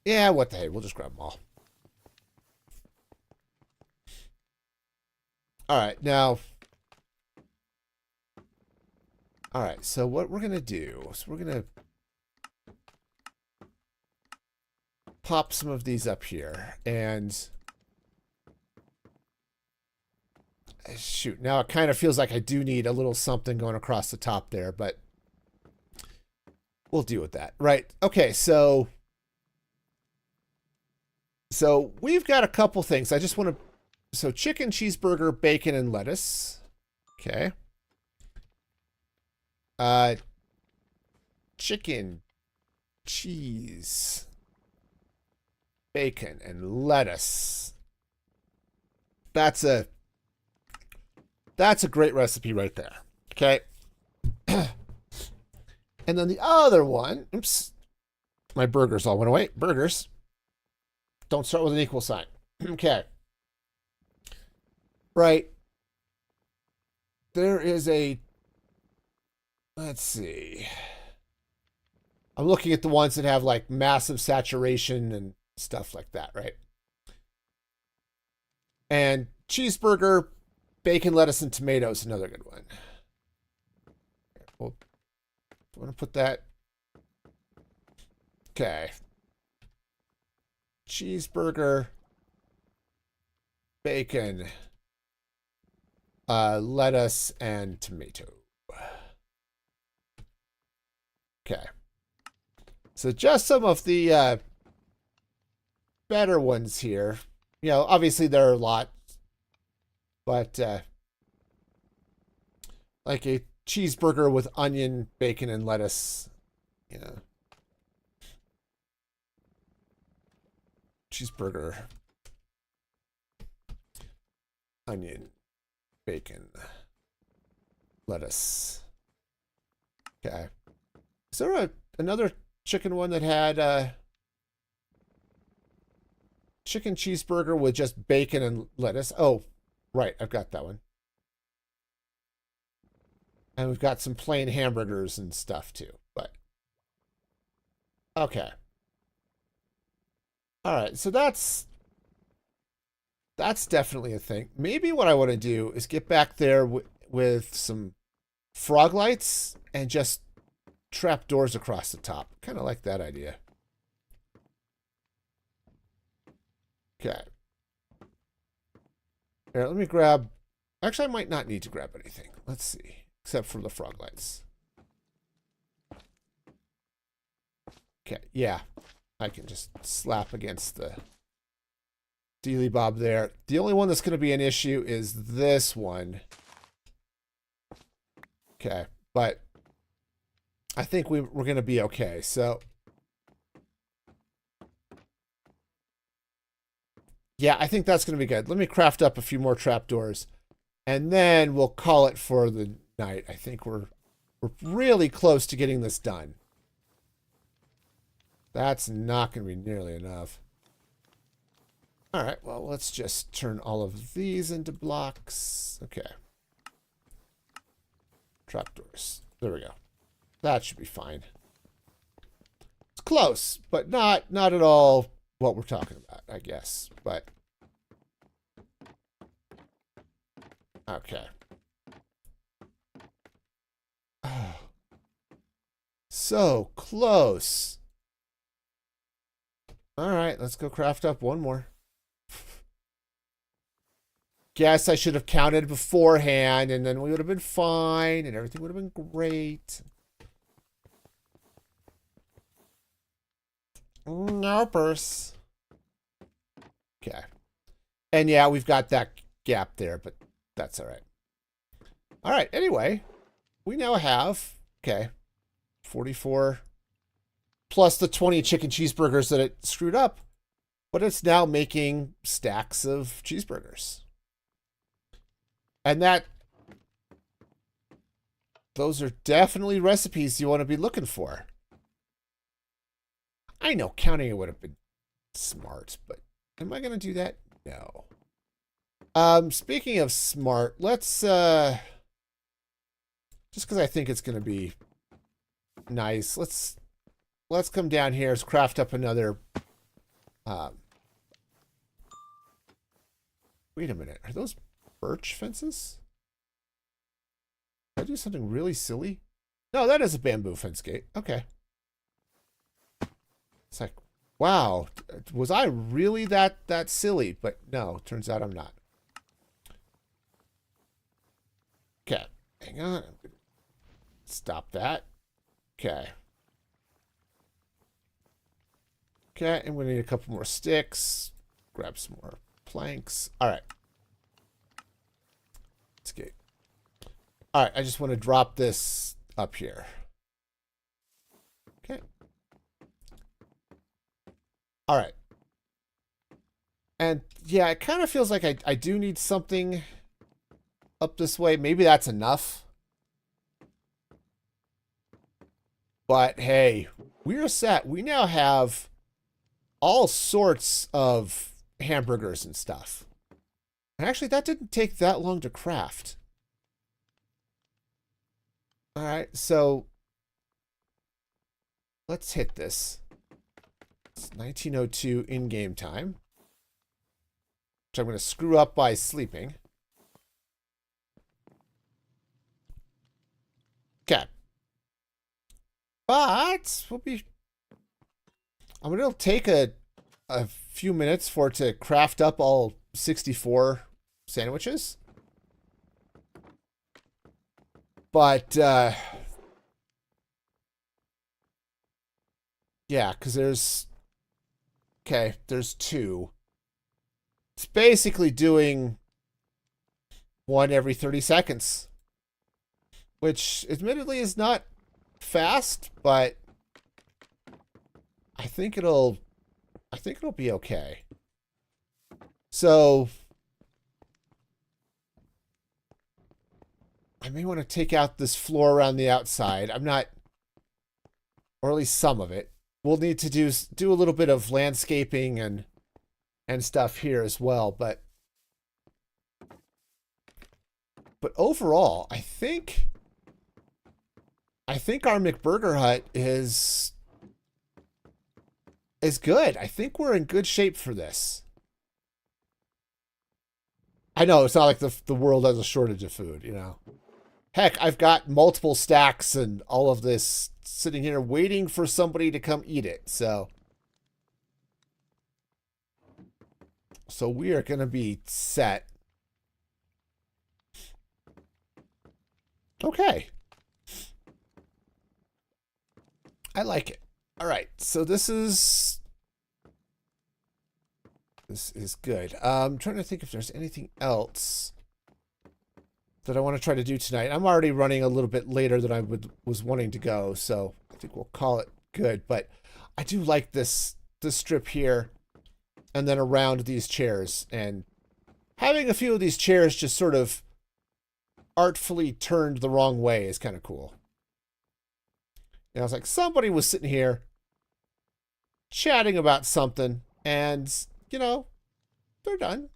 Speaker 1: Yeah, what the heck? We'll just grab them all. All right, now. All right, so what we're going to do is we're going to pop some of these up here. And shoot, now it kind of feels like I do need a little something going across the top there, but we'll deal with that. Right. Okay, so we've got a couple things. I just want to... So chicken, cheeseburger, bacon, and lettuce. Okay. Chicken, cheese, bacon, and lettuce. That's a great recipe right there. Okay. And then the other one, oops, my burgers all went away. Burgers. Don't start with an equal sign. Okay. Right. There is a, let's see. I'm looking at the ones that have like massive saturation and stuff like that, right? And cheeseburger, bacon, lettuce, and tomatoes, another good one. Well, I want to put that. Okay. Cheeseburger, bacon, lettuce, and tomato. Okay. So just some of the better ones here. You know, obviously there are a lot, but like a cheeseburger with onion, bacon, and lettuce. You know, cheeseburger, onion, bacon, lettuce. Okay. Is there another chicken one that had chicken cheeseburger with just bacon and lettuce? Oh, right. I've got that one. And we've got some plain hamburgers and stuff too. But okay. All right. So that's definitely a thing. Maybe what I want to do is get back there with some frog lights and just trap doors across the top. Kind of like that idea. Okay. Here, let me grab... Actually, I might not need to grab anything. Let's see. Except for the frog lights. Okay, yeah. I can just slap against the dealy bob there. The only one that's going to be an issue is this one. Okay, but I think we're going to be okay. So, yeah, I think that's going to be good. Let me craft up a few more trapdoors, and then we'll call it for the night. I think we're really close to getting this done. That's not going to be nearly enough. All right, well, let's just turn all of these into blocks. Okay. Trapdoors. There we go. That should be fine. It's close, but not at all what we're talking about, I guess. But okay. Oh. So close. All right, let's go craft up one more. Guess I should have counted beforehand, and then we would have been fine, and everything would have been great. Nopers. Okay. And yeah, we've got that gap there, but that's all right. All right, anyway, we now have, okay, 44 plus the 20 chicken cheeseburgers that it screwed up, but it's now making stacks of cheeseburgers. And those are definitely recipes you want to be looking for. I know counting it would have been smart, but am I going to do that? No. Speaking of smart, let's, just because I think it's going to be nice, let's come down here, let's craft up another, wait a minute, are those birch fences? Did I do something really silly? No, that is a bamboo fence gate. Okay. It's like, wow, was I really that silly? But no, turns out I'm not. Okay, hang on. Stop that. Okay. Okay, and we need a couple more sticks. Grab some more planks. All right. Let's get. All right, I just want to drop this up here. Okay. All right. And yeah, it kind of feels like I do need something up this way. Maybe that's enough. But hey, we're set. We now have all sorts of hamburgers and stuff. And actually, that didn't take that long to craft. All right, so let's hit this. It's 1902 in-game time, which I'm going to screw up by sleeping. Okay. But we'll be. I'm going to take a few minutes for it to craft up all 64 sandwiches. But yeah, because there's two. It's basically doing one every 30 seconds, which admittedly is not fast, but I think it'll be okay. So I may want to take out this floor around the outside. I'm not, or at least some of it. We'll need to do a little bit of landscaping and stuff here as well, but overall, I think our McBurger hut is good. I think we're in good shape for this. I know it's not like the world has a shortage of food, you know. Heck, I've got multiple stacks and all of this sitting here waiting for somebody to come eat it. So we are going to be set. Okay. I like it. All right. So this is good. I'm trying to think if there's anything else that I want to try to do tonight. I'm already running a little bit later than I was wanting to go, so I think we'll call it good. But I do like this strip here, and then around these chairs, and having a few of these chairs just sort of artfully turned the wrong way is kind of cool. And I was like, somebody was sitting here chatting about something, and you know, they're done.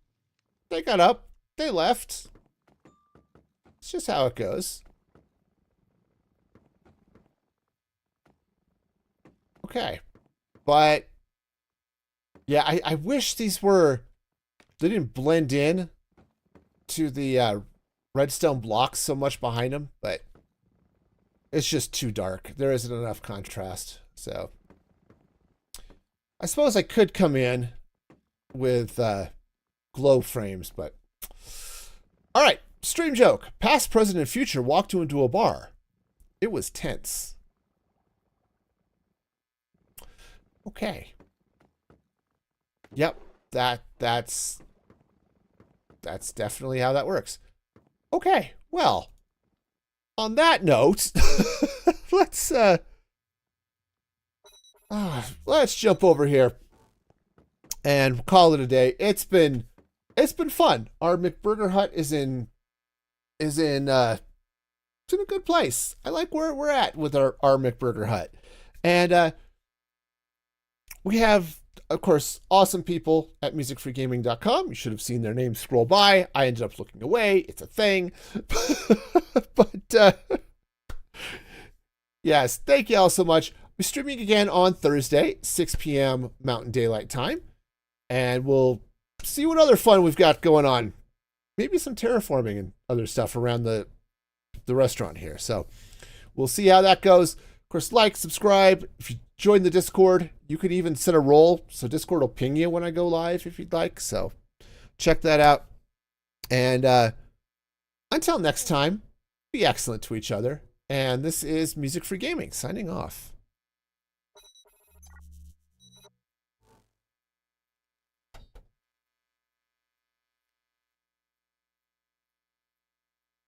Speaker 1: They got up, they left. It's just how it goes. Okay. But yeah, I wish they didn't blend in to the redstone blocks so much behind them, but it's just too dark. There isn't enough contrast. So I suppose I could come in with glow frames, but all right. Stream joke. Past, present, and future walked into a bar. It was tense. Okay. Yep. That's definitely how that works. Okay. Well, on that note, let's jump over here and call it a day. It's been fun. Our McBurger hut is in a good place. I like where we're at with our McBurger hut. And we have, of course, awesome people at musicfreegaming.com. You should have seen their names scroll by. I ended up looking away. It's a thing. But yes, thank you all so much. We're streaming again on Thursday, 6 p.m. Mountain Daylight Time. And we'll see what other fun we've got going on. maybe some terraforming and other stuff around the restaurant here. So we'll see how that goes. Of course, like, subscribe. If you join the Discord, you can even set a role, so Discord will ping you when I go live if you'd like. So check that out. And until next time, be excellent to each other. And this is Music Free Gaming signing off.